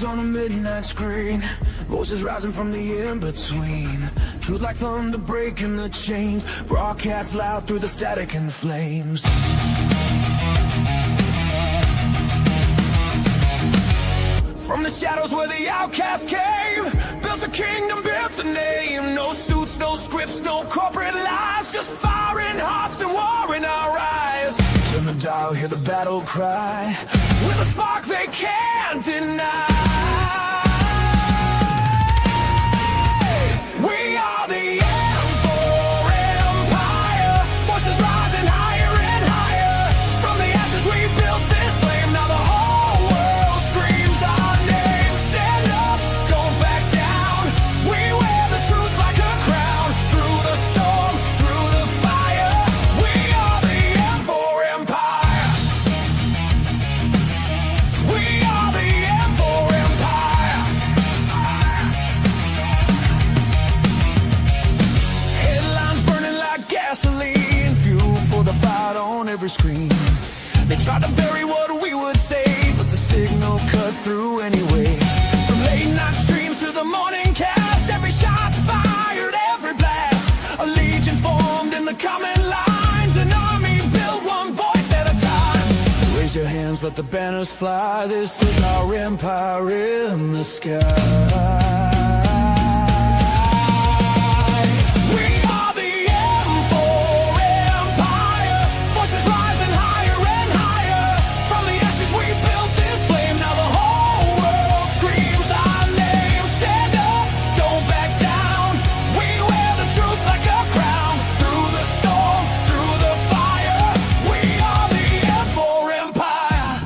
on a midnight screen, voices rising from the in-between. Truth like thunder breaking the chains, broadcasts loud through the static and the flames. From the shadows where the outcast came, built a kingdom, built a name. No suits, no scripts, no corporate lies, just fire in hearts and war in our eyes. Turn the dial, hear the battle cry, with a spark they can't deny. We are the M4 Empire, forces rising higher and higher. From the ashes we built this flame, now the whole world screams our name. Stand up, don't back down, we wear the truth like a crown. Through the storm, through the fire, we are the M4 Empire. We are the M4 Empire. Headlines burning like gasoline, fuel for the fight on every screen. They tried to bury what we would say, but the signal cut through anyway. From late night streams to the morning cast, every shot fired, every blast. A legion formed in the common lines, an army built one voice at a time. Raise your hands, let the banners fly, this is our empire in the sky. We are the M4 Empire, forces rising higher and higher. From the ashes we built this flame, now the whole world screams our name. Stand up, don't back down, we wear the truth like a crown. Through the storm, through the fire, we are the M4 Empire.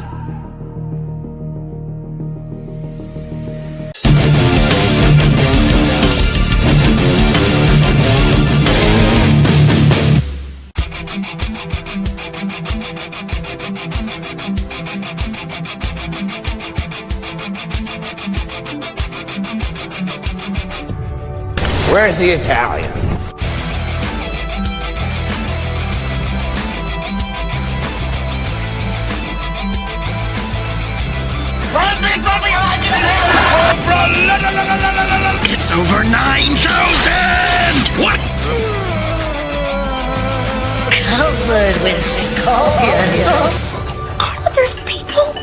Where's the Italian? It's over 9,000! What? Covered with scorpions. Oh, there's people.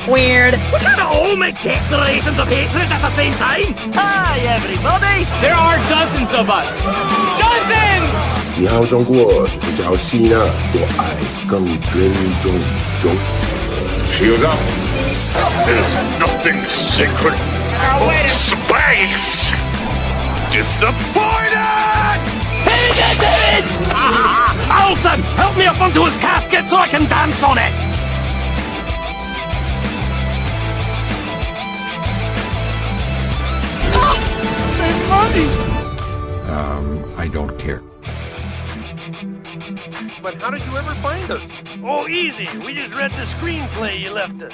Weird. We can't all make declarations of hatred at the same time. Hi, everybody. There are dozens of us. Dozens! 你好中国比较希腊，我爱更尊重中。Shield up. There's nothing sacred. Space! Disappointed! Alton, help me up onto his casket so I can dance on it. I don't care. But how did you ever find us? Oh, easy. We just read the screenplay you left us.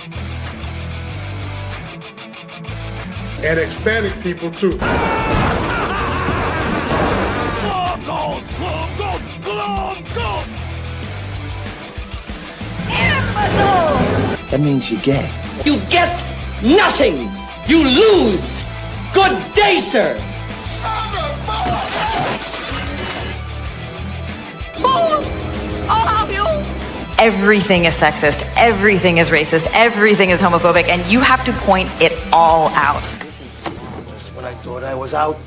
And Hispanic people too. Gold! That means you're gay. You get nothing! You lose! Good day, sir! Everything is sexist, everything is racist, everything is homophobic, and you have to point it all out. Just when I thought I was out,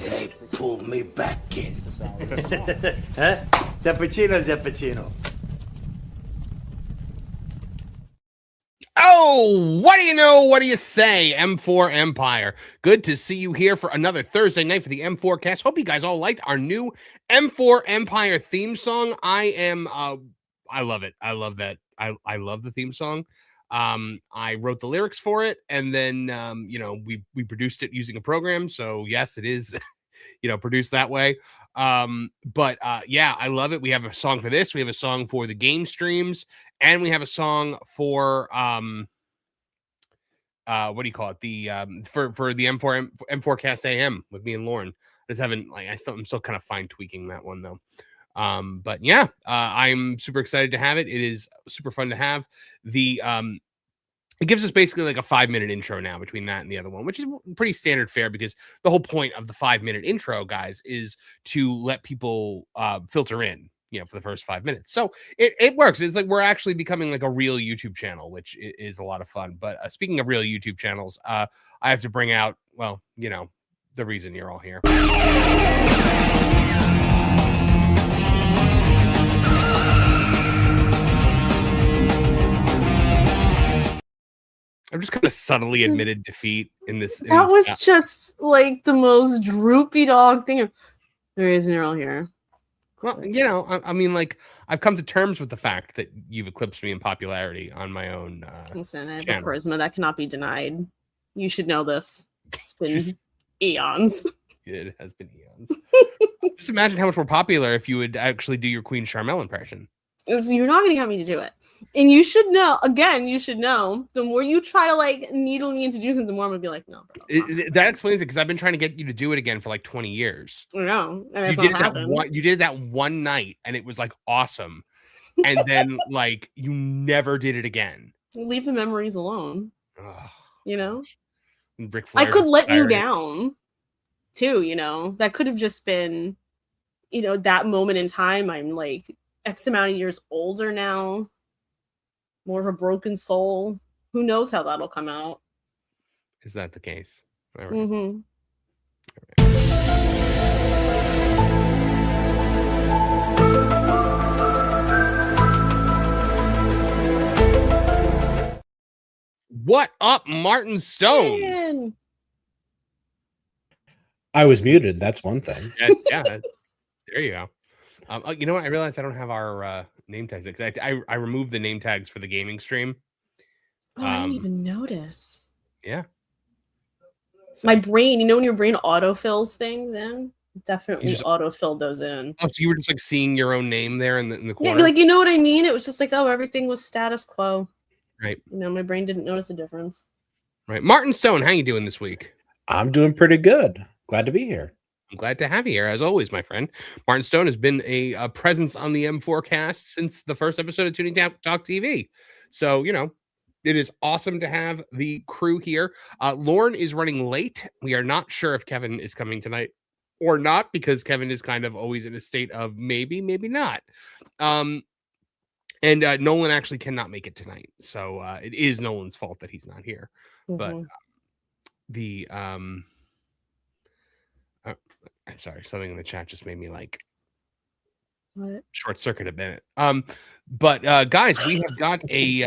they pulled me back in. Huh? Zappuccino. Oh, what do you know? What do you say? M4 Empire. Good to see you here for another Thursday night for the M4 cast. Hope you guys all liked our new M4 Empire theme song. I love it. I love that. I love the theme song. I wrote the lyrics for it, and then we produced it using a program. So yes, it is produced that way. But I love it. We have a song for this. We have a song for the game streams, and we have a song for what do you call it? The for the M4 Cast AM with me and Lorn. I just haven't I'm still kind of fine tweaking that one though. But yeah, I'm super excited to have it. It is super fun to have. It gives us basically like a 5-minute intro now between that and the other one, which is pretty standard fare because the whole point of the 5-minute intro, guys, is to let people filter in, for the first 5 minutes. So it works. It's like we're actually becoming like a real YouTube channel, which is a lot of fun. But speaking of real YouTube channels, I have to bring out, the reason you're all here. I'm just kind of subtly admitted defeat in this. That was just like the most droopy dog thing. The reason you're all here. Well, I mean, like, I've come to terms with the fact that you've eclipsed me in popularity on my own. Listen, I have channel. a charisma that cannot be denied. You should know this. It's been eons. It has been eons. Just imagine how much more popular if you would actually do your Queen Charmel impression. So you're not going to get me to do it. And you should know, the more you try to like needle me into doing something, the more I'm going to be like, no. That explains it because I've been trying to get you to do it again for like 20 years. I know. And You did that one night and it was like awesome. And then like you never did it again. Leave the memories alone. Ric I Flair's could let you inspired. down too, that could have just been, that moment in time. I'm like X amount of years older now, more of a broken soul. Who knows how that'll come out? Is that the case? All right. Mm-hmm. What up, Martin Stone? Man. I was muted. That's one thing. Yeah, there you go. You know what? I realized I don't have our name tags. I removed the name tags for the gaming stream. Oh, I didn't even notice. Yeah. So, my brain, when your brain autofills things in, definitely autofilled those in. Oh, so you were just like seeing your own name there in the corner? Yeah, like, you know what I mean? It was just like, oh, everything was status quo. Right. My brain didn't notice the difference. Right. Martin Stone, how you doing this week? I'm doing pretty good. Glad to be here. I'm glad to have you here, as always, my friend. Martin Stone has been a presence on the M4 cast since the first episode of Tuning Talk TV. So, it is awesome to have the crew here. Lorn is running late. We are not sure if Kevin is coming tonight or not, because Kevin is kind of always in a state of maybe not. And Nolan actually cannot make it tonight. So it is Nolan's fault that he's not here. Mm-hmm. But I'm sorry, something in the chat just made me like short circuit a minute. But guys, we have got a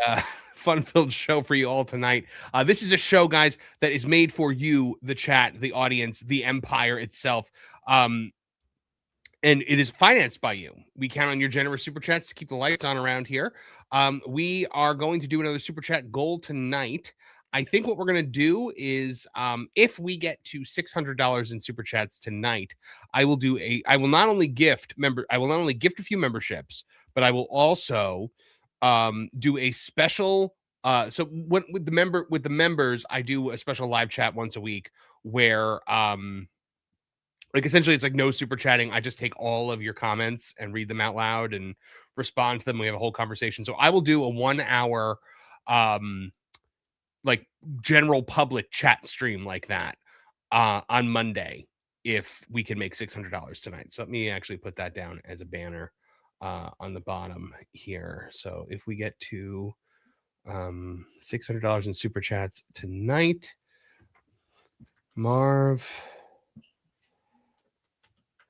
fun-filled show for you all tonight. This is a show, guys, that is made for you, the chat, the audience, the empire itself. And it is financed by you. We count on your generous super chats to keep the lights on around here. We are going to do another super chat goal tonight. I think what we're going to do is, if we get to $600 in super chats tonight, I will not only gift a few memberships, but I will also do a special. So with the members, I do a special live chat once a week where, like, essentially it's like no super chatting. I just take all of your comments and read them out loud and respond to them. We have a whole conversation. So I will do a 1 hour, like general public chat stream like that on Monday, if we can make $600 tonight. So let me actually put that down as a banner on the bottom here. So if we get to $600 in super chats tonight, Marv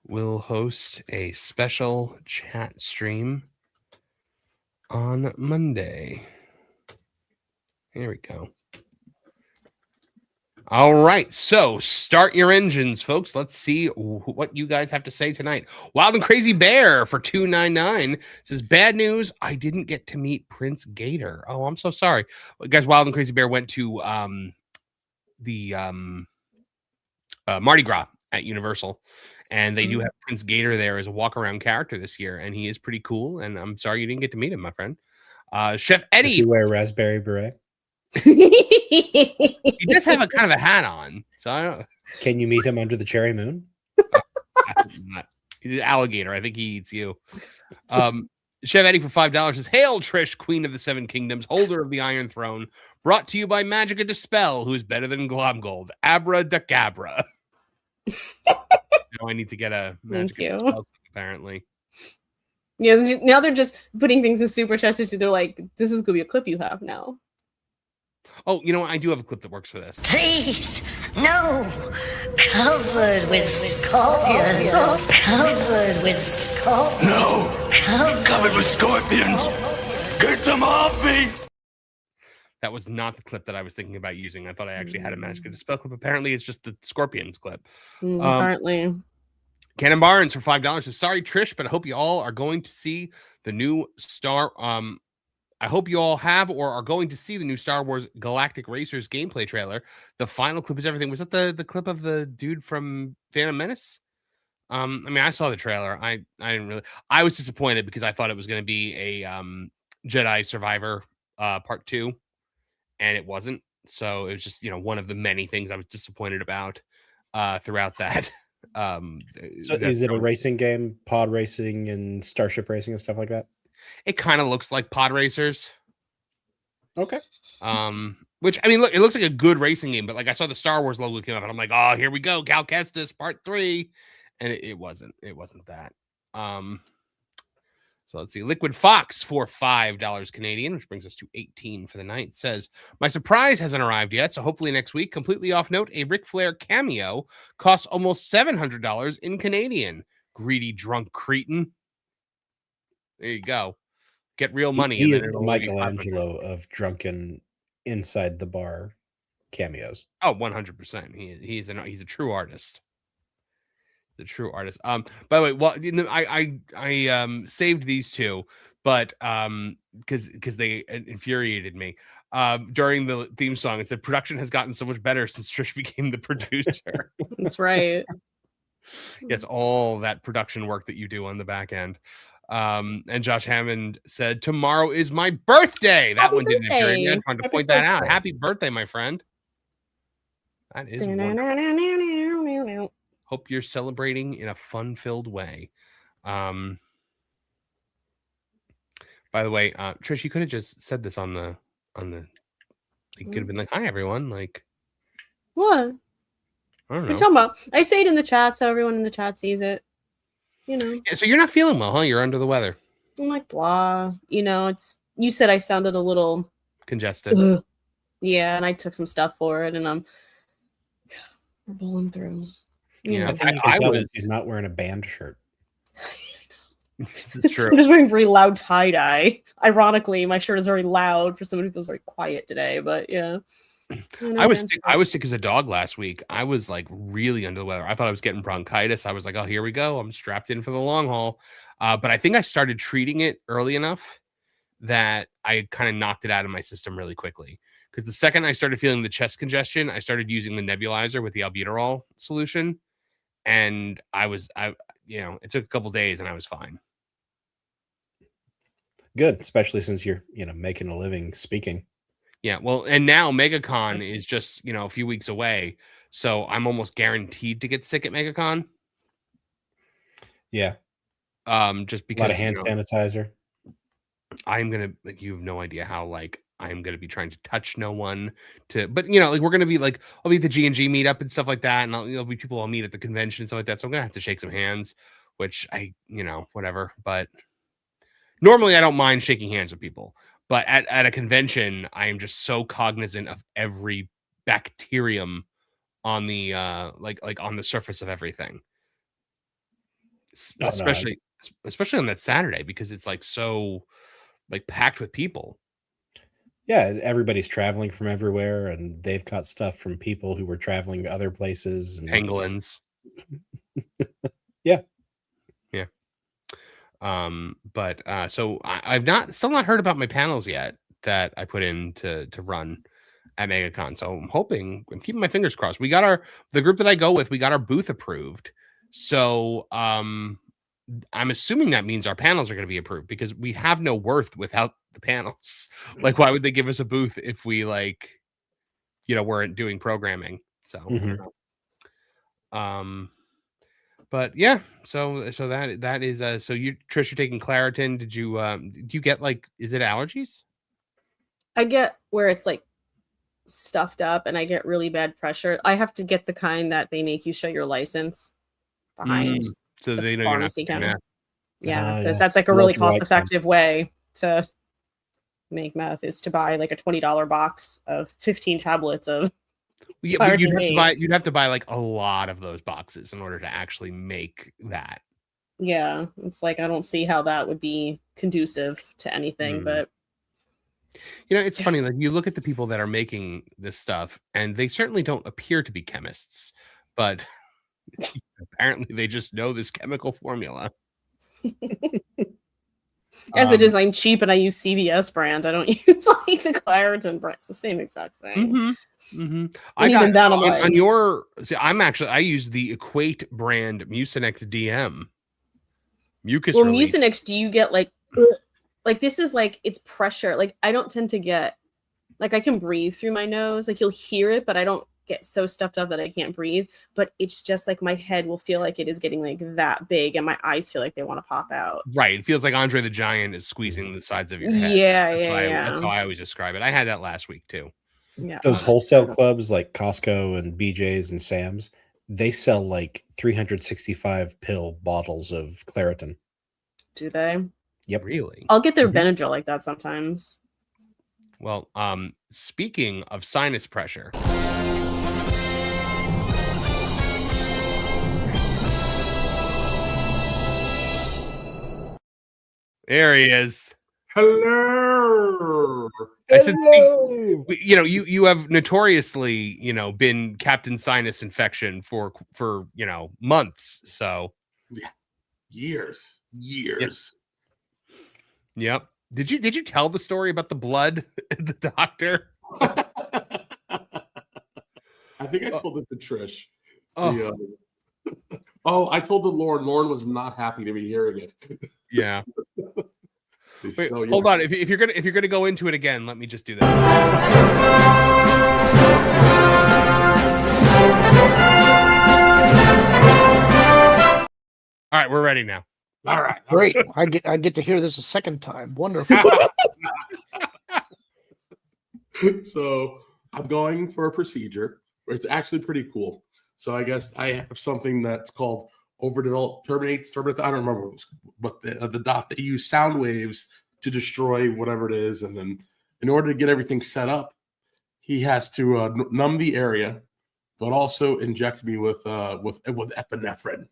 will host a special chat stream on Monday. Here we go. All right, so start your engines, folks. Let's see what you guys have to say tonight. Wild and Crazy Bear for $2.99 says, bad news, I didn't get to meet Prince Gator. Oh, I'm so sorry. Guys, Wild and Crazy Bear went to the Mardi Gras at Universal, and they do have Prince Gator there as a walk-around character this year, and he is pretty cool, and I'm sorry you didn't get to meet him, my friend. Chef Eddie. Does he wear a raspberry beret? He does have a kind of a hat on, so I don't. Can you meet him under the cherry moon? He's an alligator. I think he eats you. Chef Eddie for $5 says, "Hail Trish, Queen of the Seven Kingdoms, holder of the Iron Throne, brought to you by Magica Dispel, who's better than Glomgold. Abracadabra." Now I need to get a Magica Dispel, apparently. Yeah, now they're just putting things in super chats. They're like, this is gonna be a clip you have now. Oh, you know what? I do have a clip that works for this. Please, no. Covered with scorpions. Covered with scorpions. No. Covered with scorpions. Get them off me. That was not the clip that I was thinking about using. I thought I actually had a Magica Dispel clip. Apparently, it's just the Scorpions clip. Apparently. Cannon Barnes for $5 says, "Sorry, Trish, but I hope you all are going to see the new Star. I hope you all have or are going to see the new Star Wars Galactic Racers gameplay trailer. The final clip is everything." Was that the clip of the dude from Phantom Menace? I mean, I saw the trailer. I didn't really. I was disappointed because I thought it was going to be a Jedi Survivor Part 2, and it wasn't. So it was just one of the many things I was disappointed about throughout that. So is it a racing game, pod racing and starship racing and stuff like that? It kind of looks like Pod Racers. Okay. Which, I mean, look, it looks like a good racing game, but like I saw the Star Wars logo came up and I'm like, oh, here we go, Cal Kestis Part 3. And it wasn't that. So let's see. Liquid Fox for $5 Canadian, which brings us to 18 for the night, says, "My surprise hasn't arrived yet, so hopefully next week. Completely off note, a Ric Flair cameo costs almost $700 in Canadian. Greedy drunk cretin." There you go. Get real money. He is the Michelangelo of drunken inside the bar cameos. Oh, 100%. He's a true artist. The true artist. By the way, well, I saved these two, but because they infuriated me. During the theme song, it said production has gotten so much better since Trish became the producer. That's right. Yes, all that production work that you do on the back end. And Josh Hammond said, "Tomorrow is my birthday." That one didn't appear. I just wanted to point that out. Happy birthday, my friend. That is wonderful. Hope you're celebrating in a fun-filled way. By the way, Trish, you could have just said this on the. You could have been like, "Hi, everyone." Like, what? I don't know. What are you talking about? I say it in the chat so everyone in the chat sees it. Yeah, so you're not feeling well, huh? You're under the weather. I'm like, blah. It's. You said I sounded a little congested. Ugh. Yeah, and I took some stuff for it, and I'm pulling through. Yeah, he's not wearing a band shirt. This is true. I'm just wearing very loud tie-dye. Ironically, my shirt is very loud for someone who feels very quiet today, but yeah. I was sick as a dog last week. I was like really under the weather. I thought I was getting bronchitis. I was like, oh, here we go. I'm strapped in for the long haul. But I think I started treating it early enough that I kind of knocked it out of my system really quickly. Because the second I started feeling the chest congestion, I started using the nebulizer with the albuterol solution. And it took a couple days and I was fine. Good, especially since you're, making a living speaking. Yeah, well, and now MegaCon is just, a few weeks away. So I'm almost guaranteed to get sick at MegaCon. Yeah. Just because a lot of hand sanitizer. I'm going to, you have no idea how, I'm going to be trying to touch no one but we're going to be I'll be at the G&G meetup and stuff like that. And there'll be people I'll meet at the convention and stuff like that. So I'm going to have to shake some hands, which whatever. But normally I don't mind shaking hands with people, but at a convention, I am just so cognizant of every bacterium on the, on the surface of everything, especially on that Saturday, because it's so packed with people. Yeah, everybody's traveling from everywhere, and they've caught stuff from people who were traveling to other places. And pangolins. Yeah. But so I've still not heard about my panels yet that I put in to run at MegaCon. So I'm keeping my fingers crossed. We got the group that I go with, we got our booth approved. So I'm assuming that means our panels are going to be approved, because we have no worth without the panels. Why would they give us a booth if we weren't doing programming? So, But yeah, so that is so you Trish, you're taking Claritin. Did you get like, is it allergies? I get where it's like stuffed up and I get really bad pressure. I have to get the kind that they make you show your license behind So the they know you're not pharmacy taking counter. meth. Yeah, Oh, because yeah. that's like a The really Walter White cost-effective way to make meth is to buy like a $20 box of 15 tablets of Yeah, but Claritin A. you'd have to buy like a lot of those boxes in order to actually make that. Yeah, it's like I don't see how that would be conducive to anything, but You know, it's funny, like you look at the people that are making this stuff, and they certainly don't appear to be chemists, but apparently they just know this chemical formula. as it is, I'm cheap and I use CVS brand. I don't use like the Claritin brand. It's the same exact thing. I even got then, I'm on, like- on your. See, I use the Equate brand Mucinex DM. Mucus Well, release. Mucinex, do you get like this is like it's pressure. Like I don't tend to get like I can breathe through my nose. Like you'll hear it, but I don't get so stuffed up that I can't breathe. But it's just like my head will feel like it is getting like that big, and my eyes feel like they want to pop out. Right. It feels like Andre the Giant is squeezing the sides of your head. Yeah, That's how I always describe it. I had that last week too. Yeah. Those wholesale clubs like Costco and BJ's and Sam's, they sell like 365 pill bottles of Claritin. Do they? Yep. Really? I'll get their Benadryl like that sometimes. Well, speaking of sinus pressure. There he is. Hello. I said, you know, you have notoriously, you know, been Captain Sinus Infection for you know, months. So yeah, years. Yep. Did you tell the story about the blood at the doctor? I think I told it to Trish. I told the Lorn. Lorn was not happy to be hearing it. Yeah. Wait, So, hold on. If you're gonna go into it again, let me just do that. All right, we're ready now. All right. Great. I get to hear this a second time. Wonderful. So I'm going for a procedure. It's actually pretty cool. So I guess I have something that's called terminates. I don't remember what the dot. They use sound waves to destroy whatever it is, and then in order to get everything set up, he has to numb the area, but also inject me with epinephrine.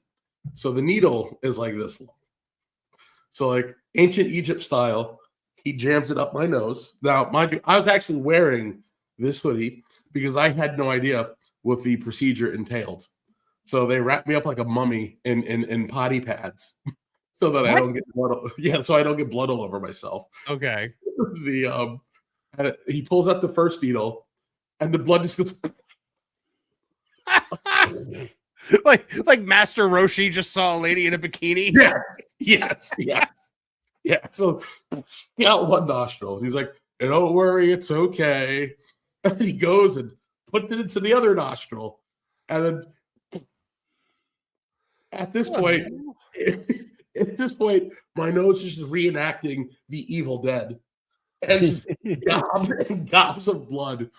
So the needle is like this long. So like ancient Egypt style, he jams it up my nose. Now, mind you, I was actually wearing this hoodie because I had no idea what the procedure entailed. So they wrapped me up like a mummy in potty pads so that I don't get blood. So I don't get blood all over myself. Okay. He pulls out the first needle, and the blood just goes. like Master Roshi just saw a lady in a bikini. Yes. Yeah. So out one nostril. He's like, "Don't worry, it's okay." And he goes and puts it into the other nostril, and then at this point, my nose is just reenacting the Evil Dead, and it's just gobs and gobs of blood.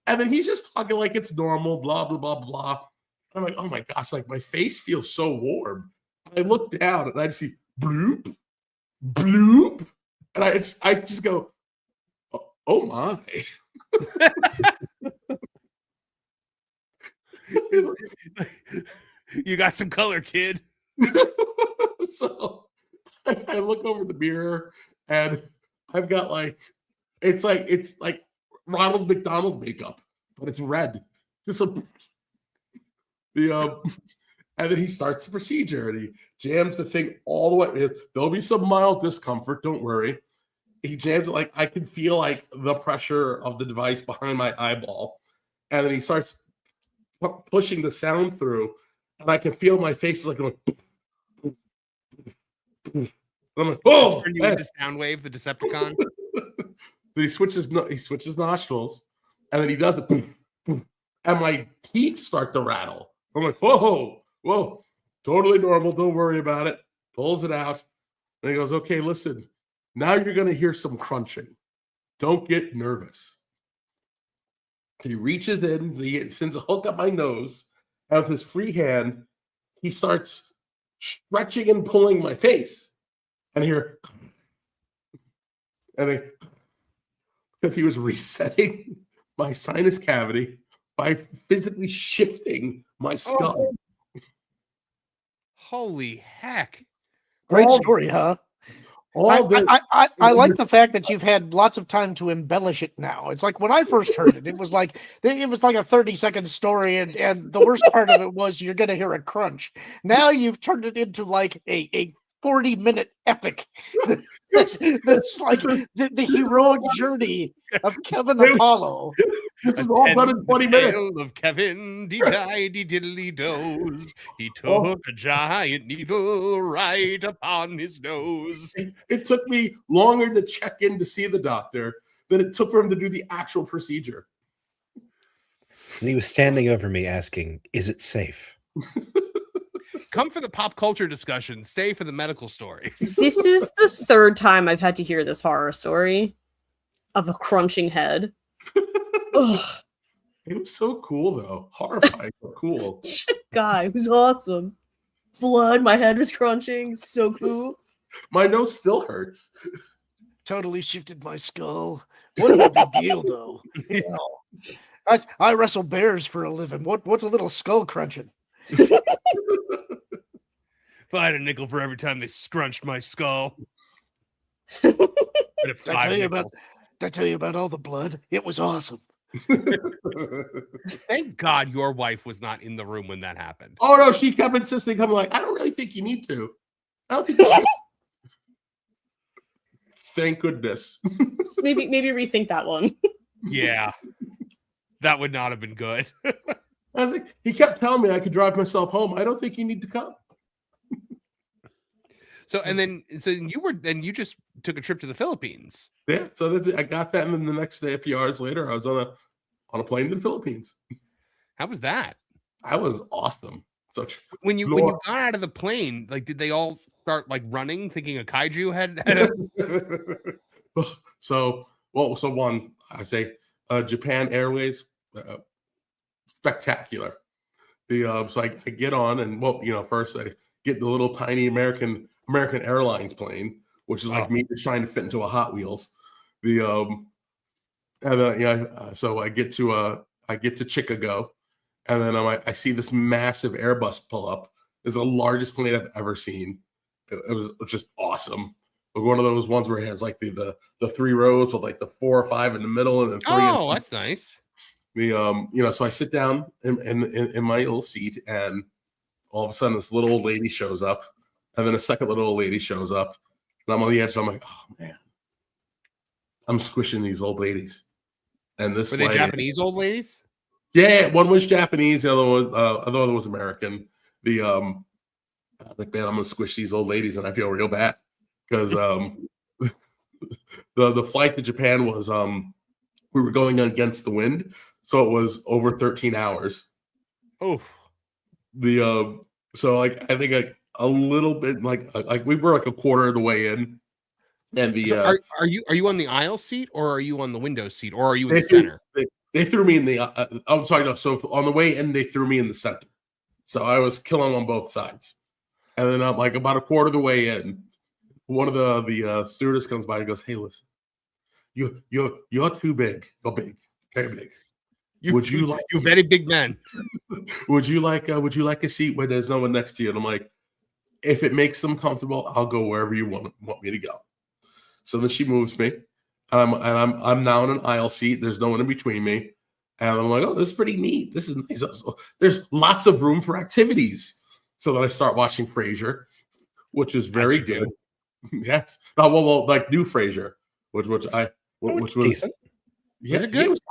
And then he's just talking like it's normal, blah blah blah blah. I'm like, oh my gosh, like my face feels so warm. I look down and I see bloop, bloop, and I just go, oh my. You got some color, kid. So I look over the mirror and I've got it's like Ronald McDonald makeup, but it's red. Just and then he starts the procedure and he jams the thing all the way. There'll be some mild discomfort, don't worry. He jams it like I can feel like the pressure of the device behind my eyeball, and then he starts pushing the sound through, and I can feel my face like going. I'm like, oh, turn you into Soundwave, the Decepticon. Then he switches nostrils, and then he does it, and my teeth start to rattle. I'm like, whoa. totally normal. Don't worry about it. Pulls it out. And he goes, okay, listen, now you're going to hear some crunching. Don't get nervous. He reaches in, he sends a hook up my nose. And with his free hand, he starts stretching and pulling my face. And here, and then, because he was resetting my sinus cavity by physically shifting my skull. Holy heck. Great story, huh? I like the fact that you've had lots of time to embellish it now. It's like when I first heard it, it was like a 30-second story, and the worst part of it was you're gonna hear a crunch. Now you've turned it into like a 40-minute epic. That's like the heroic journey of Kevin Apollo. This is all done in 20 minutes. Of Kevin, diddly does. He took a giant needle right upon his nose. It took me longer to check in to see the doctor than it took for him to do the actual procedure. And he was standing over me asking, is it safe? Come for the pop culture discussion. Stay for the medical stories. This is the third time I've had to hear this horror story of a crunching head. Ugh. It was so cool, though. Horrifying, but cool. Guy was awesome. Blood, my head was crunching. So cool. My nose still hurts. Totally shifted my skull. What a big deal, though. You know, I wrestle bears for a living. What's a little skull crunching? If I had a nickel for every time they scrunched my skull. Did I tell you about all the blood? It was awesome. Thank God your wife was not in the room when that happened. Oh no, she kept insisting. I'm like, I don't really think you need to. I don't think you should. Thank goodness. maybe rethink that one. Yeah, that would not have been good. I was like, he kept telling me I could drive myself home. I don't think you need to come. So you just took a trip to the Philippines. Yeah, so I got that, and then the next day, a few hours later, I was on a plane to the Philippines. How was that? That was awesome. When you got out of the plane, like, did they all start like running, thinking a kaiju had a... So one, I say Japan Airways, spectacular. So I get on, and first I get the little tiny American Airlines plane, which is like me just trying to fit into a Hot Wheels. So I get to Chicago, and then I see this massive Airbus pull up. It's the largest plane I've ever seen. It was just awesome. But one of those ones where it has like the 3 rows with like the 4 or 5 in the middle, and then 3. Oh, that's nice. So I sit down in my little seat, and all of a sudden this little old lady shows up, and then a second little old lady shows up, and I'm on the edge. And I'm like, oh man, I'm squishing these old ladies. And this were they Japanese old ladies? Yeah, one was Japanese, the other one was American. I was like, man, I'm gonna squish these old ladies, and I feel real bad because the flight to Japan was we were going against the wind, so it was over 13 hours. Oh, so like I think like a little bit like we were like a quarter of the way in, and so are you on the aisle seat, or are you on the window seat, or are you in the center? They threw me in the. I'm sorry, no. So on the way in, they threw me in the center, so I was killing on both sides, and then like about a quarter of the way in, one of the stewardess comes by and goes, "Hey, listen, you're too big. You're big, very big. You very big man. Would you like a seat where there's no one next to you?" And I'm like, if it makes them comfortable, I'll go wherever you want me to go. So then she moves me, and I'm now in an aisle seat. There's no one in between me, and I'm like, oh, this is pretty neat. This is nice. There's lots of room for activities. So then I start watching Frasier, which is very good. Yes. Well, like new Frasier, which was decent. Yeah, it was.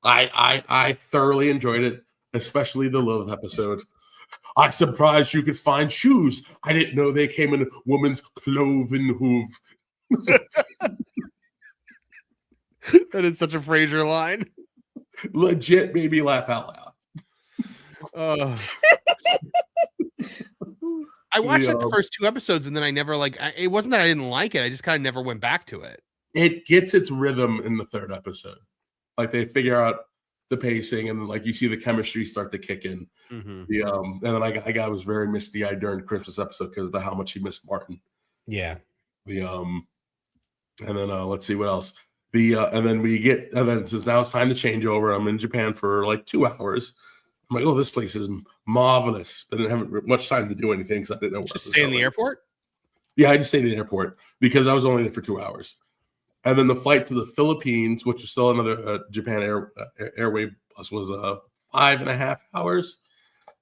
I thoroughly enjoyed it, especially the love episode. I'm surprised you could find shoes. I didn't know they came in a woman's clothing hoof. That is such a Frasier line. Legit made me laugh out loud. I watched like the first 2 episodes, and then I never it wasn't that I didn't like it. I just kind of never went back to it. It gets its rhythm in the 3rd episode. Like they figure out the pacing, and like you see the chemistry start to kick in. Mm-hmm. And then I was very misty-eyed during Christmas episode because of how much he missed Martin. Yeah. And then let's see what else. And then since now it's time to change over. I'm in Japan for like 2 hours. I'm like, oh, this place is marvelous. I didn't have much time to do anything because I didn't know. Just stay in the airport? Yeah, I just stayed in the airport because I was only there for 2 hours. And then the flight to the Philippines, which was still another Japan Airway bus, was 5.5 hours.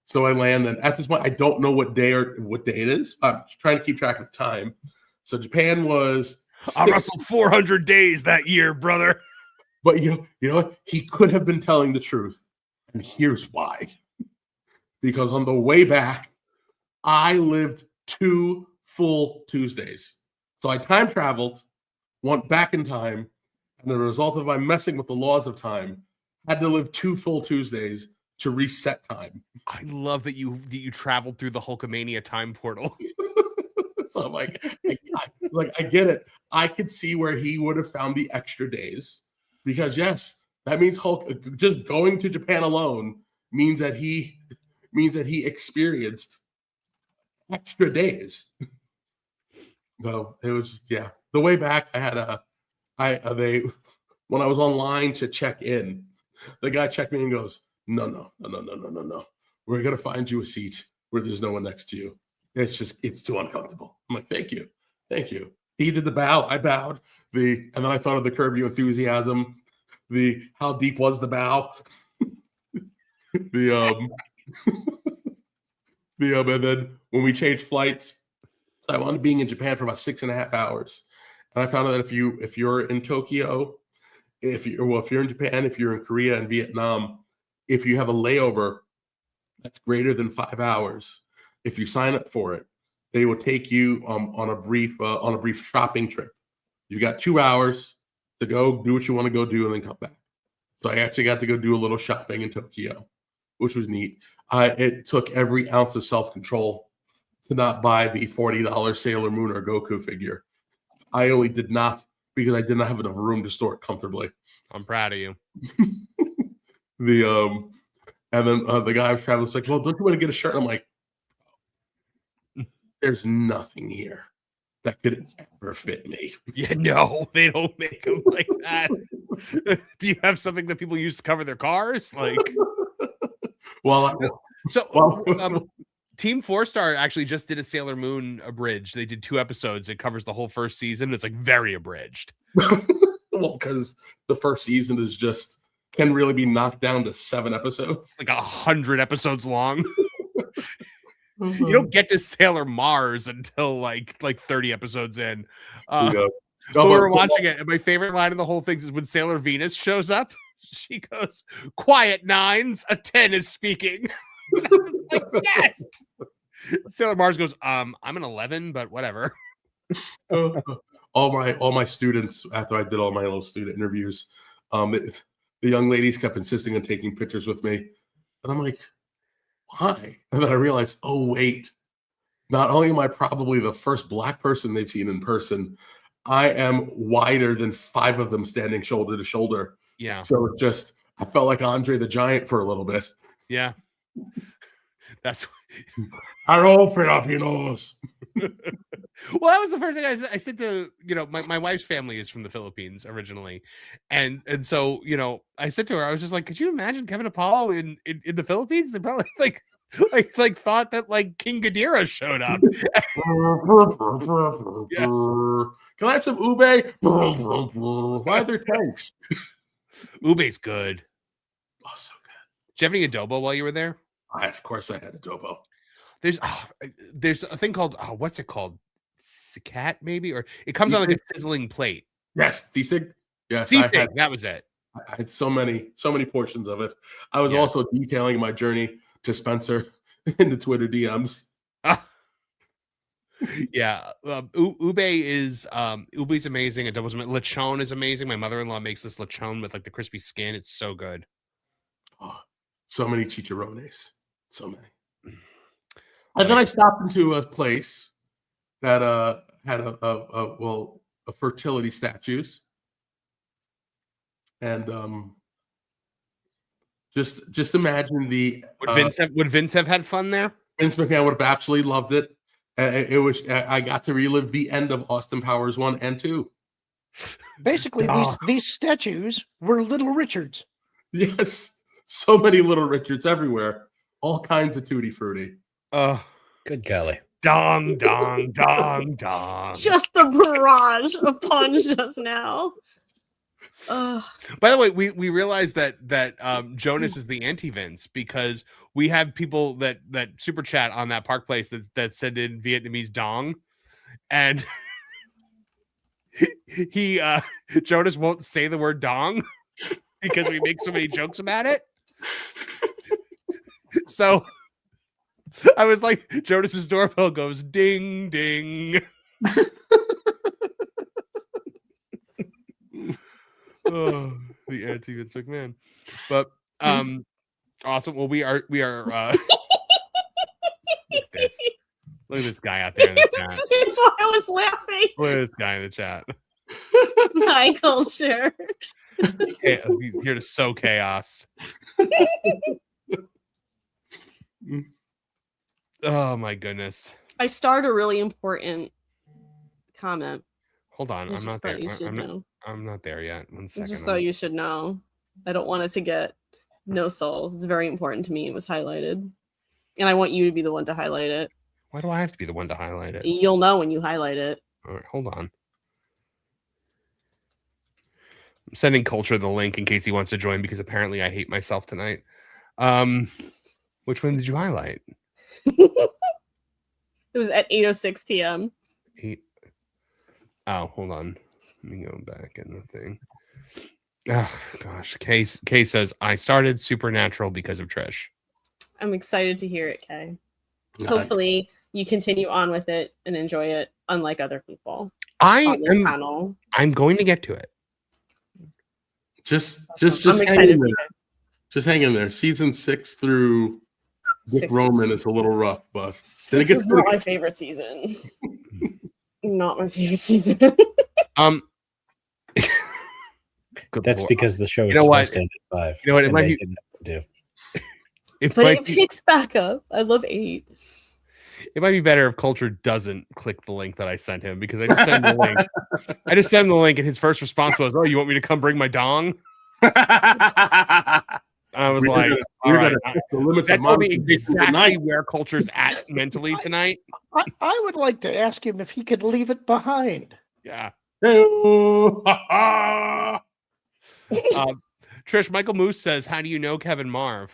So I land, and at this point, I don't know what day it is. I'm trying to keep track of time. So Japan was. I wrestled 400 days that year, brother. But you know what? He could have been telling the truth, and here's why. Because on the way back, I lived 2 full Tuesdays. So I time traveled, went back in time, and the result of my messing with the laws of time, had to live 2 full Tuesdays to reset time. I love that you traveled through the Hulkamania time portal. So I'm like, I get it. I could see where he would have found the extra days, because yes, that means Hulk just going to Japan alone means that he experienced extra days. So it was, yeah. The way back, I had when I was online to check in, the guy checked me and goes, no. We're gonna find you a seat where there's no one next to you. It's too uncomfortable. I'm like, thank you. He did the bow, I bowed. And then I thought of the Curb Your Enthusiasm. How deep was the bow? And then when we changed flights, I wound up being in Japan for about 6.5 hours. And I found out that if you're in Tokyo, if you're in Japan, if you're in Korea and Vietnam, if you have a layover that's greater than 5 hours, if you sign up for it, they will take you on a brief shopping trip. You've got 2 hours to go do what you want to go do and then come back. So I actually got to go do a little shopping in Tokyo, which was neat. It took every ounce of self-control to not buy the $40 Sailor Moon or Goku figure. I only did not because I did not have enough room to store it comfortably. I'm proud of you. And then the guy I was traveling was like, well, don't you want to get a shirt? And I'm like, there's nothing here that could ever fit me. Yeah, no, they don't make them like that. Do you have something that people use to cover their cars? Like, Team 4-Star actually just did a Sailor Moon abridged. They did 2 episodes. It covers the whole first season. It's like very abridged. Well, because the first season can really be knocked down to 7 episodes. Like 100 episodes long. You don't get to Sailor Mars until like 30 episodes in. We were watching it, and my favorite line of the whole thing is when Sailor Venus shows up. She goes, "Quiet, nines. A 10 is speaking." Like, yes. Sailor Mars goes, "I'm an 11, but whatever." All my students, after I did all my little student interviews, the young ladies kept insisting on taking pictures with me, and I'm like, why? And then I realized, oh wait, not only am I probably the first Black person they've seen in person, I am wider than 5 of them standing shoulder to shoulder. Yeah. So I felt like Andre the Giant for a little bit. Yeah. That's I open up your nose. Well, that was the first thing I said to, my wife's family is from the Philippines originally. And so, I said to her, I was just like, could you imagine Kevin Apollo in the Philippines? They probably like thought that like King Ghidorah showed up. Yeah. Can I have some ube? Why are there tanks? Ube's good. Oh, so good. Did you have any adobo while you were there? Of course I had adobo. There's a thing called what's it called? Sikat, maybe, or it comes on like a sizzling plate. Yes, sisig. Yes, sisig. That was it. I had so many portions of it. I was also detailing my journey to Spencer in the Twitter DMs. Yeah, ube's amazing. Adobo's amazing. Lechon is amazing. My mother-in-law makes this lechon with like the crispy skin. It's so good. Oh, so many chicharrones. So many. And then I stopped into a place that had a fertility statues, and just imagine the would Vince have had fun there? Vince McMahon would have absolutely loved it. It was I got to relive the end of Austin Powers 1 and 2. Basically, these statues were Little Richards. Yes, so many Little Richards everywhere, all kinds of tutti frutti. Good golly. Dong, dong, dong, dong. Just the barrage of puns just now. By the way, we realized that Jonas is the anti-Vince because we have people that super chat on that Park Place that said in Vietnamese dong, and he Jonas won't say the word dong because we make so many jokes about it. So I was like, Jonas's doorbell goes ding ding. Oh, the anti-Vince McMahon. But awesome. Well, we are look at this. Look at this guy out there in the chat. That's why I was laughing. Look at this guy in the chat. My culture. He's here to sow chaos. Oh my goodness. I start a really important comment. Hold on, I'm not there. I'm not there yet. 1 I second. just thought you should know. I don't want it to get no soul. It's very important to me. It was highlighted. And I want you to be the one to highlight it. Why do I have to be the one to highlight it? You'll know when you highlight it. All right, hold on. I'm sending Culture the link in case he wants to join because apparently I hate myself tonight. Which one did you highlight? It was at 8:06 p.m. Oh, hold on. Let me go back in the thing. Oh gosh. Kay says I started Supernatural because of Trish. I'm excited to hear it, Kay. Nice. Hopefully you continue on with it and enjoy it, unlike other people. I'm going to get to it. Just I'm hang excited in for there. you. Just hang in there. Season 6 through Dick 6 Roman is a little rough, but then it 6 gets is not my favorite season. Not my favorite season. That's Lord. because the show is You know what? supposed to end at 5. You know what? It and might they be. didn't do. But might it be- picks back up. I love 8. It might be better if Culture doesn't click the link that I sent him because I just sent him the link. I just sent him the link, and his first response was, "Oh, you want me to come bring my dong?" I was We're like, gonna- "All we're right." gonna push the limits That of told me monetization exactly tonight. where Culture's at mentally tonight. I would like to ask him if he could leave it behind. Yeah. Hey-oh. Trish, Michael Moose says, "How do you know Kevin Marv?"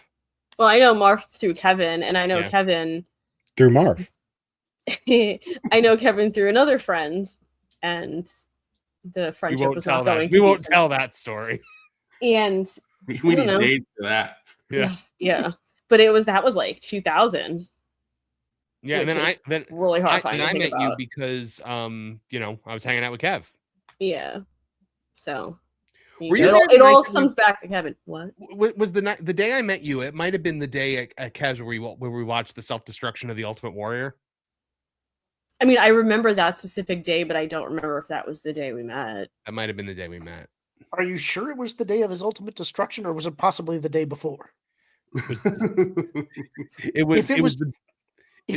Well, I know Marv through Kevin, and I know Yeah. Kevin Through Marv. I know Kevin through another friend, and the We friendship won't was tell not that. going We to won't be- tell that story. And We I don't need know. days for that. Yeah. Yeah, but that was like 2000. Yeah, and which then is then really horrifying to I think met you about. because I was hanging out with Kev. Yeah, so Were you it there all, the it all night that comes back to Kevin. What? Was the day I met you? It might have been the day at Kev's where we watched the self-destruction of the Ultimate Warrior. I mean, I remember that specific day, but I don't remember if that was the day we met. That might have been the day we met. Are you sure it was the day of his ultimate destruction, or was it possibly the day before? It was. If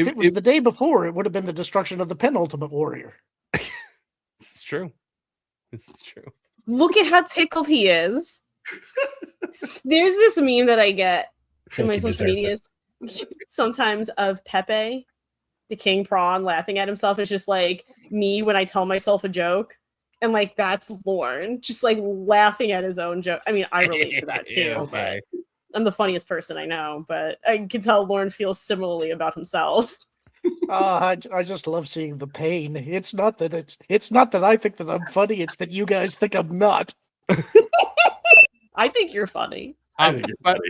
it was the day before, it would have been the destruction of the penultimate warrior. This is true. This is true. Look at how tickled he is. There's this meme that I get in my He social deserves medias sometimes of Pepe, the king prawn, laughing at himself. It's just like me when I tell myself a joke. And like that's Lorn, just like laughing at his own joke. I mean, I relate to that too. Yeah, okay. But I'm the funniest person I know, but I can tell Lorn feels similarly about himself. I just love seeing the pain. It's not that I think that I'm funny. It's that you guys think I'm not. I think you're funny. I think you're funny.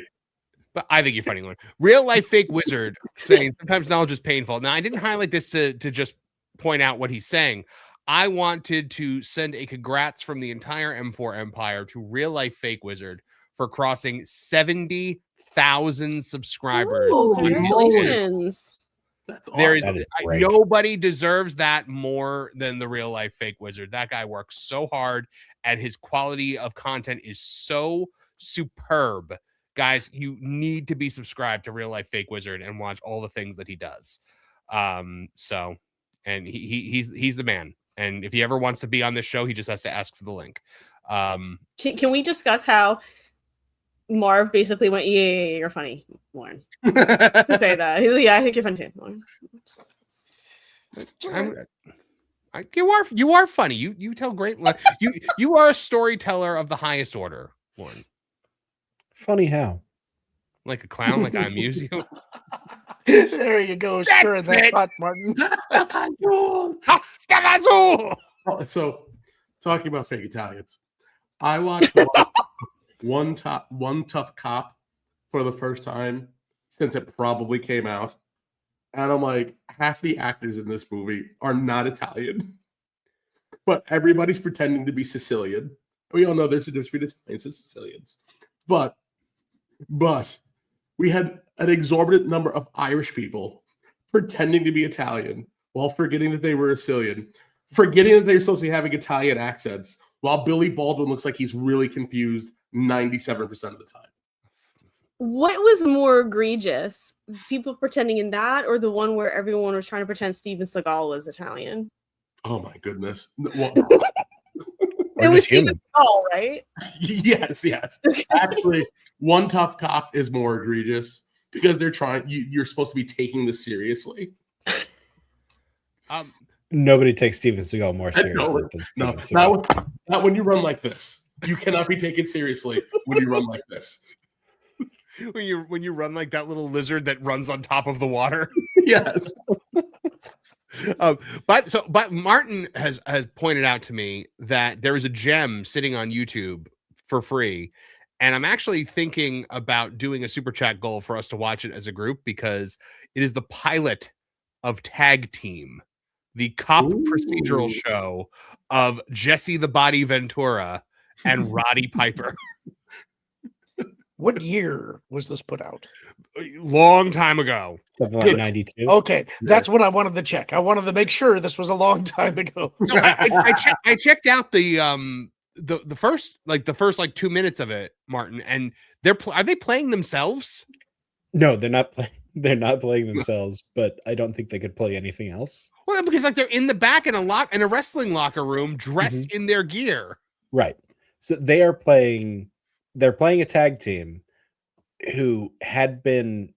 But I think you're funny, Lorn. Real life fake wizard saying sometimes knowledge is painful. Now I didn't highlight this to just point out what he's saying. I wanted to send a congrats from the entire M4 Empire to Real Life Fake Wizard for crossing 70,000 subscribers. Ooh, congratulations. That is great. Nobody deserves that more than the real life fake wizard. That guy works so hard, and his quality of content is so superb. Guys, you need to be subscribed to Real Life Fake Wizard and watch all the things that he does. And he's the man. And if he ever wants to be on this show, he just has to ask for the link. Can we discuss how Marv basically went, yeah, you're funny, Lorn. To say that. Yeah, I think you're funny too, Lorn. You are funny. You tell great. You are a storyteller of the highest order, Lorn. Funny how? Like a clown, like I amuse you. There you go, stir that pot, Martin. So, talking about fake Italians, I watched one tough cop for the first time since it probably came out, and I'm like, half the actors in this movie are not Italian, but everybody's pretending to be Sicilian. We all know there's a difference between Italians and Sicilians, but we had an exorbitant number of Irish people pretending to be Italian while forgetting that they were Sicilian, forgetting that they're supposed to be having Italian accents, while Billy Baldwin looks like he's really confused 97% of the time. What was more egregious? People pretending in that, or the one where everyone was trying to pretend Steven Seagal was Italian? Oh my goodness. Well, it was Steven Seagal, right? Yes. Actually, one tough cop is more egregious because they're trying. You're supposed to be taking this seriously. Nobody takes Steven Seagal more seriously than Steven Seagal. Not when you run like this. You cannot be taken seriously when you run like this. When you run like that little lizard that runs on top of the water. Yes. But Martin has pointed out to me that there is a gem sitting on YouTube for free, and I'm actually thinking about doing a super chat goal for us to watch it as a group, because it is the pilot of Tag Team, the cop procedural show of Jesse the Body Ventura and Roddy Piper. What year was this put out? Long time ago. Something like 92. Okay, that's what I wanted to check. I wanted to make sure this was a long time ago. So I checked out the first 2 minutes of it, Martin, and are they playing themselves? No, they're not. They're not playing themselves, but I don't think they could play anything else. Well, because like they're in the back in a wrestling locker room, dressed in their gear. Right. So they are playing. They're playing a tag team who had been.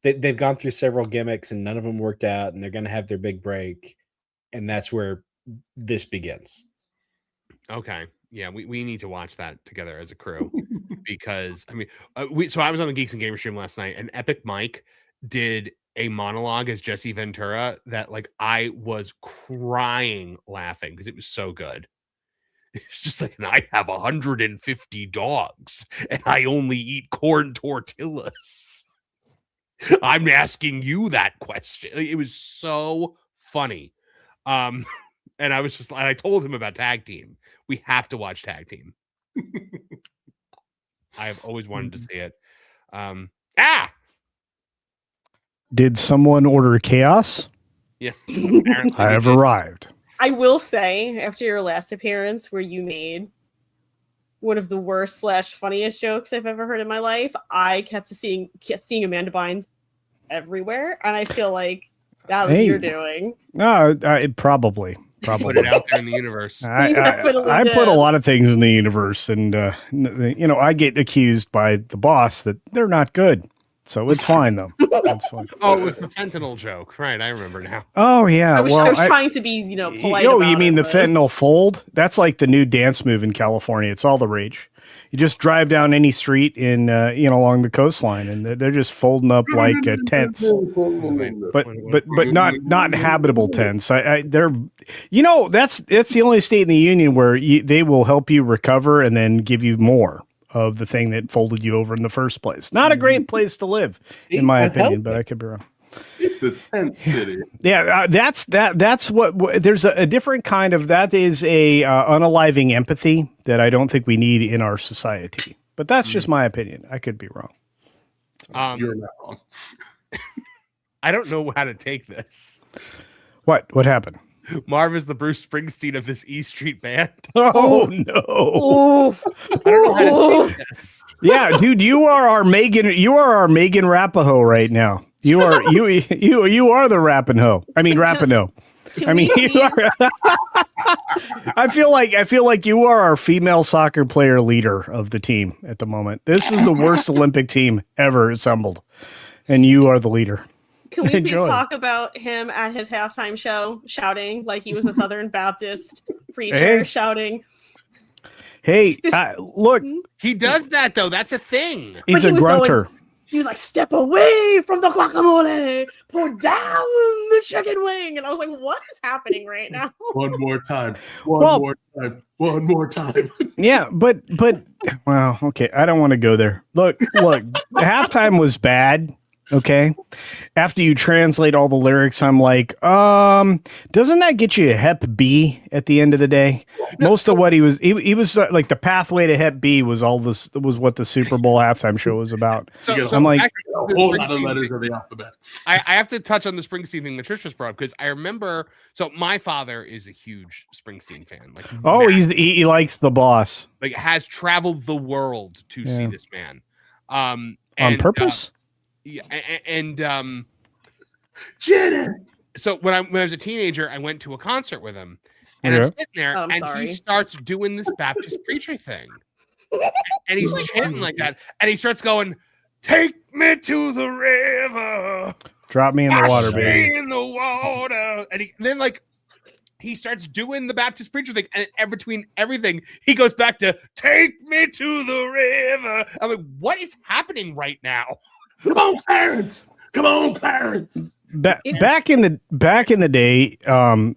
They've gone through several gimmicks and none of them worked out, and they're going to have their big break, and that's where this begins. Okay. Yeah, we need to watch that together as a crew, because I mean, so I was on the Geeks and Gamers stream last night, and Epic Mike did a monologue as Jesse Ventura that like I was crying laughing because it was so good. It's just like, and I have 150 dogs, and I only eat corn tortillas. I'm asking you that question. It was so funny. And I was just, and I told him about Tag Team. We have to watch Tag Team. I have always wanted to see it. Did someone order chaos? Yeah. I have arrived. I will say, after your last appearance where you made one of the worst / funniest jokes I've ever heard in my life, I kept seeing Amanda Bynes everywhere, and I feel like that was your doing. No, probably. Put it out there in the universe. I put a lot of things in the universe, and I get accused by the boss that they're not good. So it's fine though. That's fine. Oh, it was the fentanyl joke, right? I remember now. Oh yeah. I was trying to be, polite. Oh, you mean the fentanyl fold? That's like the new dance move in California. It's all the rage. You just drive down any street in, along the coastline, and they're just folding up like tents, but not habitable tents. That's the only state in the union where they will help you recover and then give you more of the thing that folded you over in the first place. Not a great place to live, in my opinion, but I could be wrong. It's the tent city. Yeah, that's what there's a different kind of, that is a unaliving empathy that I don't think we need in our society. But that's just my opinion. I could be wrong. You're not wrong. I don't know how to take this. What happened? Marv is the Bruce Springsteen of this E Street band. Oh no! I don't know how to take this. Yeah, dude, you are our Megan Rapinoe right now. You are you are the Rapinoe. I mean Rapinoe. I mean, you are, I feel like you are our female soccer player leader of the team at the moment. This is the worst Olympic team ever assembled, and you are the leader. Can we please talk about him at his halftime show shouting like he was a Southern Baptist preacher shouting? Hey, look. He does that, though. That's a thing. He's a grunter. He was like, step away from the guacamole, pour down the chicken wing. And I was like, what is happening right now? One more time. One more time. Yeah, but well, okay. I don't want to go there. Look, halftime was bad. Okay. After you translate all the lyrics, I'm like, doesn't that get you a Hep B at the end of the day? Most of what he was like the pathway to Hep B was what the Super Bowl halftime show was about. So I'm like, a whole lot of letters of the alphabet. I have to touch on the Springsteen thing that Trish just brought up because I remember. So my father is a huge Springsteen fan. Like, he likes the boss. Like, has traveled the world to see this man. On purpose. Yeah, and Janet. So when I was a teenager, I went to a concert with him, and I'm sitting there, and he starts doing this Baptist preacher thing, and he's chanting like that, and he starts going, "Take me to the river, drop me in the water, me baby, in the water," and then he starts doing the Baptist preacher thing, and between everything, he goes back to "Take me to the river." I'm like, what is happening right now? Come on, Clarence! Come on, Clarence! Back in the day,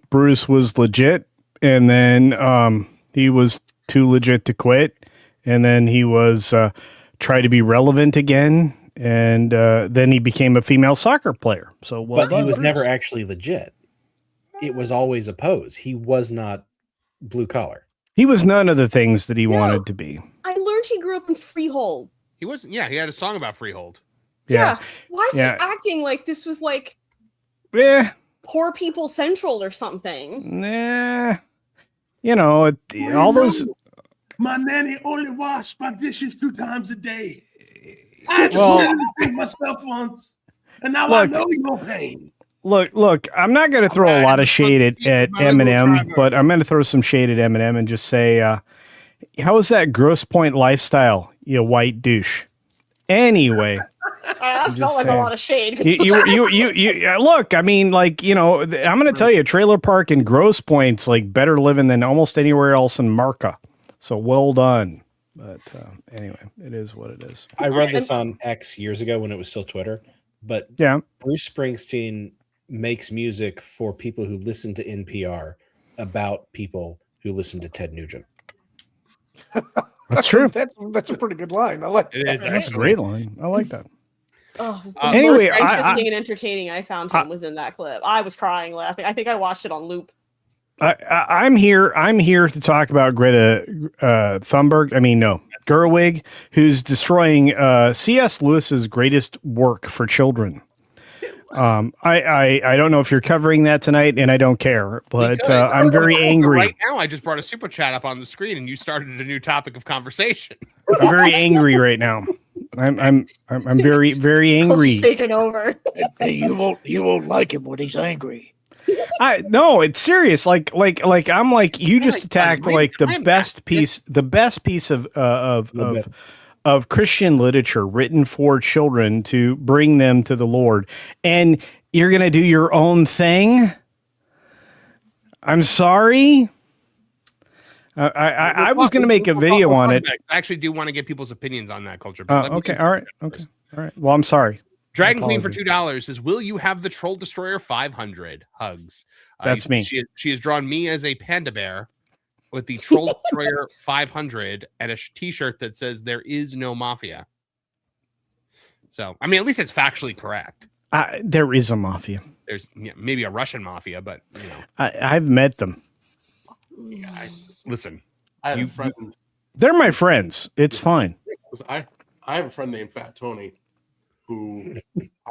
Bruce was legit, and then he was too legit to quit, and then he was try to be relevant again, and then he became a female soccer player. So, but he was never actually legit. It was always a pose. He was not blue collar. He was none of the things that he wanted to be. I learned he grew up in Freehold. He wasn't. Yeah, he had a song about Freehold. Yeah. Why is he acting like this was like Poor People Central or something? Nah. You know, all those. My nanny only washed my dishes 2 times a day. I had to think myself once, and now I know your pain. Look, I'm not going to throw a lot of shade at Eminem, but I'm going to throw some shade at Eminem and just say, how is that Gross Point lifestyle, you white douche? Anyway. I felt like a lot of shade. You look, I mean, like, you know, I'm going to tell you, Trailer Park in Grosse Point's like better living than almost anywhere else in Marca. So well done. But anyway, it is what it is. I read this on X years ago when it was still Twitter, but Bruce Springsteen makes music for people who listen to NPR about people who listen to Ted Nugent. That's true. That's a pretty good line. I like that. That's a great line. I like that. Oh, the anyway, most interesting and entertaining I found him was in that clip. I was crying laughing. I think I watched it on loop. I'm here to talk about Greta Gerwig, who's destroying C.S. Lewis's greatest work for children. I don't know if you're covering that tonight, and I don't care, but I'm very angry. Right now, I just brought a super chat up on the screen, and you started a new topic of conversation. I'm very angry right now. I'm very, very angry. Taking over. Hey, you won't like him when he's angry. No, it's serious. Like I'm like, you just attacked like the best piece of Christian literature written for children to bring them to the Lord, and you're gonna do your own thing. I'm sorry. I was gonna make a video on it. I actually do want to get people's opinions on that culture. But Okay. All right. Well, I'm sorry. Dragon Queen for $2 says, "Will you have the Troll Destroyer 500 hugs?" That's me. She has drawn me as a panda bear with the Troll Destroyer 500 and a T-shirt that says "There is no mafia." So, I mean, at least it's factually correct. There is a mafia. There's maybe a Russian mafia, but you know, I've met them. Yeah, listen, I have a friend. They're my friends. It's fine. I have a friend named Fat Tony who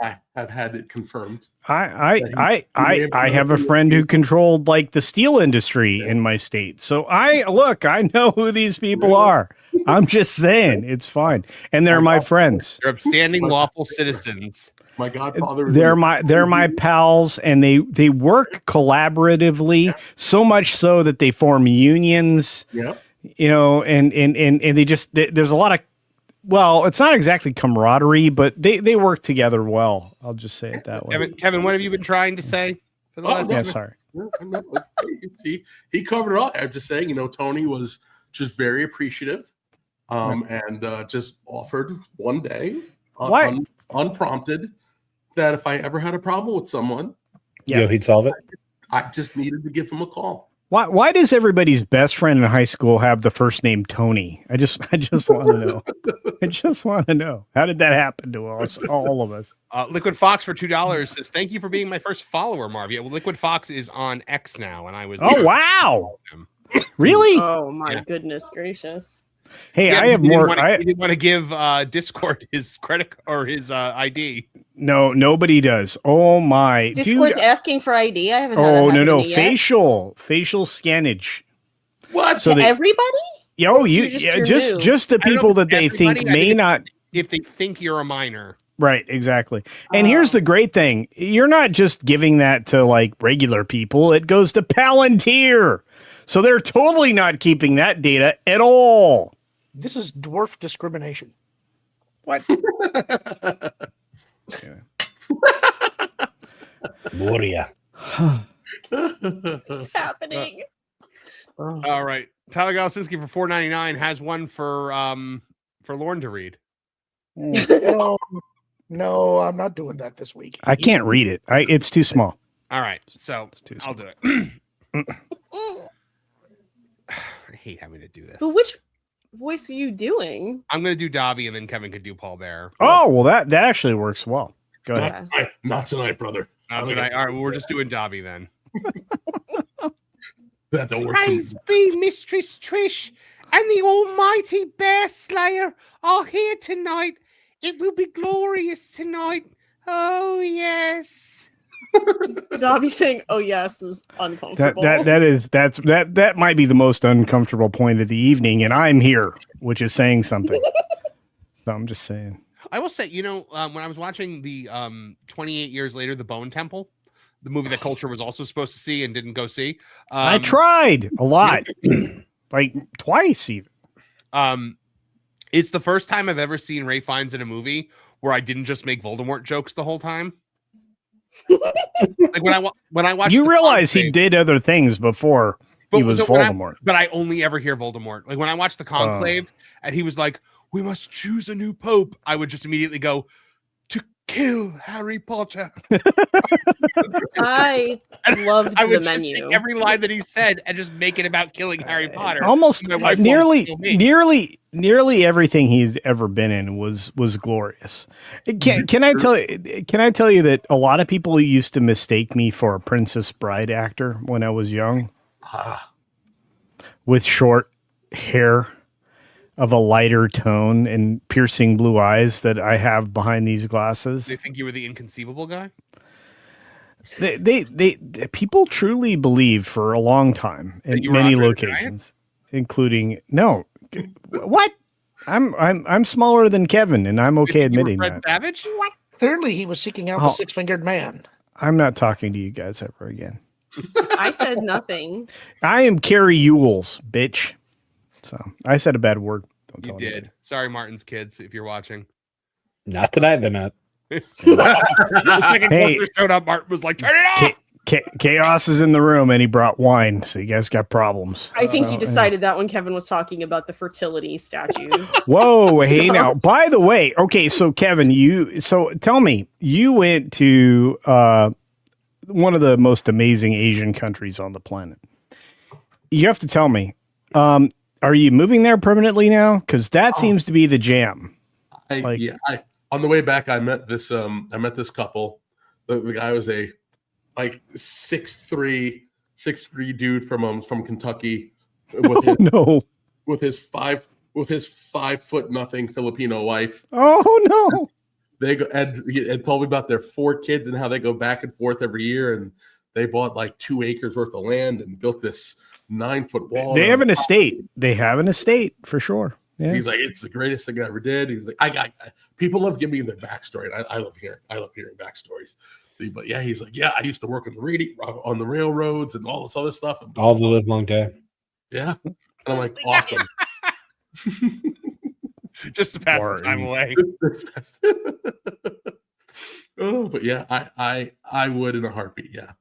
I have had it confirmed. I have a friend who controlled like the steel industry in my state. So I know who these people are. I'm just saying it's fine. And they're my friends. They're upstanding lawful citizens. My godfather. They're my pals, and they work collaboratively, so much so that they form unions. Yeah. You know, and they just there's a lot of, well, it's not exactly camaraderie, but they work together well. I'll just say it that way. Kevin, what have you been trying to say for the last? Yeah, sorry. He covered it all. I'm just saying, Tony was just very appreciative, and just offered one day, unprompted, that if I ever had a problem with someone, he'd solve it. I just needed to give him a call. Why does everybody's best friend in high school have the first name Tony? I just want to know. I just want to know. How did that happen to us, all of us? Liquid Fox for $2 says, "Thank you for being my first follower, Marv." Yeah, well, Liquid Fox is on X now, and I was. Oh wow! Really? Oh my goodness gracious! Hey, I have more. He didn't want to give Discord his credit or his ID. No, nobody does. Oh my! Discord's asking for ID. I haven't. No! Facial scannage. What? So to everybody? Just the people that they think may not. If they think you're a minor. Right, exactly. And here's the great thing: you're not just giving that to like regular people. It goes to Palantir, so they're totally not keeping that data at all. This is dwarf discrimination. What? Moria. What's happening? All right. Tyler Galasinski for $4.99 has one for Lorn to read. No, I'm not doing that this week. I can't read it. It's too small. All right. So I'll do it. I hate having to do this. But which voice are you doing? I'm going to do Dobby, and then Kevin could do Paul Bear. Oh, well, that actually works well. Go ahead. Not tonight, brother. Not tonight. All right, well, we're just doing Dobby then. Praise be Mistress Trish and the almighty Bear Slayer are here tonight. It will be glorious tonight. Oh, yes. Dobby saying "oh yes" is uncomfortable. That might be the most uncomfortable point of the evening, and I'm here, which is saying something. So I'm just saying. I will say, when I was watching the 28 years later, The Bone Temple, the movie that Culture was also supposed to see and didn't go see. I tried a lot, like twice even. It's the first time I've ever seen Ray Fiennes in a movie where I didn't just make Voldemort jokes the whole time. Like when I watched, you realize he did other things before he was Voldemort. But I only ever hear Voldemort. Like when I watched the Conclave and he was like, "We must choose a new pope," I would just immediately go, "To kill Harry Potter." I loved the menu. Every line that he said and just make it about killing Harry Potter. Almost nearly everything he's ever been in was glorious. Can I tell you that a lot of people used to mistake me for a Princess Bride actor when I was young, with short hair of a lighter tone and piercing blue eyes that I have behind these glasses. They think you were the inconceivable guy? They people truly believe for a long time in many locations, including what? I'm smaller than Kevin, and I'm okay admitting that. Savage? What? Clearly, he was seeking out the six-fingered man. I'm not talking to you guys ever again. I said nothing. I am Carrie Ewells, bitch. So I said a bad word. You did. Anybody. Sorry, Martin's kids, if you're watching. Not tonight, they're not. The second Culture showed up, Martin was like, "Turn it off!" Chaos is in the room, and he brought wine, so you guys got problems. I think he decided that when Kevin was talking about the fertility statues. Whoa, hey now. By the way, okay, so Kevin, tell me, you went to one of the most amazing Asian countries on the planet. You have to tell me, are you moving there permanently now? Because that seems to be the jam. On the way back, I met this couple. The guy was a 6'3" dude from Kentucky with his 5'0" Filipino wife. Oh no! they go and told me about their 4 kids and how they go back and forth every year, and they bought like 2 acres worth of land and built this 9-foot wall. They have an estate. They have an estate for sure. Yeah. He's like, it's the greatest thing I ever did. He's like, I got people love giving me their backstory. And I love hearing backstories. But yeah, he's like, yeah, I used to work on the railroads and all this other stuff. And all the live long day. Yeah, and I'm like, awesome. Just to pass the time away. Oh, but yeah, I would in a heartbeat. Yeah,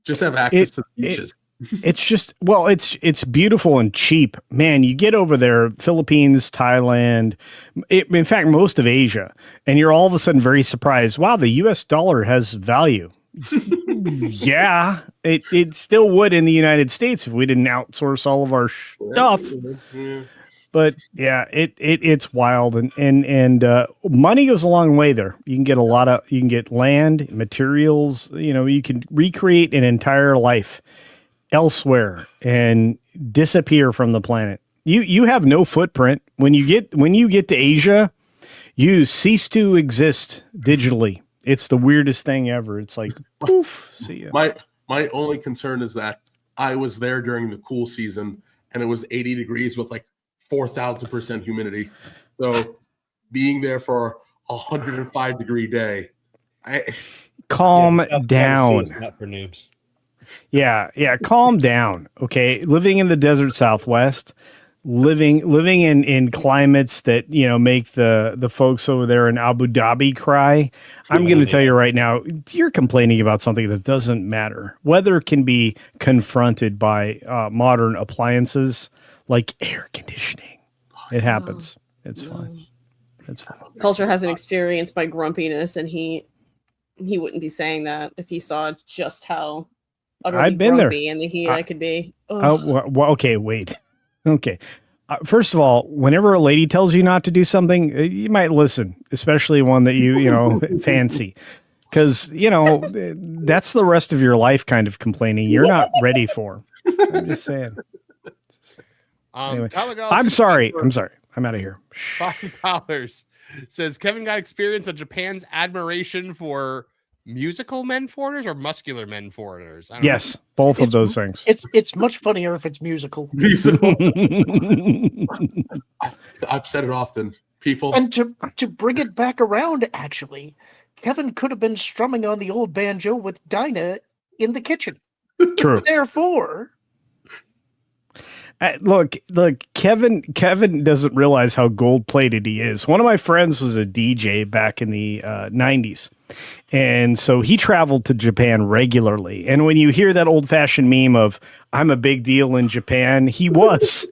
just have access to the beaches. It's just, well, it's beautiful and cheap, man. You get over there, Philippines, Thailand, in fact, most of Asia, and you're all of a sudden very surprised. Wow, the U.S. dollar has value. Yeah, it still would in the United States if we didn't outsource all of our stuff. Yeah. But yeah, it's wild, and money goes a long way there. You can get land, materials. You can recreate an entire life elsewhere and disappear from the planet. You have no footprint when you get to Asia. You cease to exist digitally. It's the weirdest thing ever. It's like poof. See ya. My only concern is that I was there during the cool season and it was 80 degrees with like 4,000% humidity. So being there for a 105-degree day, calm down. It's not for noobs. Yeah, calm down. Okay, living in the desert Southwest, living in climates that make the folks over there in Abu Dhabi cry. I'm going to tell you right now, you're complaining about something that doesn't matter. Weather can be confronted by modern appliances like air conditioning. It happens. It's fine. It's fine. Culture hasn't experienced my grumpiness, and he wouldn't be saying that if he saw just how utterly I've been grumpy there. and the heat I could be. Well, okay, wait. Okay. First of all, whenever a lady tells you not to do something, you might listen, especially one that you fancy. Because, that's the rest of your life kind of complaining you're not ready for. I'm just saying. Anyway, I'm sorry. I'm out of here. $5 says Kevin got experience of Japan's admiration for musical men foreigners or muscular men foreigners. Yes, both of those things. It's much funnier if it's musical. I've said it often. People, and to bring it back around, actually, Kevin could have been strumming on the old banjo with Dinah in the kitchen. True. Therefore, look, Kevin doesn't realize how gold-plated he is. One of my friends was a DJ back in the 90s. And so he traveled to Japan regularly. And when you hear that old-fashioned meme of, I'm a big deal in Japan, he was.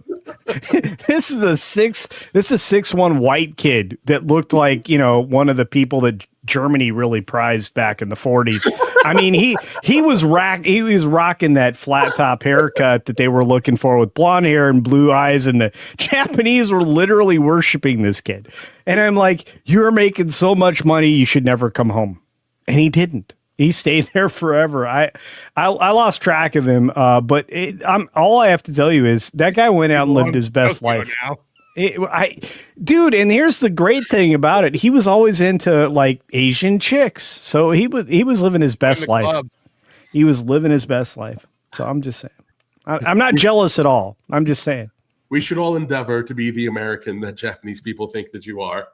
This is a 6'1" white kid that looked like, one of the people that Germany really prized back in the 40s. I mean, he was rocking that flat top haircut that they were looking for with blonde hair and blue eyes, and the Japanese were literally worshiping this kid. And I'm like, you're making so much money, you should never come home. And he didn't. He stayed there forever. I lost track of him, but all I have to tell you is that guy went out and lived his best life. Dude, and here's the great thing about it. He was always into like Asian chicks. So he was living his best life. Club. He was living his best life. So I'm just saying. I'm not jealous at all. I'm just saying. We should all endeavor to be the American that Japanese people think that you are.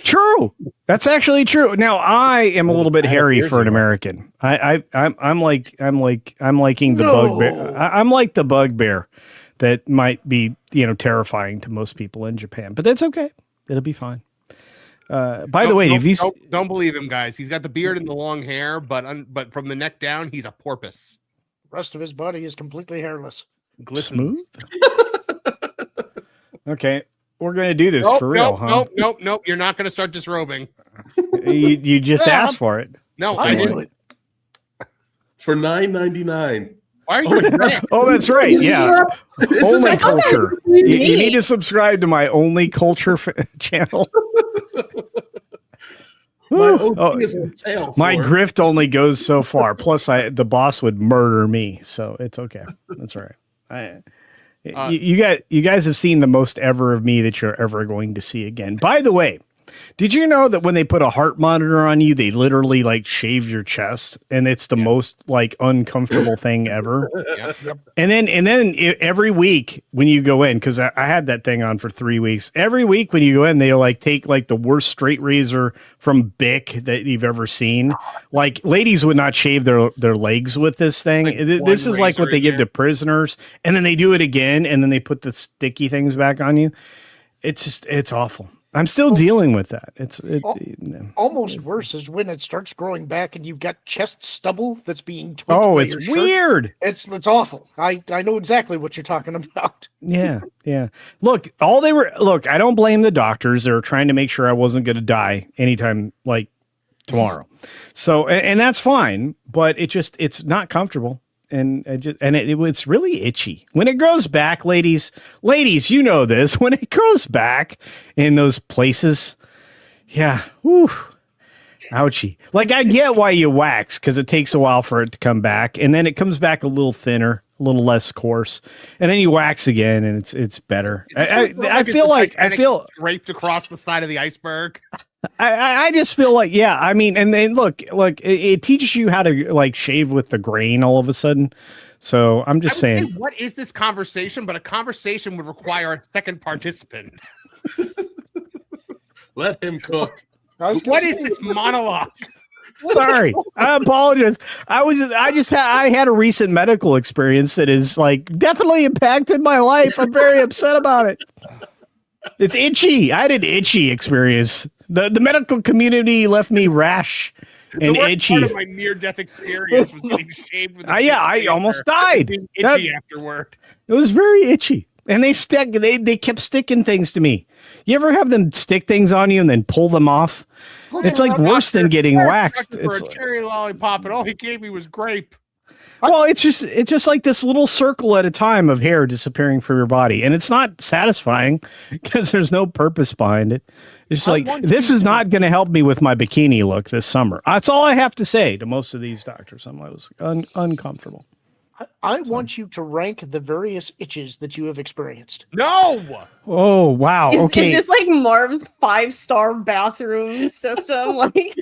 True. That's actually true. Now I am a little bit hairy for an American. I'm liking the bugbear. I'm like the bugbear that might be, terrifying to most people in Japan, but that's okay. It'll be fine. By the way, don't believe him, guys. He's got the beard and the long hair, but from the neck down, he's a porpoise. The rest of his body is completely hairless. Glistens. Smooth. Okay. We're going to do this for real, huh? Nope. You're not going to start disrobing. You just asked for it. No, I didn't. For $9.99. Why are you that's right. Yeah. Only Culture. You need to subscribe to my Only Culture channel. My grift only goes so far. Plus, the boss would murder me, so it's okay. That's all right. You guys have seen the most ever of me that you're ever going to see again. By the way, Did you know that when they put a heart monitor on you, they literally like shave your chest, and it's the most like uncomfortable thing ever. And then every week when you go in, because I had that thing on for 3 weeks. Every week when you go in, they'll like take like the worst straight razor from Bic that you've ever seen. Like ladies would not shave their legs with this thing. Like this is like what razor they in give there. to prisoners, and then they do it again, and then they put the sticky things back on you. It's awful. I'm still dealing with that. Almost worse is when it starts growing back and you've got chest stubble that's being twinked by it's your shirt. weird. It's awful. I know exactly what you're talking about. Yeah. Look, I don't blame the doctors. They were trying to make sure I wasn't going to die anytime like tomorrow. So, and that's fine, but it's not comfortable. And it's really itchy when it grows back, ladies, you know this, when it grows back in those places. Yeah. Whew, ouchie. Like I get why you wax, because it takes a while for it to come back, and then it comes back a little thinner, a little less coarse, and then you wax again and it's better. I feel scraped across the side of the iceberg. I just feel like, yeah, I mean, and then look, it teaches you how to like shave with the grain all of a sudden. So I'm just saying, what is this conversation? But a conversation would require a second participant. Let him cook. What is this monologue? Sorry, I apologize. I had a recent medical experience that is like definitely impacted my life. I'm very upset about it. It's itchy. I had an itchy experience. The medical community left me rash and itchy. Part of my near-death experience was getting shaved with. I almost died. Itchy afterward. It was very itchy, and they kept sticking things to me. You ever have them stick things on you and then pull them off? It's like worse than getting waxed. For a cherry lollipop, and all he gave me was grape. Well, it's just like this little circle at a time of hair disappearing from your body, and it's not satisfying because there's no purpose behind it. It's like, this is not going to help me with my bikini look this summer. That's all I have to say to most of these doctors. I was uncomfortable. I want you to rank the various itches that you have experienced. No. Oh wow. Okay. Is this like Marv's 5-star bathroom system? Like,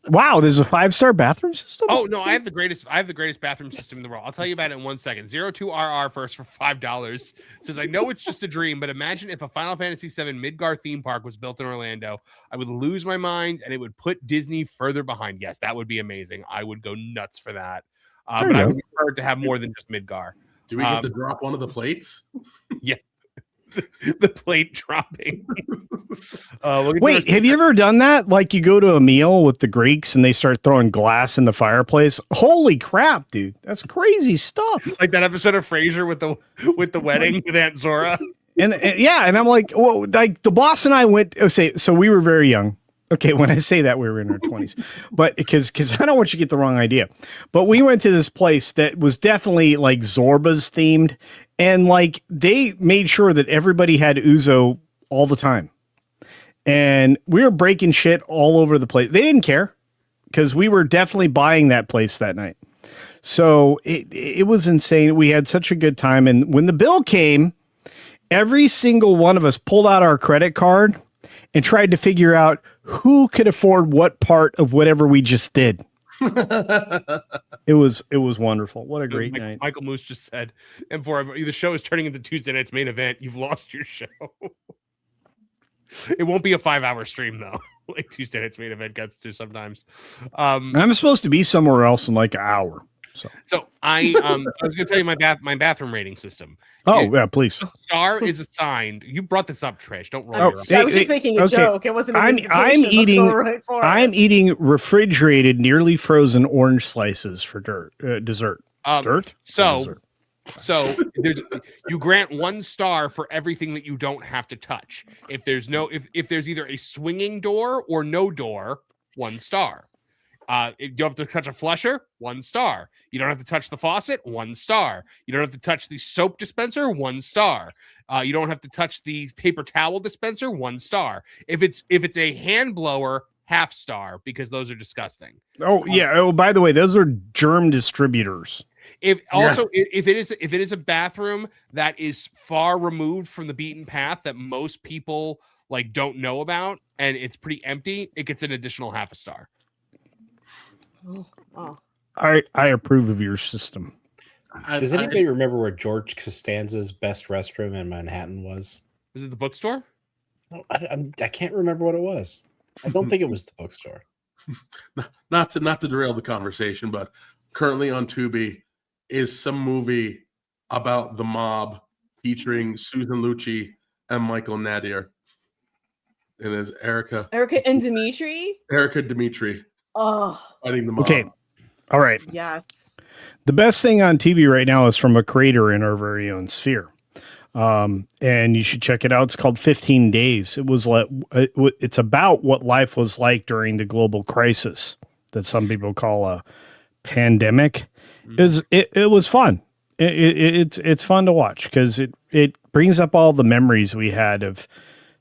wow, there's a 5-star bathroom system. Oh no, I have the greatest bathroom system in the world. I'll tell you about it in 1 second. 02RR first for $5 says, I know it's just a dream, but imagine if a Final Fantasy VII Midgar theme park was built in Orlando. I would lose my mind, and it would put Disney further behind. Yes, that would be amazing. I would go nuts for that. But I would prefer to have more than just Midgar. Do we get to drop one of the plates? Yeah. The plate dropping. Wait, have you ever done that? Like you go to a meal with the Greeks and they start throwing glass in the fireplace? Holy crap, dude. That's crazy stuff. Like that episode of Frasier with the wedding with Aunt Zora. And and I'm like, well, like the boss and I went, so we were very young. Okay, when I say that, we were in our 20s, but because I don't want you to get the wrong idea. But we went to this place that was definitely like Zorba's themed, and like they made sure that everybody had Uzo all the time, and we were breaking shit all over the place. They didn't care because we were definitely buying that place that night. So it was insane. We had such a good time, and when the bill came, every single one of us pulled out our credit card and tried to figure out who could afford what part of whatever we just did. It was wonderful. What a great night. Michael Moose just said, and for the show is turning into Tuesday night's main event. You've lost your show. It won't be a 5-hour stream though, like Tuesday night's main event gets to sometimes. I'm supposed to be somewhere else in like an hour. So I was going to tell you my bathroom rating system. Yeah, please. Star is assigned. You brought this up, Trish. Don't roll. I was just making a joke. It wasn't. I'm eating refrigerated, nearly frozen orange slices for dessert. So you grant 1 star for everything that you don't have to touch. If there's either a swinging door or no door, 1 star. You don't have to touch a flusher, 1 star. You don't have to touch the faucet, 1 star. You don't have to touch the soap dispenser, 1 star. You don't have to touch the paper towel dispenser, 1 star. If it's a hand blower, 0.5 star, because those are disgusting. Oh yeah. Oh, by the way, those are germ distributors. If it is a bathroom that is far removed from the beaten path that most people like don't know about, and it's pretty empty, it gets an additional half a star. Oh. I approve of your system. Does anybody remember where George Costanza's best restroom in Manhattan was? Was it the bookstore? No, I can't remember what it was. I don't think it was the bookstore. Not to derail the conversation, but currently on Tubi is some movie about the mob featuring Susan Lucci and Michael Nadir. And it's Erica and Dimitri. Erica Dimitri. Oh, fighting the mob. Okay. All right. Yes. The best thing on TV right now is from a creator in our very own sphere. And you should check it out. It's called 15 Days. It's about what life was like during the global crisis that some people call a pandemic. It was fun. It's fun to watch because it brings up all the memories we had of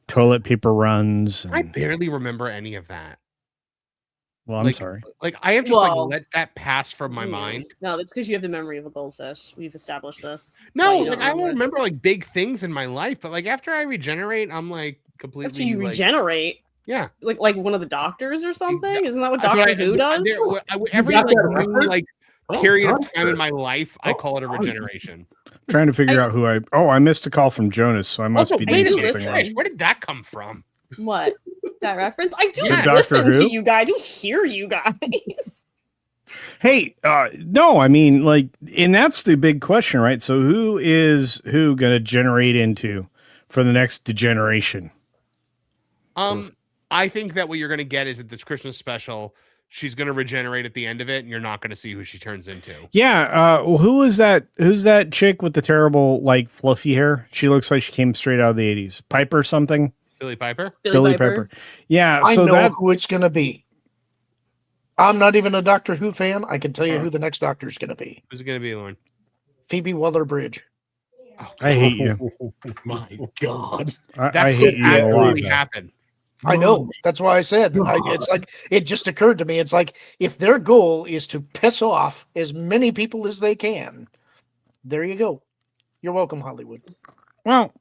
toilet paper runs. I barely remember any of that. Well, I'm sorry. Like I have just let that pass from my mind. No, that's because you have the memory of a goldfish. We've established this. No, like I don't remember like big things in my life, but like after I regenerate, I'm like completely. After you regenerate, yeah, like one of the doctors or something. Isn't that what Doctor Who does? Every new period of time in my life, I call it a regeneration. Trying to figure out who I missed a call from Jonas, so I must be doing something wrong. Where did that come from? What? That reference? I do Doctor listen Who? to you guys. I do hear you guys. Hey, no, I mean, like, and that's the big question, right? So who going to generate into for the next degeneration? I think that what you're going to get is at this Christmas special, she's going to regenerate at the end of it, and you're not going to see who she turns into. Yeah, who is that? Who's that chick with the terrible, like, fluffy hair? She looks like she came straight out of the 80s. Piper something? Billy Piper? Billy Piper. Yeah, I so know who it's going to be. I'm not even a Doctor Who fan. I can tell you who the next Doctor is going to be. Who's it going to be, Lorn? Phoebe Waller-Bridge. I hate you. My God. I hate you a lot. Happen. I know. That's why I said it's like it just occurred to me. It's like if their goal is to piss off as many people as they can, there you go. You're welcome, Hollywood. Well,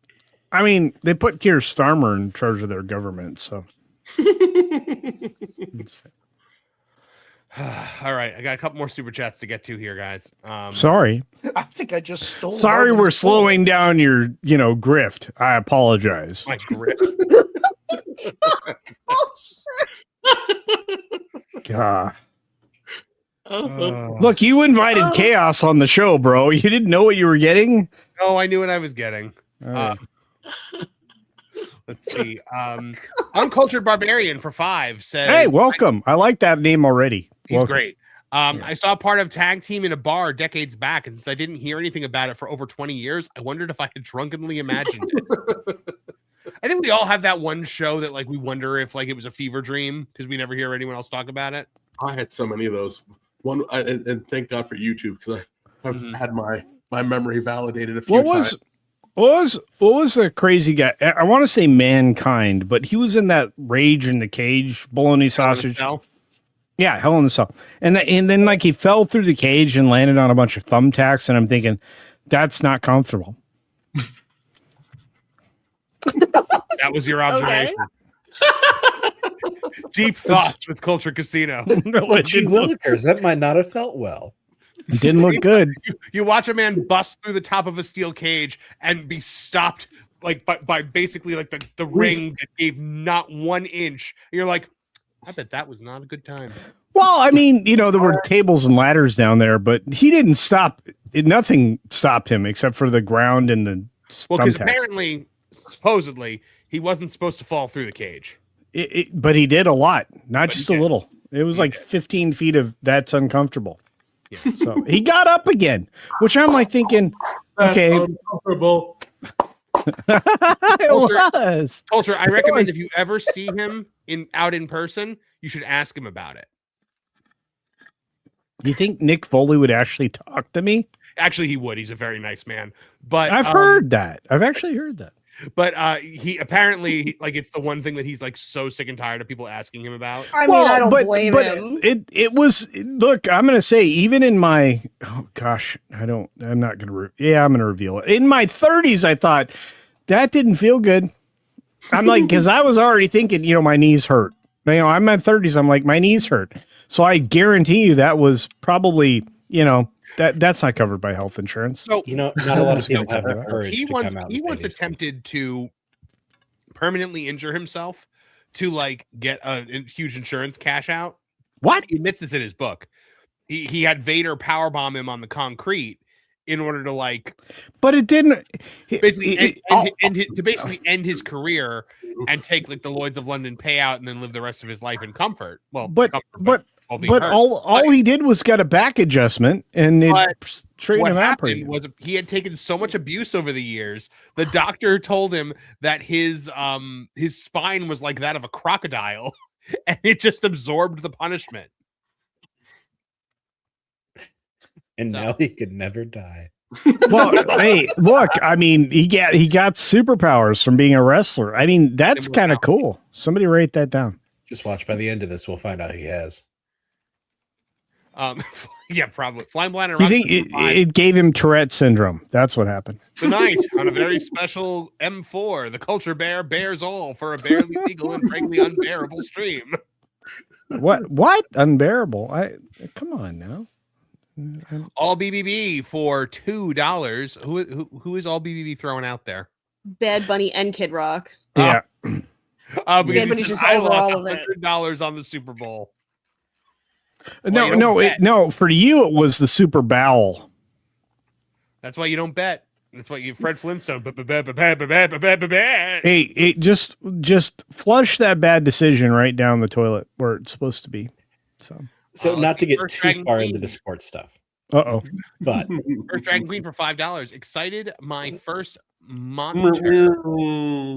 I mean, they put Keir Starmer in charge of their government, so. All right, I got a couple more super chats to get to here, guys. Sorry. I think I just stole. Sorry, we're slowing down your, grift. I apologize. My grift. God. Look, you invited chaos on the show, bro. You didn't know what you were getting? No, I knew what I was getting. Let's see. Uncultured Barbarian for 5 says, hey, welcome. I like that name already. He's Welcome. great. I saw part of Tag Team in a bar decades back, and since I didn't hear anything about it for over 20 years, I wondered if I had drunkenly imagined it. I think we all have that one show that like we wonder if like it was a fever dream because we never hear anyone else talk about it. I had so many of those. And thank God for YouTube because I've had my memory validated a few times. What was the crazy guy? I want to say Mankind, but he was in that Rage in the Cage bologna sausage. Yeah, Hell in the Cell. And then like he fell through the cage and landed on a bunch of thumbtacks, and I'm thinking, that's not comfortable. That was your observation. Deep thoughts with Culture Casino. Gee willikers, that might not have felt well. It didn't look good. You watch a man bust through the top of a steel cage and be stopped like by basically like the ring that gave not 1 inch. And you're like, I bet that was not a good time. Well, I mean, there were tables and ladders down there, but he didn't stop. Nothing stopped him except for the ground and the because apparently, supposedly, he wasn't supposed to fall through the cage. But he did a lot, not just a little. It was like 15 feet of that's uncomfortable. Yeah. So he got up again, which I'm like thinking, okay. Uncomfortable. Culture, I recommend if you ever see him out in person, you should ask him about it. You think Nick Foley would actually talk to me? Actually, he would. He's a very nice man. But I've heard that. I've actually heard that. But he apparently like it's the one thing that he's like so sick and tired of people asking him about. I mean, I don't blame him. It was look. I'm gonna say even in my I'm not gonna. I'm gonna reveal it. In my 30s, I thought that didn't feel good. I'm like, because I was already thinking, my knees hurt. I'm in 30s. I'm like, my knees hurt. So I guarantee you that was probably, that's not covered by health insurance. So not a lot of people have the courage he to once come out. he once attempted to permanently injure himself to get a huge insurance cash out. What? He admits this in his book. He had Vader powerbomb him on the concrete in order to but it didn't basically end his career and take the Lloyds of London payout and then live the rest of his life in comfort. Well, all he did was get a back adjustment and it straightened him out pretty. Was he had taken so much abuse over the years. The doctor told him that his spine was like that of a crocodile, and it just absorbed the punishment. And now he could never die. Well, hey, look, I mean, he got superpowers from being a wrestler. I mean, that's kind of cool. Somebody write that down. Just watch. By the end of this, we'll find out he has. Yeah, probably. Flying blind and You think it gave him Tourette syndrome? That's what happened. Tonight on a very special M4, the Culture Bear bears all for a barely legal and frankly unbearable stream. What? Unbearable? Come on now. All BBB for $2. Who is All BBB throwing out there? Bad Bunny and Kid Rock. Yeah. Bad Bunny's just over all of it. $100 on the Super Bowl. No. For you, it was the Super Bowl. That's why you don't bet. That's why you Fred Flintstone. Hey, just flush that bad decision right down the toilet where it's supposed to be. So not to get too far into the sports stuff. Uh-oh. But First Dragon Queen for $5. Excited. My first monitor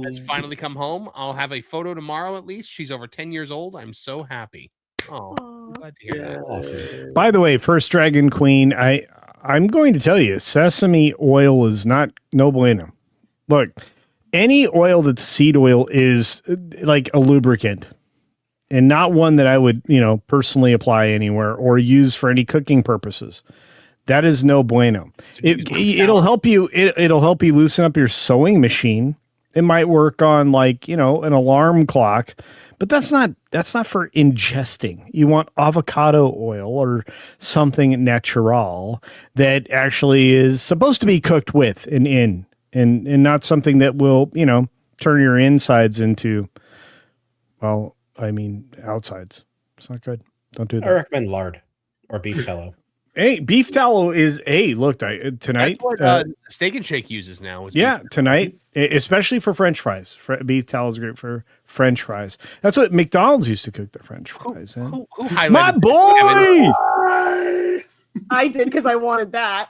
has finally come home. I'll have a photo tomorrow at least. She's over 10 years old. I'm so happy. Oh, I'm glad to hear that. Awesome. By the way, First Dragon Queen, I'm going to tell you, sesame oil is no bueno. Look, any oil that's seed oil is like a lubricant. And not one that I would, personally apply anywhere or use for any cooking purposes. That is no bueno. It'll help you. It'll help you loosen up your sewing machine. It might work on an alarm clock, but that's not for ingesting. You want avocado oil or something natural that actually is supposed to be cooked with and not something that will, turn your insides into, outsides. It's not good. Don't do that. I recommend lard or beef tallow. Hey, beef tallow is look, tonight. That's what Steak and Shake uses now. Yeah, tonight, especially for French fries. Beef tallow is great for French fries. That's what McDonald's used to cook their French fries. Who My boy! I did because I wanted that.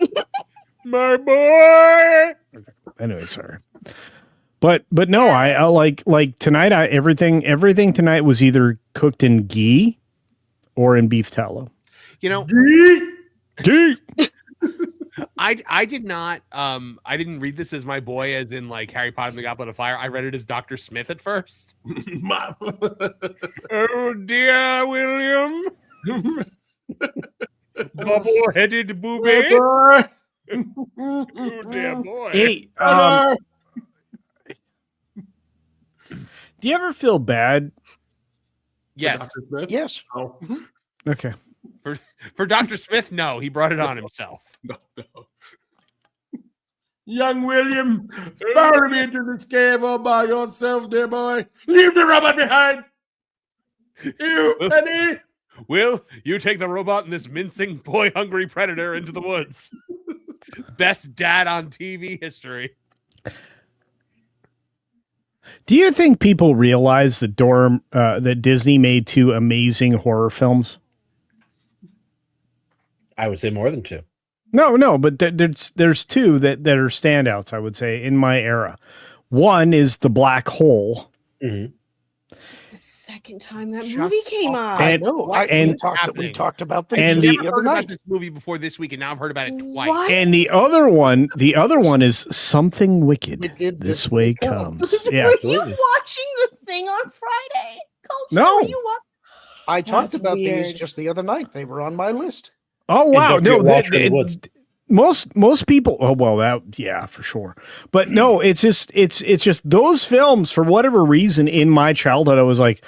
My boy! Anyway, sorry. But no, I like tonight. Everything tonight was either cooked in ghee or in beef tallow. Ghee. I did not. I didn't read this as my boy, as in Harry Potter and the Goblet of Fire. I read it as Dr. Smith at first. Oh dear, William, bubble-headed booby. Oh dear boy. Hey, do you ever feel bad? Yes. Yes. Oh. Okay. For Dr. Smith, no, he brought it on himself. No. Young William, follow me into this cave all by yourself, dear boy. Leave the robot behind. You, Penny. Will you take the robot and this mincing, boy-hungry predator into the woods? Best dad on TV history. Do you think people realize that Disney made 2 amazing horror films? I would say more than 2. No, but there's 2 that are standouts, I would say, in my era. One is The Black Hole. Mm-hmm. It's the second time that movie came out. We talked about the I've other never heard night. about this movie before this week, and now I've heard about it twice. What? And the other one is Something Wicked. This Way Comes. Yeah, Were you watching the thing on Friday? Culture? No. Were you I talked That's about weird. these just the other night. They were on my list. Oh wow! And don't forget Walter in the Woods. most people, oh well, that yeah, for sure. But no, it's just those films, for whatever reason, in my childhood I was like,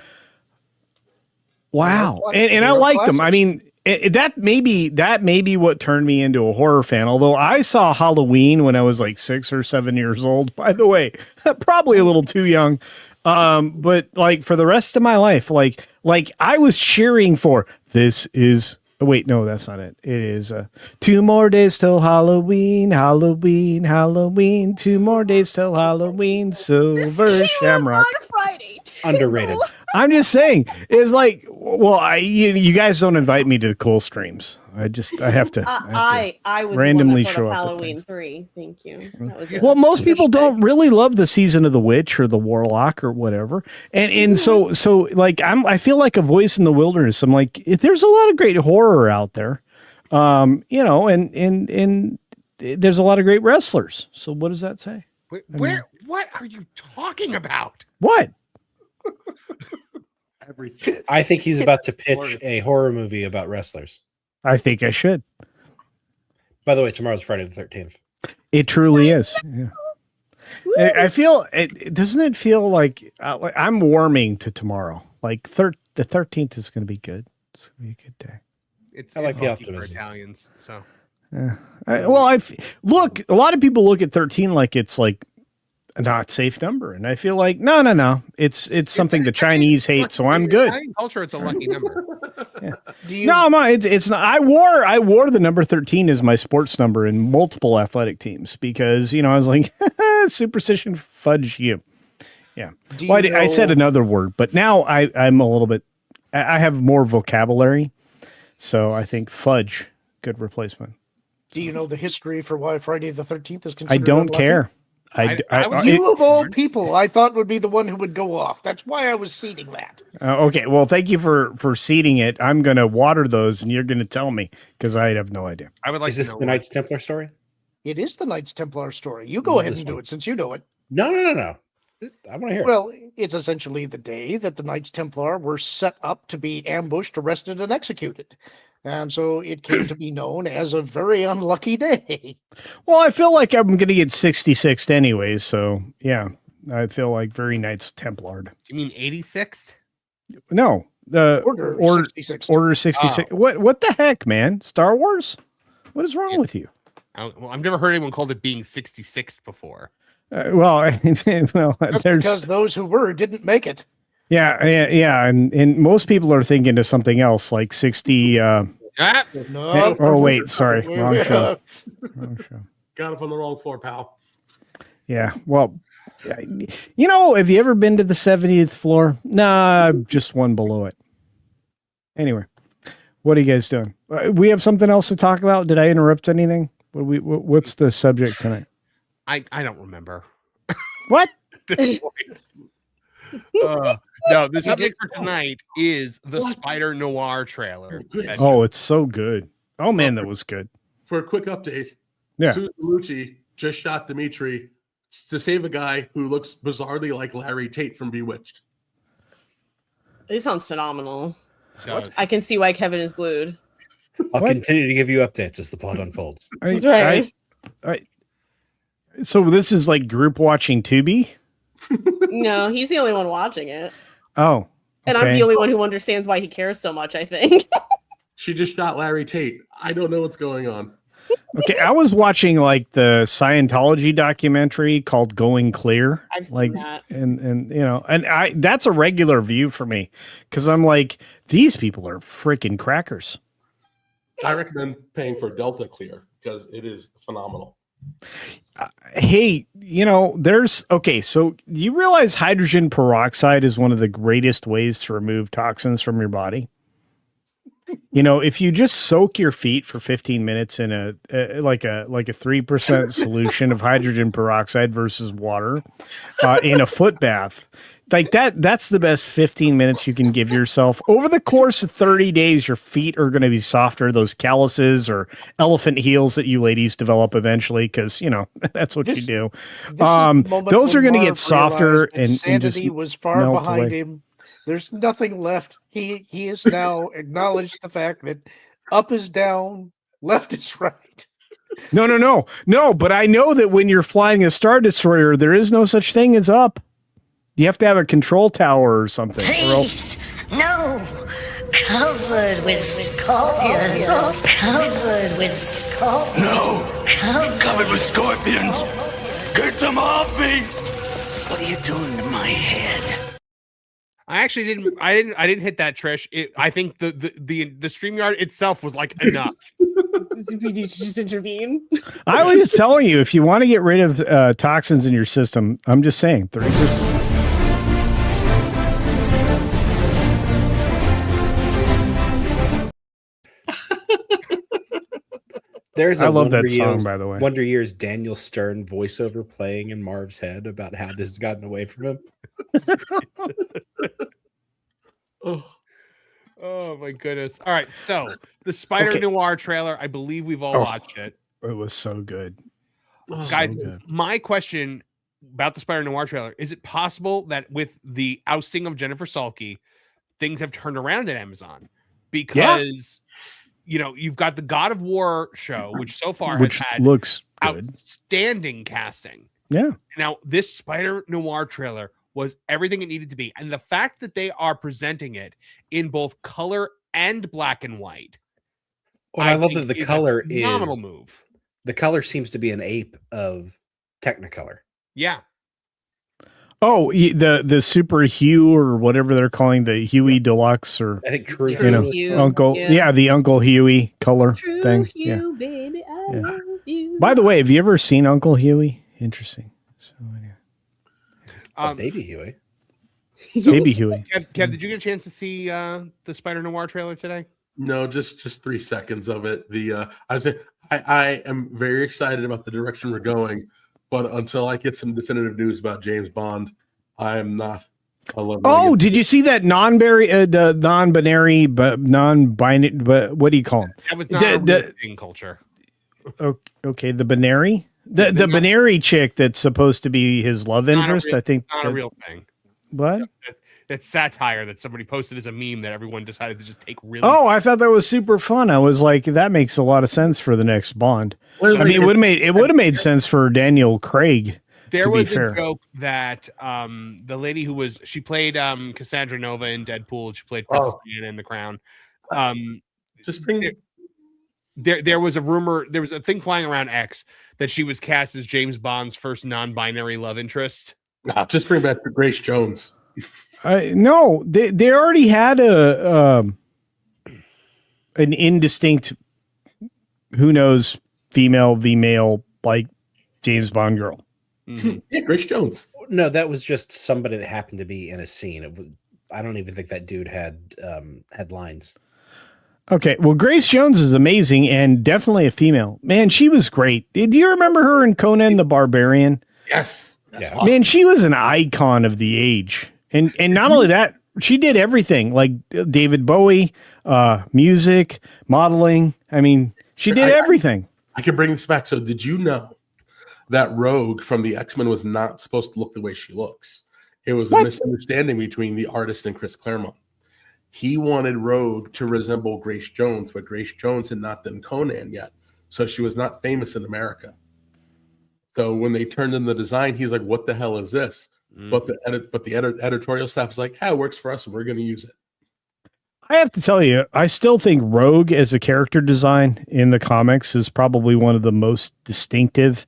wow. And I liked them. I mean, that may be what turned me into a horror fan. Although I saw Halloween when I was like 6 or 7 years old, by the way, probably a little too young. But like for the rest of my life, like I was cheering for this is. Oh, wait, no, that's not it. It is 2 more days till Halloween, Halloween, Halloween. 2 more days till Halloween. Silver Shamrock. Underrated. I'm just saying, it's like, well, you guys don't invite me to the cool streams. I have to. I was randomly the one that show thought of up at Halloween 3. Thank you. That was Well, most people don't really love the Season of the Witch or the Warlock or whatever, and so like I feel like a voice in the wilderness. I'm like, there's a lot of great horror out there, you know, and there's a lot of great wrestlers. So what does that say? What are you talking about? What? Everything. I think he's about to pitch a horror movie about wrestlers. I think I should. By the way, tomorrow's Friday the 13th. It truly is. Yeah. I feel it. Doesn't it feel like I'm warming to tomorrow? Like the 13th is going to be good. It's going to be a good day. I like it's the lucky for optimism. Italians. So Yeah. Look. A lot of people look at 13 like it's like a not safe number, and I feel like no. It's something the Chinese hate, so I'm good. Italian culture, it's a lucky number. It's not. I wore the number 13 as my sports number in multiple athletic teams because I was like superstition fudge you. Yeah. I said another word, but now I'm a little bit. I have more vocabulary, so I think fudge good replacement. Do you know the history for why Friday the 13th is considered? I don't unlucky? care. You of all people, I thought would be the one who would go off. That's why I was seeding that. Okay, well, thank you for seeding it. I'm going to water those, and you're going to tell me because I have no idea. I would like. Is this the Knights Templar story? It is the Knights Templar story. You go ahead and do it since you know it. No. I want to hear it. Well, it's essentially the day that the Knights Templar were set up to be ambushed, arrested, and executed. And so it came to be known as a very unlucky day. Well, I feel like I'm going to get 66th anyways, so yeah, I feel like very Knights Templar. You mean 86th? No, Order 66. Order 66. Oh. What the heck, man? Star Wars? What is wrong with you? Well, I've never heard anyone called it being 66th before. That's because those who were didn't make it. Yeah, and most people are thinking of something else like 60. No. Oh wait, sorry, wrong show. Got it on the wrong floor, pal. Yeah, well, have you ever been to the 70th floor? Nah, just one below it. Anyway, what are you guys doing? We have something else to talk about. Did I interrupt anything? What's the subject tonight? I don't remember. What? No, the subject for tonight is the Spider-Noir trailer. Oh, it's so good. Oh man, that was good. For a quick update, yeah, Susan Lucci just shot Dimitri to save a guy who looks bizarrely like Larry Tate from Bewitched. It sounds phenomenal. I can see why Kevin is glued. I'll continue to give you updates as the plot unfolds. That's right. So this is like group watching Tubi? No, he's the only one watching it. Oh. And I'm the only one who understands why he cares so much, I think. She just shot Larry Tate. I don't know what's going on. Okay, I was watching like the Scientology documentary called Going Clear. I've seen that. And that's a regular view for me because I'm like, these people are freaking crackers. I recommend paying for Delta Clear because it is phenomenal. Hey, so you realize hydrogen peroxide is one of the greatest ways to remove toxins from your body? If you just soak your feet for 15 minutes in a 3% solution of hydrogen peroxide versus water in a foot bath, like that's the best 15 minutes you can give yourself. Over the course of 30 days, your feet are going to be softer. Those calluses or elephant heels that you ladies develop eventually, because, that's what you do. Those are going to get softer and sanity just was far melt behind away. him. There's nothing left. He has now acknowledged the fact that up is down, left is right. No. But I know that when you're flying a Star Destroyer, there is no such thing as up. You have to have a control tower or something. Or else... No. Covered with scorpions. Covered with scorpions. No. Covered with scorpions. Get them off me. What are you doing to my head? I actually didn't. I didn't hit that, Trish. I think the StreamYard itself was like enough. We need to just intervene. I was just telling you, if you want to get rid of toxins in your system, I'm just saying 30%. There's I a love Wonder that song, Years, by the way. Wonder Years Daniel Stern voiceover playing in Marv's head about how this has gotten away from him. Oh my goodness! All right, so the Spider-Noir trailer. I believe we've all watched it. It was so good, guys. So good. My question about the Spider-Noir trailer: is it possible that with the ousting of Jennifer Salke, things have turned around at Amazon? Because you've got the God of War show, which so far has had looks good. Outstanding casting. Yeah. Now this Spider-Noir trailer was everything it needed to be, and the fact that they are presenting it in both color and black and white. Well, I love that the color is phenomenal move. The color seems to be an ape of Technicolor. Yeah. Oh, the Super Hue or whatever they're calling the Huey Deluxe, or I think True Hue. Uncle, the Uncle Huey color True thing. Hue, baby, I love you. By the way, have you ever seen Uncle Huey? Interesting. Baby Huey. Baby Huey. Kev, did you get a chance to see the Spider-Noir trailer today? No, just 3 seconds of it. I am very excited about the direction we're going, but until I get some definitive news about James Bond, I am not. Oh, did you see that non-binary, but non-binary? But what do you call them? That was not a real thing culture. Okay, the binary. The binary chick that's supposed to be his love interest, I think. Not a real thing. What? That's satire that somebody posted as a meme that everyone decided to just take really. Oh, I thought that was super fun. I was like, that makes a lot of sense for the next Bond. Well, I mean, it would have made sense for Daniel Craig. There was a joke that the lady she played Cassandra Nova in Deadpool. She played Princess Diana in The Crown. Just bring There was a rumor, there was a thing flying around X that she was cast as James Bond's first non-binary love interest. Nah, just bring back Grace Jones. No, they already had an indistinct, who knows, female, like James Bond girl. Mm-hmm. Yeah, Grace Jones. No, that was just somebody that happened to be in a scene. I don't even think that dude had lines. Okay, well, Grace Jones is amazing and definitely a female. Man, she was great. Do you remember her in Conan the Barbarian? Yes. Awesome. Man, she was an icon of the age. And not only that, she did everything, like David Bowie, music, modeling. I mean, she did everything. I can bring this back. So did you know that Rogue from the X-Men was not supposed to look the way she looks? It was a misunderstanding between the artist and Chris Claremont. He wanted Rogue to resemble Grace Jones, but Grace Jones had not done Conan yet. So she was not famous in America. So when they turned in the design, he was like, what the hell is this? But the editorial staff was like, it works for us and we're going to use it. I have to tell you, I still think Rogue as a character design in the comics is probably one of the most distinctive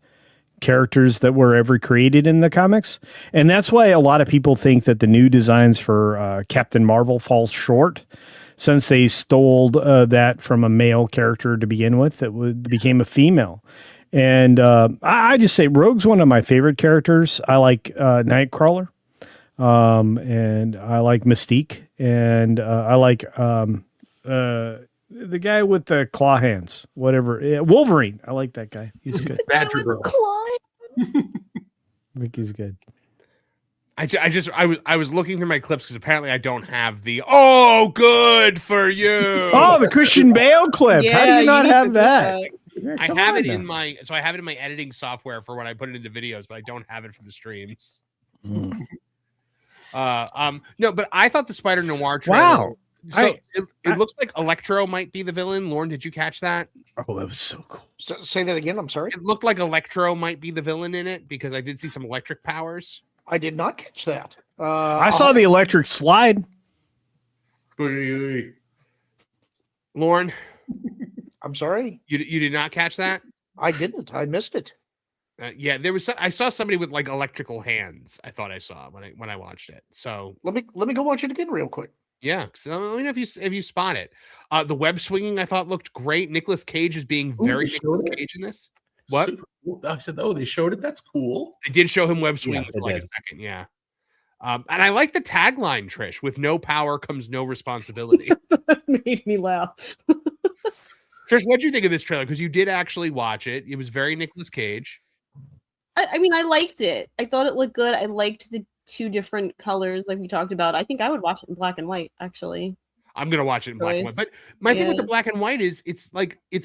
characters that were ever created in the comics. And that's why a lot of people think that the new designs for Captain Marvel falls short, since they stole that from a male character to begin with that became a female. And I just say Rogue's one of my favorite characters. I like Nightcrawler, and I like Mystique, and I like the guy with the claw hands, whatever. Wolverine. I like that guy. He's good. Badger Girl. I think he's good. I was looking through my clips because apparently I don't have the good for you. Oh, the Christian Bale clip. How do you not have that? Yeah, I have it in my editing software for when I put it into videos, but I don't have it for the streams. No, but I thought the Spider-Noir trailer So it looks like Electro might be the villain. Lauren, did you catch that? Oh, that was so cool. Say that again. I'm sorry. It looked like Electro might be the villain in it because I did see some electric powers. I did not catch that. I saw the electric slide. Lauren, I'm sorry. You did not catch that? I didn't. I missed it. Yeah, there was. I saw somebody with like electrical hands. I thought I saw when I watched it. So let me go watch it again real quick. Yeah, so let me know if you spot it. The web swinging I thought looked great. Nicolas Cage is being very Nicolas Cage in this. What? I said, oh, they showed it. That's cool. They did show him web swinging for like a second. Yeah. And I like the tagline, Trish, with no power comes no responsibility. That made me laugh. Trish, what do you think of this trailer? Because you did actually watch it. It was very Nicolas Cage. I mean, I liked it. I thought it looked good. I liked the 2 different colors like we talked about. I think I would watch it in black and white, actually. I'm gonna watch it in black and white. But my thing with the black and white is it's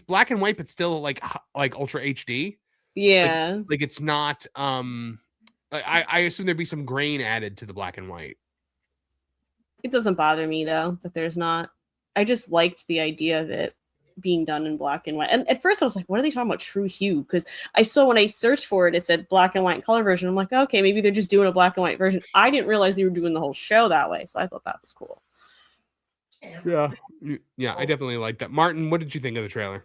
black and white, but still like ultra HD. Yeah. Like it's not I assume there'd be some grain added to the black and white. It doesn't bother me though that there's not. I just liked the idea of it being done in black and white. And at first I was like, what are they talking about true hue? Because I saw when I searched for it, it said black and white color version. I'm like, okay, maybe they're just doing a black and white version. I didn't realize they were doing the whole show that way. So I thought that was cool. Yeah. Yeah, I definitely like that. Martin, what did you think of the trailer?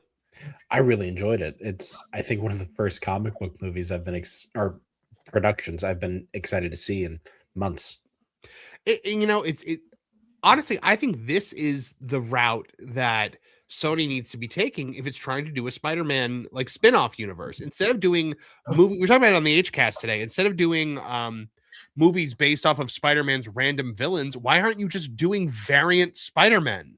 I really enjoyed it. It's, I think, one of the first comic book movies I've been, or productions I've been excited to see in months. Honestly, I think this is the route that Sony needs to be taking if it's trying to do a Spider-Man like spin-off universe. Instead of doing movie, we're talking about it on the HCast today. Instead of doing movies based off of Spider-Man's random villains, why aren't you just doing variant Spider-Man?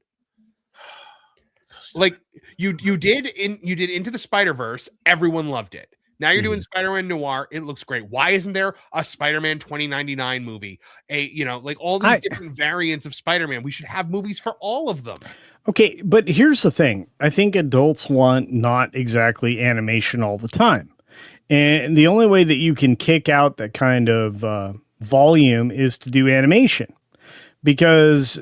Like you did Into the Spider-Verse, everyone loved it. Now you're doing Spider-Man Noir. It looks great. Why isn't there a Spider-Man 2099 movie? Like all these different variants of Spider-Man. We should have movies for all of them. Okay, but here's the thing. I think adults want not exactly animation all the time. And the only way that you can kick out that kind of volume is to do animation. Because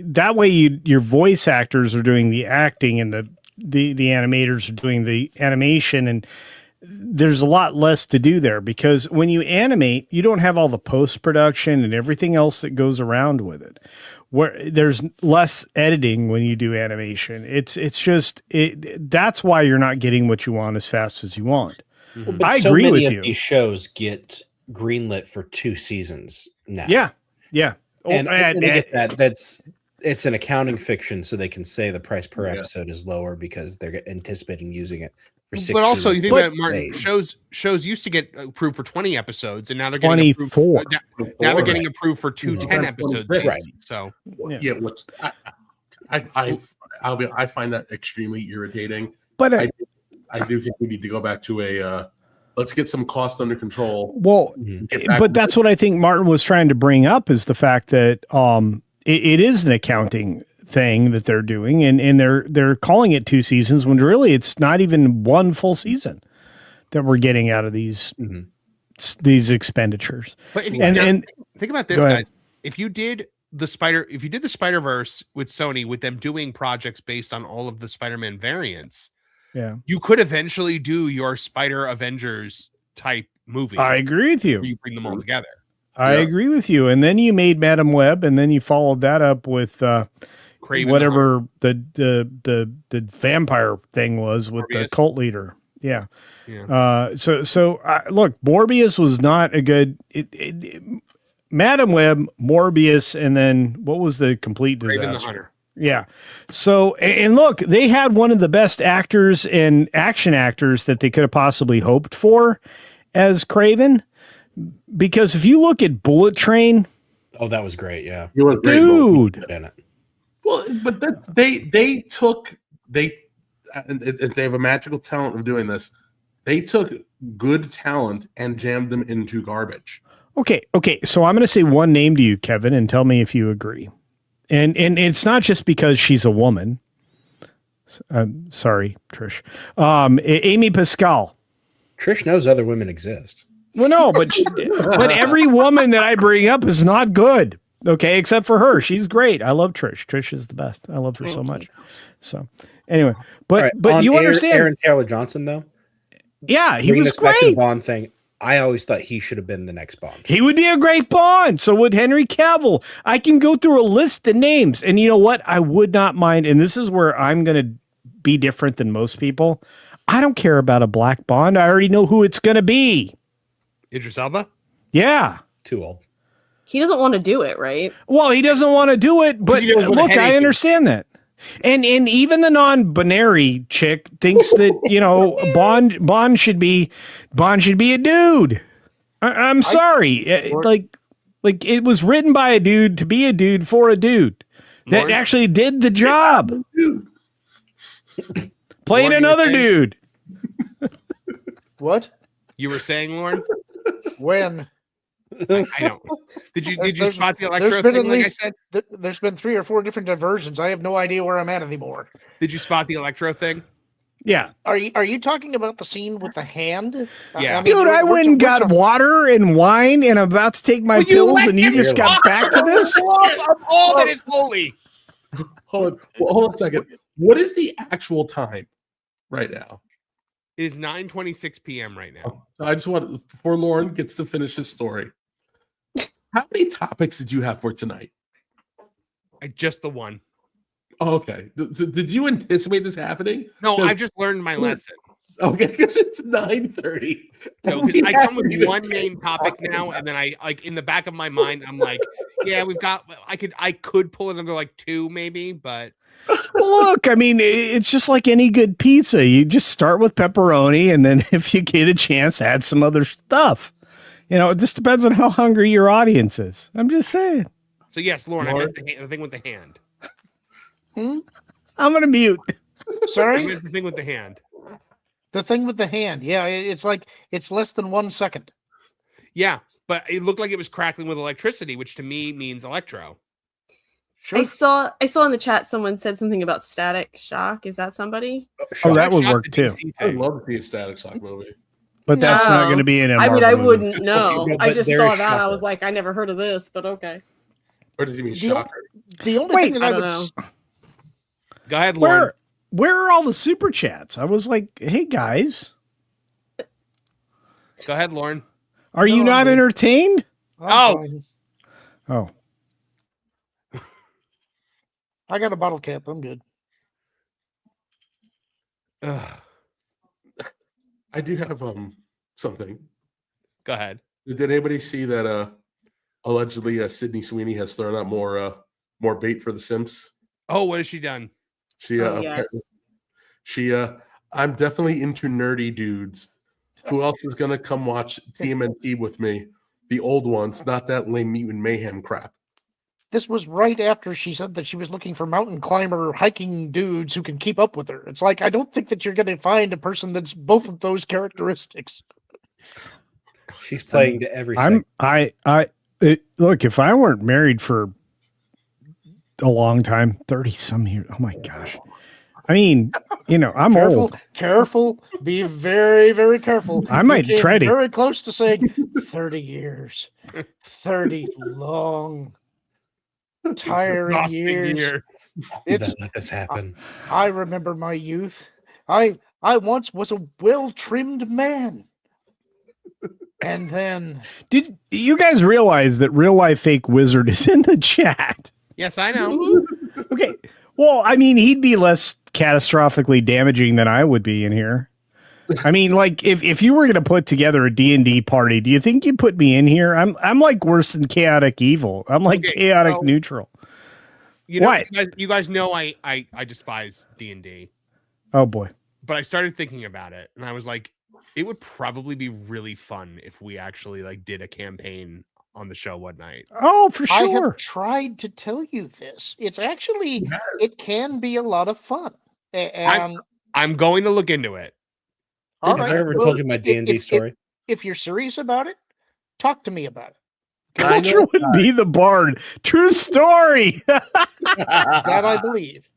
that way your voice actors are doing the acting and the animators are doing the animation, and there's a lot less to do there, because when you animate, you don't have all the post-production and everything else that goes around with it. Where there's less editing when you do animation. That's why you're not getting what you want as fast as you want. Well, I agree with you. These shows get greenlit for 2 seasons now. Yeah. Yeah. And I get that. It's an accounting fiction, so they can say the price per episode is lower because they're anticipating using it for 16. But also, you think that Martin, shows used to get approved for 20 episodes, and now they're getting 24. Now they're getting approved for 2 10 episodes. Right. So I find that extremely irritating. But I do think we need to go back to let's get some cost under control. Well, but that's what I think Martin was trying to bring up, is the fact that it is an accounting thing that they're doing, and they're calling it 2 seasons when really it's not even 1 full season that we're getting out of these expenditures. But think about this, guys. If you did the Spider-Verse with Sony, with them doing projects based on all of the Spider-Man variants, you could eventually do your Spider Avengers type movie. I agree with you. Where you bring them all together. I agree with you. And then you made Madam Web, and then you followed that up with whatever the vampire thing was with Morbius. The cult leader. Yeah. So look, Morbius was not a good. Madam Web, Morbius, and then what was the complete disaster? Yeah. So, and look, they had one of the best actors and action actors that they could have possibly hoped for as Kraven. Because if you look at Bullet Train, that was great. Yeah, dude. Well, but they have a magical talent of doing this. They took good talent and jammed them into garbage. Okay. So I'm going to say one name to you, Kevin, and tell me if you agree. And it's not just because she's a woman. Sorry, Trish. Amy Pascal. Trish knows other women exist. Well, no, but every woman that I bring up is not good. Okay, except for her, she's great. I love Trish. Trish is the best. I love her so much. So anyway, but you understand Aaron Taylor Johnson though. Yeah, he was Back to the great. Bond thing. I always thought he should have been the next Bond. He would be a great Bond. So would Henry Cavill. I can go through a list of names, and you know what? I would not mind. And this is where I'm going to be different than most people. I don't care about a black Bond. I already know who it's going to be. Idris Elba? Yeah. Too old. He doesn't want to do it, right? Well, he doesn't want to do it, but look, I understand that. And even the non-binary chick thinks that, you know, Bond should be a dude. I'm sorry. Like it was written by a dude to be a dude for a dude that actually did the job. Playing another dude. What? You were saying, Lauren? When? I don't. Did you spot the electro there's been thing? at Like least, I said, there's been 3 or 4 different diversions. I have no idea where I'm at anymore. did you spot the electro thing? Yeah. Are you talking about the scene with the hand? Yeah. Dude, I went and got water and wine and I'm about to take my pills and you just got back to this? Of all that is holy. Hold on a second. What is the actual time right now? It is 9:26 p.m. right now. So I just want, before Lauren gets to finish his story, how many topics did you have for tonight? Just the one. Oh, okay. Did you anticipate this happening? No, I just learned my lesson. Okay, because it's 9:30. No, 'cause I come with one main topic now, and then I like in the back of my mind, I'm like, yeah, we've got. I could pull another like 2 maybe, but Look, I mean, it's just like any good pizza. You just start with pepperoni, and then if you get a chance, add some other stuff. You know, it just depends on how hungry your audience is. I'm just saying. So yes, Lauren, I meant the thing with the hand. I'm gonna mute. Sorry? I meant the thing with the hand. The thing with the hand. Yeah, it's like it's less than 1 second. Yeah, but it looked like it was crackling with electricity, which to me means electro. Sure. I saw in the chat someone said something about Static Shock. Is that somebody? Oh, that would work too. I would love to see a Static Shock movie. But that's not going to be in a I mean, Marvel I movie. wouldn't know. No, I but just there saw is that. I Shocker. was like, I never heard of this, but okay. Or does he mean Shocker? The only thing that I I don't would know. Go ahead, Lauren. Where are all the super chats? I was like, hey guys, Go ahead, Lauren. are you not entertained? Oh. Oh, I got a bottle cap. I'm good. I do have something. Go ahead. Did anybody see that allegedly Sydney Sweeney has thrown out more bait for the Simps? Oh, what has she done? She I'm definitely into nerdy dudes. Who else is gonna come watch TMNT with me? The old ones, not that lame Mutant Mayhem crap. This was right after she said that she was looking for mountain climber hiking dudes who can keep up with her. It's like, I don't think that you're going to find a person that's both of those characteristics. She's playing to every. Look, if I weren't married for a long time, 30 some years. Oh my gosh. I mean, you know, I'm old. Careful. Be very, very careful. I might You came try to. very close to saying 30 years. 30 long, tiring Exhausting years. It's Let this happen. I remember my youth. I once was a well-trimmed man. And then Did you guys realize that real life fake wizard is in the chat? Yes, I know. Okay. Well, I mean, he'd be less catastrophically damaging than I would be in here. I mean, like if you were going to put together a D&D party, do you think you'd put me in here? I'm like worse than chaotic evil. I'm like chaotic neutral. You know, What? you guys know I despise D&D. Oh boy. But I started thinking about it and I was like, it would probably be really fun if we actually like did a campaign on the show one night. Oh, for I sure. have tried to tell you this. It's actually, it can be a lot of fun. And I'm going to look into it. all Have right, I ever well, told you my D&D story? If you're serious about it, talk to me about it. Culture would be the bard. True story. That I believe.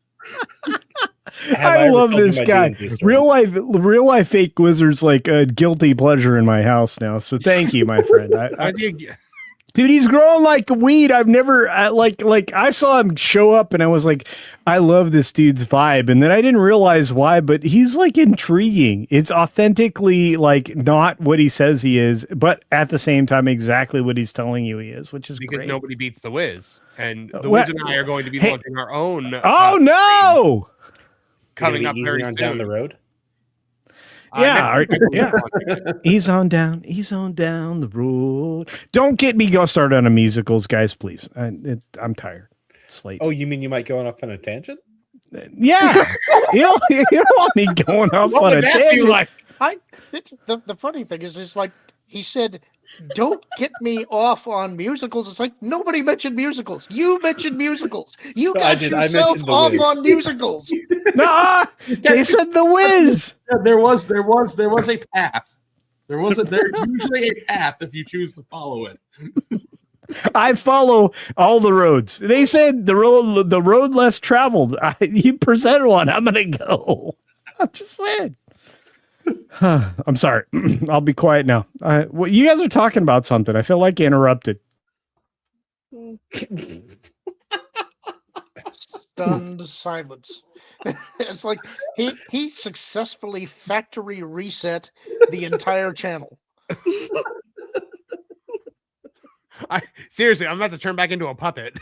I love this guy. Real life fake wizard's like a guilty pleasure in my house now. So thank you, my friend. Dude, he's growing like a weed. I've never like I saw him show up and I was like, I love this dude's vibe. And then I didn't realize why, but he's like intriguing. It's authentically like not what he says he is, but at the same time, exactly what he's telling you he is, which is because great. nobody beats the Wiz. And the Wiz and I are going to be launching our own. Oh no! Coming up very soon. Down the road. Yeah, yeah. He's on down the road. Don't get me go started on the musicals, guys, please. I'm tired. It's late. Oh, you mean you might go off on a tangent? Yeah. you don't want me going off What on a would that be tangent. like? The funny thing is like he said, don't get me off on musicals. It's like nobody mentioned musicals. You mentioned musicals. You No, got yourself off on musicals. No, they said the Wiz. Yeah, there was a path. There's usually a path if you choose to follow it. I follow all the roads. They said the road less traveled. You presented one. I'm gonna go. I'm just saying. I'm sorry. I'll be quiet now. Well, you guys are talking about something. I feel like you interrupted. Stunned silence. It's like he successfully factory reset the entire channel. Seriously, I'm about to turn back into a puppet.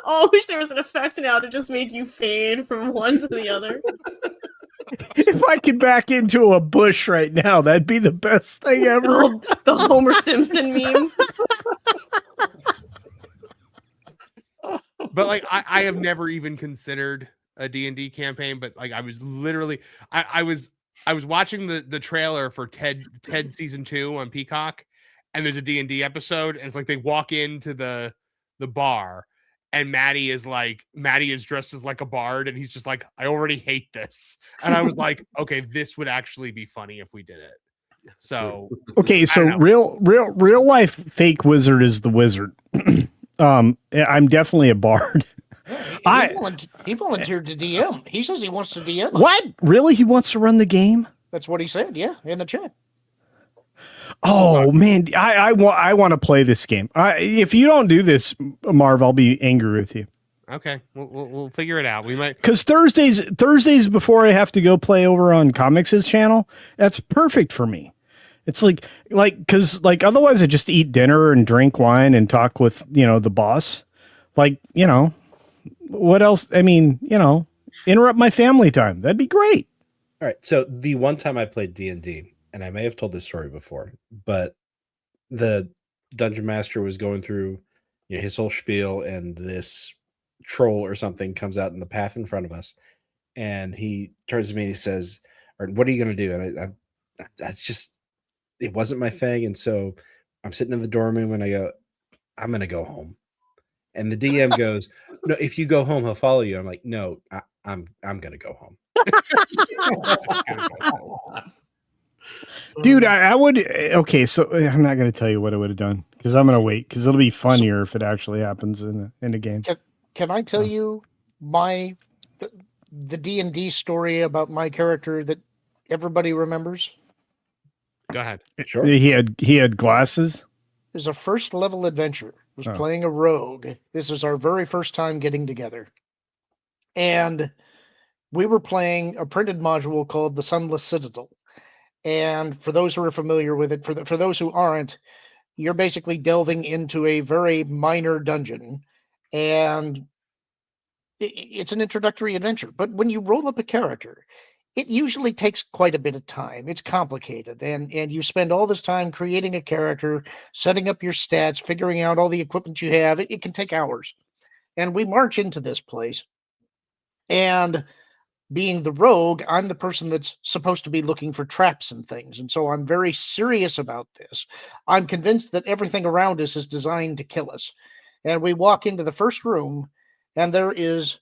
Oh, I wish there was an effect now to just make you fade from one to the other. If I could back into a bush right now, that'd be the best thing ever. The Homer Simpson meme. But like I have never even considered a D&D campaign, but like I was literally I was watching the trailer for Ted season 2 on Peacock, and there's a D&D episode, and it's like they walk into the bar, and Maddie is dressed as like a bard, and he's just like, I already hate this. And I was like, okay, this would actually be funny if we did it. So okay, so real life fake wizard is the wizard. I'm definitely a bard. He volunteered to DM. He says he wants to DM. What? Really? He wants to run the game? That's what he said. Yeah, in the chat. Oh man, I want to play this game. If you don't do this, Marv, I'll be angry with you. Okay, we'll figure it out. We might, because Thursdays before I have to go play over on Comics' channel. That's perfect for me. It's because otherwise I just eat dinner and drink wine and talk with the boss. What else? I mean, interrupt my family time. That'd be great. All right. So the one time I played D&D, and I may have told this story before, but the dungeon master was going through his whole spiel, and this troll or something comes out in the path in front of us, and he turns to me and he says, "Or what are you going to do?" And that's just, it wasn't my thing. And so I'm sitting in the dorm room and I go, I'm going to go home. And the DM goes, "No, if you go home, he'll follow you." I'm like, "No, I'm going to go home." Dude, I would. Okay, so I'm not going to tell you what I would have done, because I'm going to wait, because it'll be funnier if it actually happens in a game. Can I tell you the D&D story about my character that everybody remembers? Go ahead. Sure. He had glasses. It was a first level adventure. I was playing a rogue. This was our very first time getting together. And we were playing a printed module called the Sunless Citadel. And for those who are familiar with it, for those who aren't, you're basically delving into a very minor dungeon. And it's an introductory adventure. But when you roll up a character, it usually takes quite a bit of time. It's complicated. And you spend all this time creating a character, setting up your stats, figuring out all the equipment you have. It can take hours. And we march into this place. And being the rogue, I'm the person that's supposed to be looking for traps and things. And so I'm very serious about this. I'm convinced that everything around us is designed to kill us. And we walk into the first room, and there is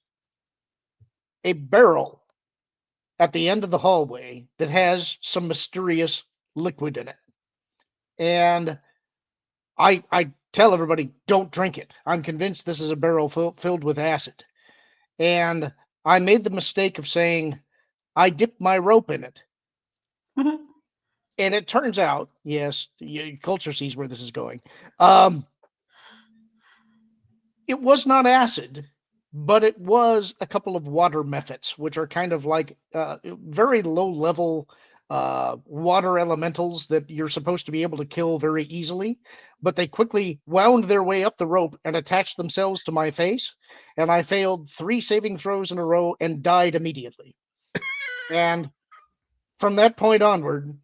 a barrel at the end of the hallway that has some mysterious liquid in it. And I tell everybody, don't drink it. I'm convinced this is a barrel filled with acid. And I made the mistake of saying, I dipped my rope in it. And it turns out, yes, culture sees where this is going. It was not acid, but it was a couple of water mephits, which are kind of like very low level water elementals that you're supposed to be able to kill very easily. But they quickly wound their way up the rope and attached themselves to my face. And I failed 3 saving throws in a row and died immediately. And from that point onward,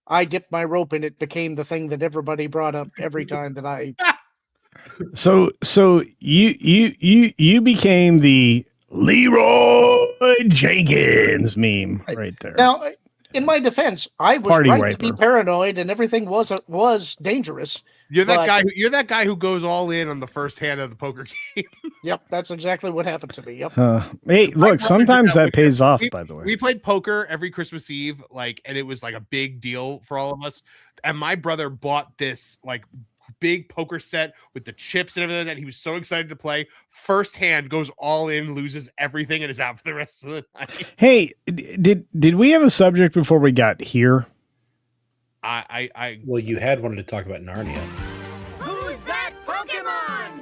I dipped my rope and it became the thing that everybody brought up every time that I. So you became the Leroy Jenkins meme right there. Now, in my defense, I was Party right to be wiper. paranoid and everything was dangerous. You're that but- guy. You're that guy who goes all in on the first hand of the poker game. Yep, that's exactly what happened to me. Yep. Hey, look, sometimes that pays off. We- By the way, We played poker every Christmas Eve, and it was like a big deal for all of us. And my brother bought this big poker set with the chips and everything that he was so excited to play. First hand goes all in, loses everything, and is out for the rest of the night. hey, did we have a subject before we got here? Well, you had wanted to talk about Narnia. Who's that Pokemon?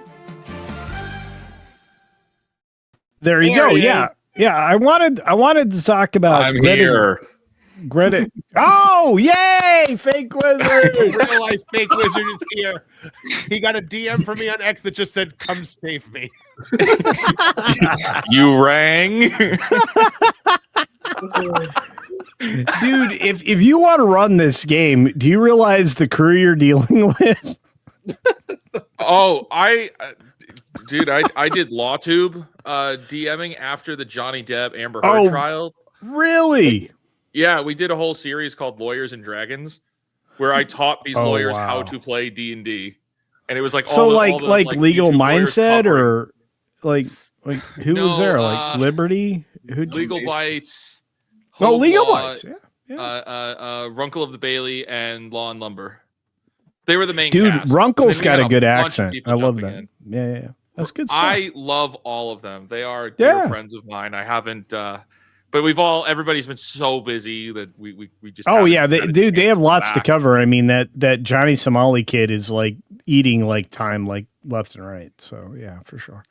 There you There go. he Yeah, is. yeah. I wanted to talk about I'm here. Greta. Oh, yay! Fake wizard. Real life fake wizard is here. He got a DM from me on X that just said, "Come save me." You rang. Dude, if you want to run this game, do you realize the crew you're dealing with? Oh, dude, I did LawTube DMing after the Johnny Depp Amber Heard trial. Really? Yeah, we did a whole series called Lawyers and Dragons, where I taught these lawyers how wow. to play D&D, and it was like So all the, like all the, legal YouTube lawyers mindset covering. or like who was there? Like Liberty? Legal Bites. No, Hold Legal Law, Bites. Yeah. Runkle of the Bailey and Law and Lumber. They were the main Dude, cast. Runkle's And then we got had a good bunch of accent. people I love jumping that. in. Yeah. That's good stuff. I love all of them. They are dear friends of mine. I haven't, but everybody's been so busy that we just. Oh haven't yeah, had a they chance have go lots to back. cover. I mean that Johnny Somali kid is like eating like time like left and right. So yeah, for sure.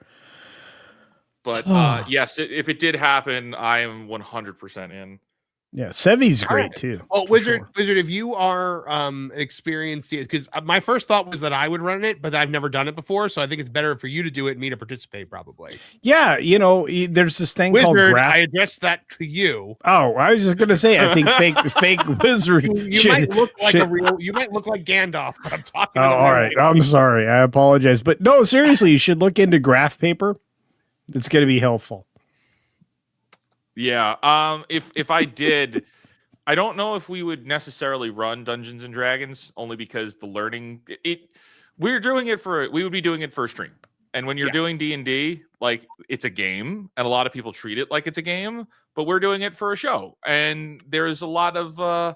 But yes, if it did happen, I am 100% in. Yeah, Sevi's All great right. too. Oh, for Wizard, sure. Wizard, if you are an experienced, because my first thought was that I would run it, but I've never done it before, so I think it's better for you to do it and me to participate, probably. Yeah, there's this thing called Wizard, graph. I addressed that to you. Oh, I was just gonna say, I think fake wizard. You might look like you might look like Gandalf, but I'm talking. Oh, to the all real right. guy. I'm sorry. I apologize, but no, seriously, you should look into graph paper. It's going to be helpful. Yeah. If I did, I don't know if we would necessarily run Dungeons and Dragons, only because the learning we would be doing it for a stream. And when you're doing D&D, like it's a game, and a lot of people treat it like it's a game, but we're doing it for a show. And there's a lot of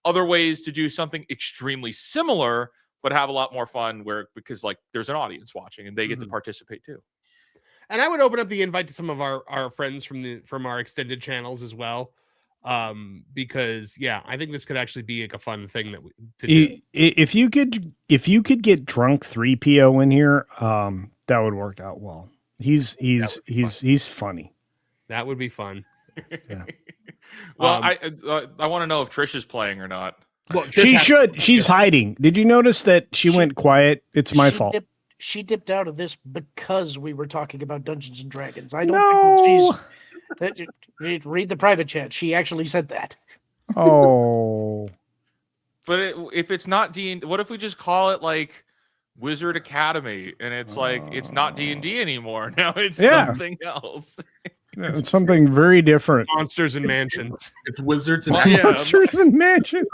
other ways to do something extremely similar, but have a lot more fun because like there's an audience watching and they get to participate too. And I would open up the invite to some of our friends from our extended channels as well, because I think this could actually be like a fun thing to do. If you could get drunk 3PO in here, that would work out well. He's funny. That would be fun. Yeah. Well, I want to know if Trish is playing or not. Well, She should. She's hiding. Did you notice that she went quiet? It's my fault. She dipped out of this because we were talking about Dungeons and Dragons. I don't think that she's. Read the private chat. She actually said that. Oh. But if it's not D&D, what if we just call it like Wizard Academy, and it's like it's not D&D anymore? Now it's something else. It's something very different. Monsters and Mansions. It's Wizards and Monsters and Mansions.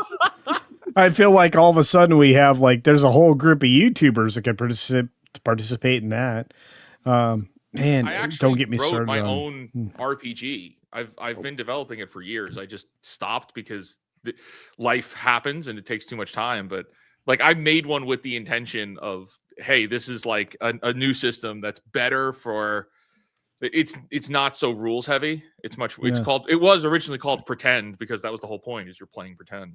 I feel like all of a sudden we have there's a whole group of YouTubers that could participate in that. Man, I actually don't get me wrote started my on own RPG. I've been developing it for years. I just stopped because life happens and it takes too much time. But I made one with the intention of, hey, this is like a new system that's better for. It's not so rules heavy. It was originally called Pretend because that was the whole point, is you're playing pretend.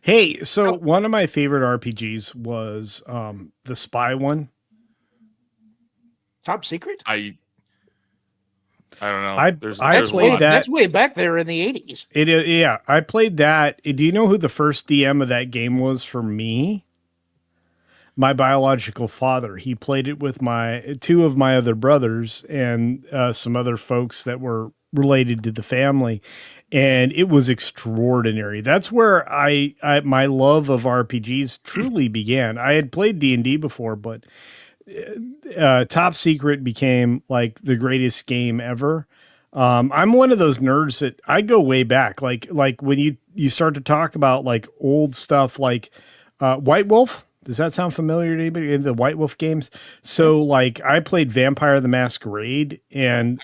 Hey, so one of my favorite RPGs was the spy one. Top Secret? I don't know. I played that. That's way back there in the 80s. Yeah, I played that. Do you know who the first DM of that game was for me? My biological father. He played it with two of my other brothers and some other folks that were related to the family, and it was extraordinary. That's where my love of RPGs truly began. I had played D&D before, but Top Secret became like the greatest game ever. I'm one of those nerds that I go way back. Like when you start to talk about like old stuff like White Wolf. Does that sound familiar to anybody in the White Wolf games? So like I played Vampire the Masquerade, and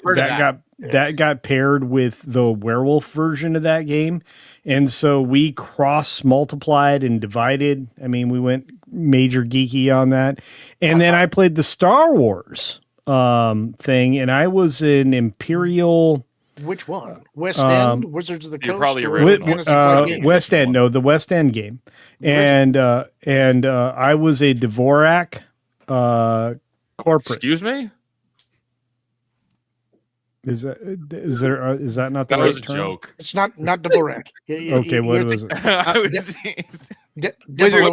that got paired with the werewolf version of that game. And so we cross multiplied and divided. I mean, we went major geeky on that. And then I played the Star Wars thing, and I was an Imperial. Which one? West End, Wizards of the Coast, probably West End. No, the West End game, and I was a Dvorak corporate. Excuse me. Is that not the that right was a term? joke? It's not Dvorak. Okay, what was it? What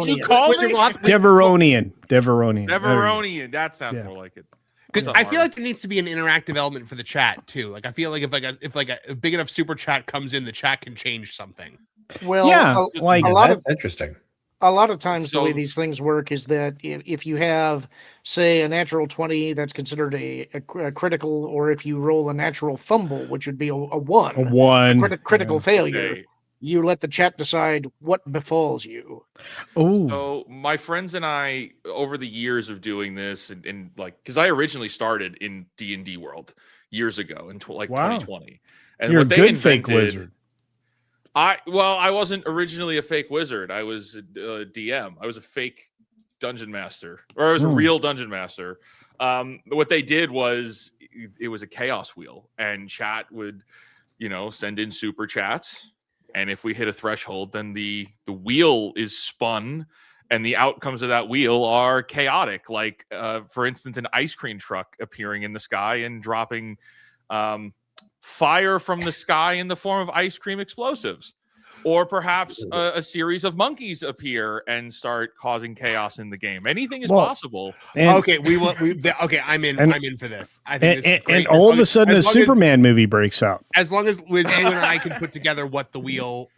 you call me? Deveronian. Deveronian. That sounds more like it. Because I feel like there needs to be an interactive element for the chat too. Like I feel like if a big enough super chat comes in, the chat can change something. Well, Yeah, a lot of interesting. a lot of times the way these things work is that if you have, say, a natural 20 that's considered a critical, or if you roll a natural fumble, which would be a 1, critical failure, Okay. you let the chat decide what befalls you. Oh, So my friends and I, over the years of doing this, and like, because I originally started in D&D world years ago in Wow. 2020, and You're what a they good fake invented- wizard. I wasn't originally a fake wizard. I was a DM. I was a fake dungeon master, or I was a real dungeon master. What they did was it was a chaos wheel, and chat would, send in super chats, and if we hit a threshold, then the wheel is spun, and the outcomes of that wheel are chaotic. Like, for instance, an ice cream truck appearing in the sky and dropping fire from the sky in the form of ice cream explosives, or perhaps a series of monkeys appear and start causing chaos in the game. Anything is possible. Okay, I'm in for this. I think this is great. And all of a sudden, a as long Superman movie breaks out. as long as you and I can put together what the wheel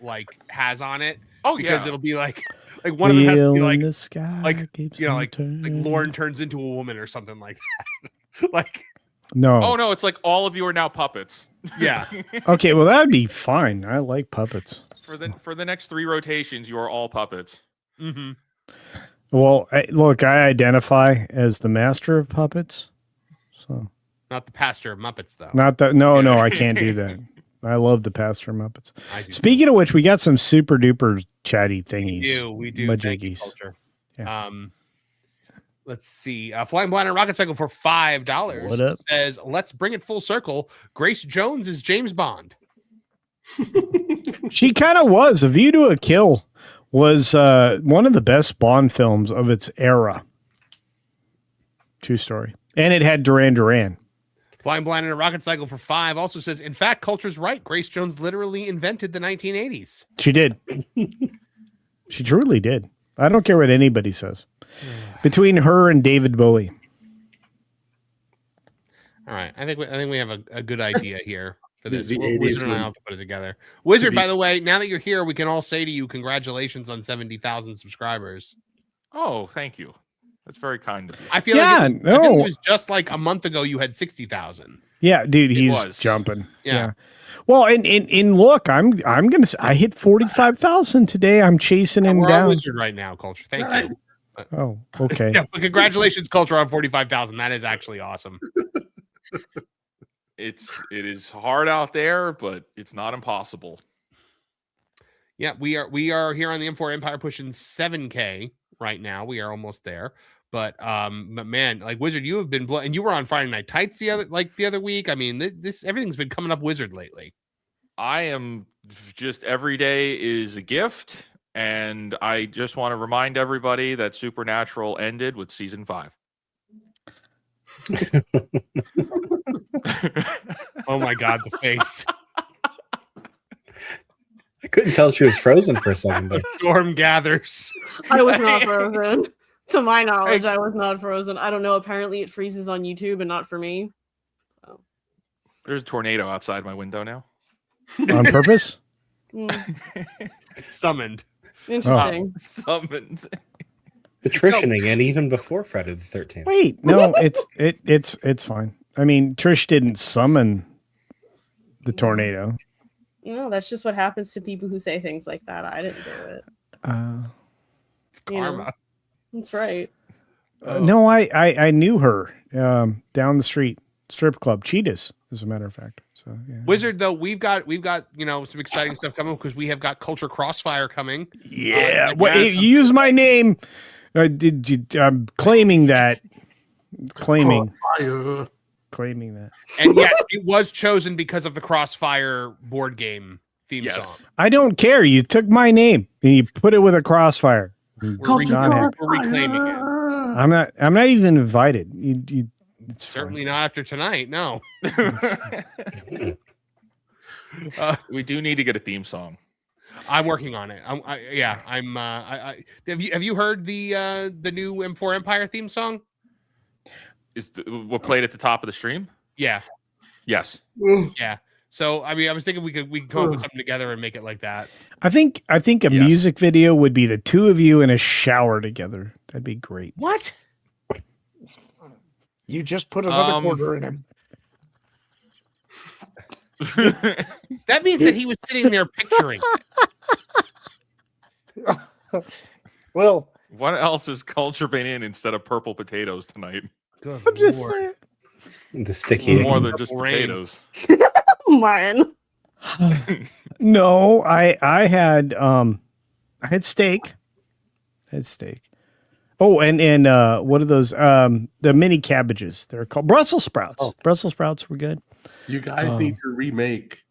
has on it. Oh, because yeah. it'll be like one of them has to be Wheel in like the sky like turning. Lorn turns into a woman or something like that. Like No. Oh no, it's like all of you are now puppets. Yeah. Okay, well that would be fine. I like puppets. For the next 3 rotations, you are all puppets. Mm-hmm. Well, look, I identify as the master of puppets. So Not the pastor of Muppets though. not that. No, I can't do that. I love the pastor of Muppets. Speaking of which, we got some super duper chatty thingies. We do. Thank you, Majiggies. Culture. Yeah. Let's see. Flying Blind and Rocket Cycle for $5 What up? says, "Let's bring it full circle. Grace Jones is James Bond." She kind of was. A View to a Kill was one of the best Bond films of its era. True story. And it had Duran Duran. Flying Blind and a Rocket Cycle for $5 also says, "In fact, Culture's right. Grace Jones literally invented the 1980s." She did. She truly did. I don't care what anybody says. Between her and David Bowie. All right, I think we have a good idea here for this. The 80s Wizard and I one. have to put it together. Wizard, by the way, now that you're here, we can all say to you, congratulations on 70,000 subscribers. Oh, thank you. That's very kind of you. I feel like it was just like a month ago you had 60,000. Yeah, dude, It he's was. jumping. Yeah. Well, and look, I'm gonna. I hit 45,000 today. I'm chasing him We're on down. Wizard right now, Culture. Thank you. Oh, okay. Yeah, but congratulations, Culture, on 45,000. That is actually awesome. It is hard out there, but it's not impossible. Yeah, we are here on the M4 Empire pushing 7K right now. We are almost there. But man, like Wizard, you have been and you were on Friday Night Tights the other week. I mean, this everything's been coming up Wizard lately. I am just every day is a gift, and I just want to remind everybody that Supernatural ended with season 5. Oh my God, the face. I couldn't tell she was frozen for a second. The storm gathers. I was not frozen. To my knowledge, I was not frozen. I don't know. Apparently, it freezes on YouTube and not for me. So. There's a tornado outside my window now. On purpose? Summoned. Interesting. Summoned. Patricianing and even before Friday the 13th. Wait, no, it's fine. I mean, Trish didn't summon the tornado. No, that's just what happens to people who say things like that. I didn't do it. It's karma. That's right. No, I knew her down the street, strip club, Cheetahs, as a matter of fact. So yeah. Wizard, though, we've got some exciting stuff coming because we have got Culture Crossfire coming. Yeah, you use my name. I'm claiming that. Claiming that. And yeah, it was chosen because of the Crossfire board game theme song. I don't care. You took my name and you put it with a crossfire. We're reclaiming it. I'm not even invited. It's certainly not after tonight. No. We do need to get a theme song. I'm working on it. Have you heard the new M4 Empire theme song? Is what played at the top of the stream? Yeah. Yes. Yeah. So I mean, I was thinking we could come up with something together and make it like that. I think a music video would be the two of you in a shower together. That'd be great. What? You just put another quarter in him. That means that he was sitting there picturing it. Well, what else is culture been in instead of purple potatoes tonight? Good I'm just saying. The sticky more than just potatoes. Martin. No, I had steak. Oh, and what are those? The mini cabbages. They're called Brussels sprouts. Oh. Brussels sprouts were good. You guys need to remake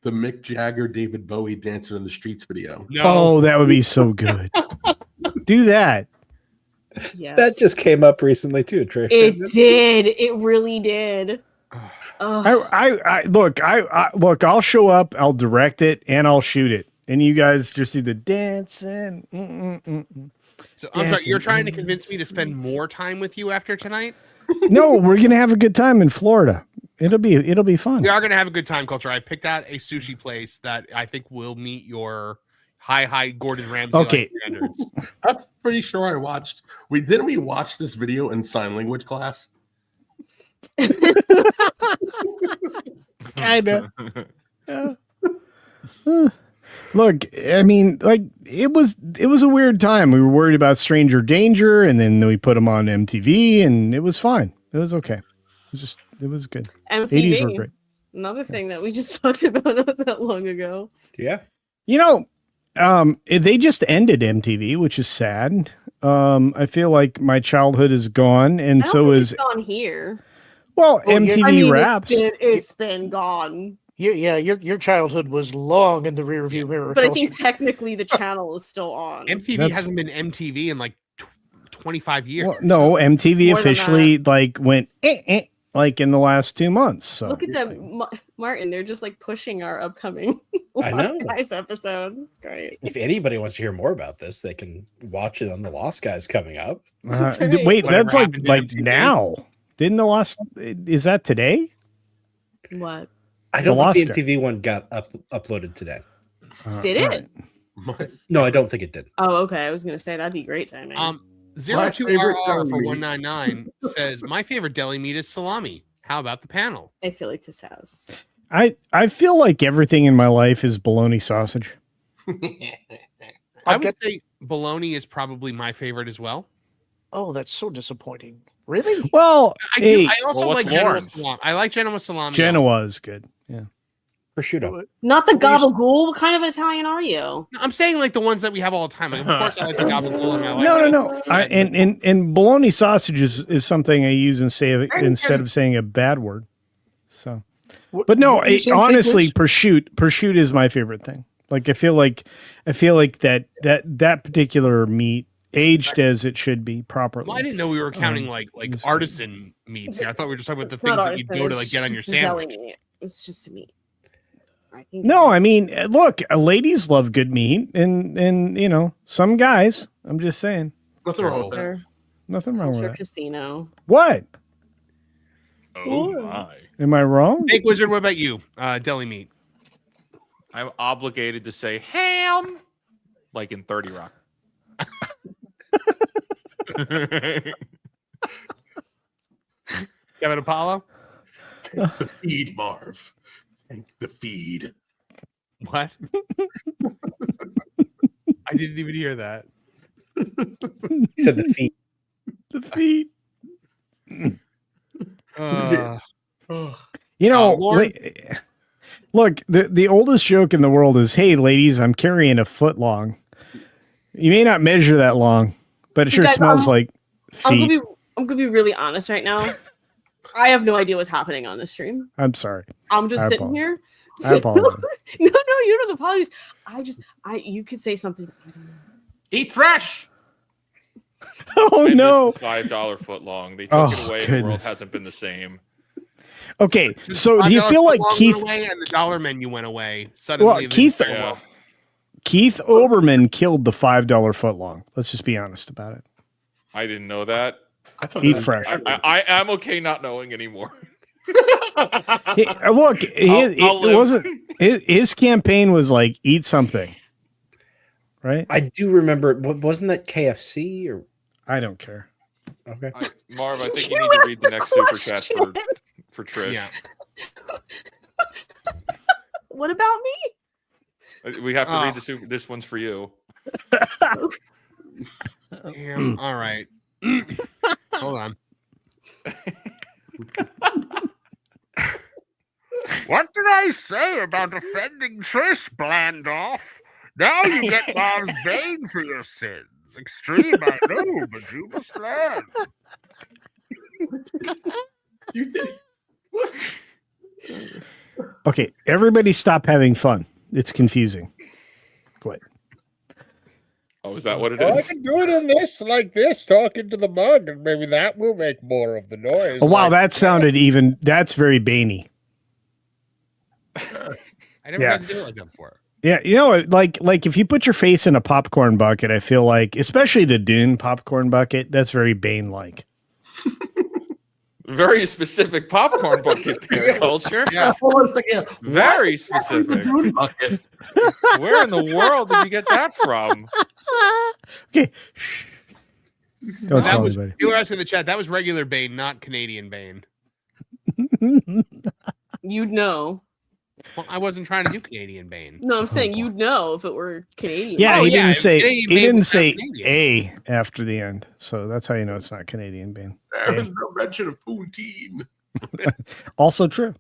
the Mick Jagger, David Bowie Dancing in the Streets video. No. Oh, that would be so good. Do that. Yes. That just came up recently too, Trish. It did. It really did. I look. I'll show up. I'll direct it and I'll shoot it. And you guys just see the dancing. So I'm sorry, you're trying to convince me to spend more time with you after tonight? No, we're gonna have a good time in Florida. It'll be fun. We are gonna have a good time, Culture. I picked out a sushi place that I think will meet your high Gordon Ramsay standards. I'm pretty sure I watched. Didn't we watch this video in sign language class? Kinda. Look, I mean, like it was a weird time. We were worried about Stranger Danger, and then we put them on MTV, and it was fine. It was okay. It was good. MTV. 80s were great. Another thing that we just talked about not that long ago. Yeah. You know, they just ended MTV, which is sad. I feel like my childhood is gone, and so is gone here. Well, MTV Raps. It's been gone. Yeah, your childhood was long in the rearview mirror. But I think technically the channel is still on. MTV hasn't been MTV in like 25 years. Well, no, MTV More than officially like went like in the last 2 months. So Look at them, Martin. They're just like pushing our upcoming I know. Lost Guys episode. It's great. If anybody wants to hear more about this, they can watch it on the Lost Guys coming up. That's right. wait, Whatever that's happened to like MTV? now. Didn't the last? Is that today? What? I don't The think Lost the MTV one got uploaded today. Did it? No, I don't think it did. Oh, okay. I was gonna say that'd be great timing. 02RR for 199 says my favorite deli meat is salami. How about the panel? I feel like this has. I feel like everything in my life is bologna sausage. I would say bologna is probably my favorite as well. Oh, that's so disappointing. Really? Well, I also what's like Genoa Lorn's? salami. I like Genoa salami. Genoa is good. Yeah. Prosciutto. Not the gabagool. What kind of Italian are you? I'm saying like the ones that we have all the time. Like, of course, I like the gabagool. And I like No. And bologna sausage is something I use instead of saying a bad word. So But no, What were you saying, honestly, Jake? prosciutto is my favorite thing. Like I feel like that particular meat aged as it should be properly. Well, I didn't know we were counting like artisan meats here. I thought we were just talking about the things that you'd go to like get on your sandwich. It's just meat. No, I mean, look, ladies love good meat, and you know, some guys. I'm just saying. Nothing wrong with that. Nothing wrong with Culture that. Casino. What? Oh my! Am I wrong? Big Wizard, what about you? Deli meat. I'm obligated to say ham, like in 30 Rock. Kevin Apollo. Take the feed, Marv. Take the feed. What? I didn't even hear that. He said the feet. The feet. You Uh, know, Lorn- look, the oldest joke in the world is, "Hey, ladies, I'm carrying a foot long." You may not measure that long, but it sure Guys, smells like feet. I'm gonna be really honest right now. I have no idea what's happening on the stream. I'm sorry. I'm just I sitting apologize. here. I apologize. No, you don't have to apologize. You could say something. Eat fresh. Oh I no! missed the $5 foot long. They took it away. And the world goodness. hasn't been the same. Okay, so do you $5 feel like footlong Keith? went away and the dollar menu went away? Suddenly, Well, the Keith, entire world- Keith Oberman killed the $5 foot long. Let's just be honest about it. I didn't know that. I thought Eat fresh. I am okay not knowing anymore. Look, it live. wasn't. His campaign was like, eat something, right? I do remember. Wasn't that KFC or? I don't care. Okay. Marv, I think you need to read the next super chat for Trish. Yeah. What about me? We have to read the super. This one's for you. Damn. All right. Hold on. What did I say about offending Trish, Blandoff? Now you get Marv's Bane for your sins. Extreme, I know, but you must learn. You did. Okay, everybody stop having fun. It's confusing. Quit. Oh, is that what it Well, I is? can do it in this, like this, talking to the mug, and maybe that will make more of the noise. Oh, wow, like that sounded even. That's very Baney. I never yeah. had to do it like that before. Yeah, you know, like if you put your face in a popcorn bucket, I feel like, especially the Dune popcorn bucket, that's very Bane-like. Very specific popcorn bucket there, culture. Yeah. Very specific. Where in the world did you get that from? Okay. Don't That tell was, anybody. you were asking in the chat, that was regular Bane, not Canadian Bane. You'd know. Well, I wasn't trying to do Canadian Bane. No, I'm saying you'd know if it were Canadian. Yeah, Oh, he yeah, didn't say Canadian he Bane didn't was not say Canadian. A after the end, so that's how you know it's not Canadian Bane. There was no mention of poutine. Also true.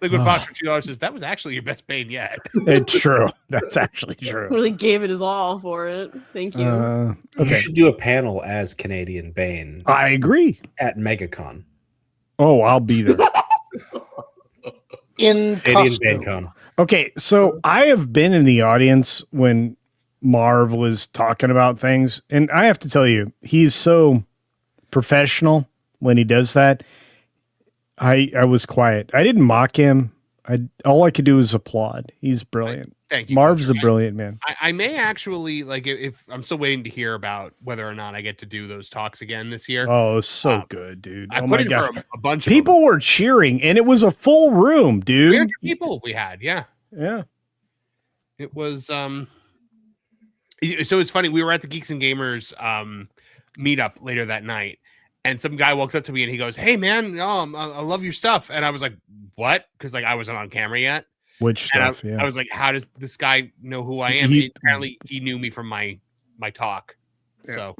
Liquid Fox for $2 says that was actually your best Bane yet. It's true. That's actually true. Really gave it his all for it. Thank you. You Okay, should do a panel as Canadian Bane I agree. at MegaCon. Oh, I'll be there. In Canadian costume. BaneCon. Okay, so I have been in the audience when Marv was talking about things, and I have to tell you, he's so professional when he does that. I was quiet. I didn't mock him. All I could do was applaud. He's brilliant. Thank you. Marv's a Coach. brilliant man. I may actually, like, if I'm still waiting to hear about whether or not I get to do those talks again this year. Oh, it was so good, dude. I Oh put my in gosh. for a bunch of People were cheering, and it was a full room, dude. 300 people we had. Yeah. Yeah. It was, so it's funny. We were at the Geeks and Gamers meetup later that night, and some guy walks up to me and he goes, "Hey man, I love your stuff." And I was like, "What?" Because like I wasn't on camera yet. Which And stuff? Yeah. I was like, "How does this guy know who I am?" He- Apparently, he knew me from my talk. Yeah. So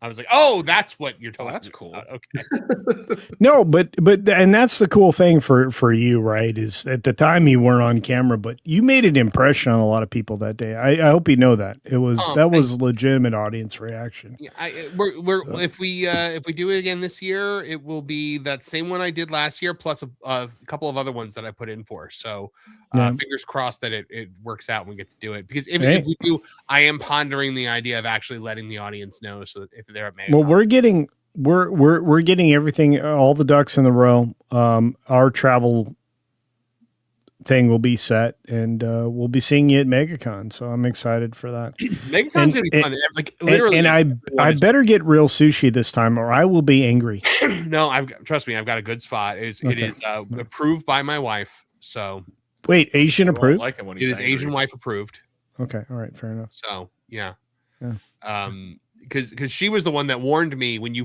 I was like, oh, that's what you're talking. That's cool. Okay. No, but and that's the cool thing for you, right? Is at the time you weren't on camera, but you made an impression on a lot of people that day. I hope you know that it was legitimate audience reaction. Yeah, if we do it again this year, it will be that same one I did last year, plus a couple of other ones that I put in for. So fingers crossed that it works out and we get to do it. Because if we do, I am pondering the idea of actually letting the audience know, so that if they're at Mega. Well, we're getting everything, all the ducks in the row. Our travel thing will be set, and we'll be seeing you at MegaCon. So I'm excited for that. MegaCon's gonna be fun. Like literally, and I better get real sushi this time, or I will be angry. No, trust me, I've got a good spot. It is approved by my wife. So wait, Asian approved? Like it is Asian wife approved. Okay, all right, fair enough. So yeah. Yeah. Because she was the one that warned me when you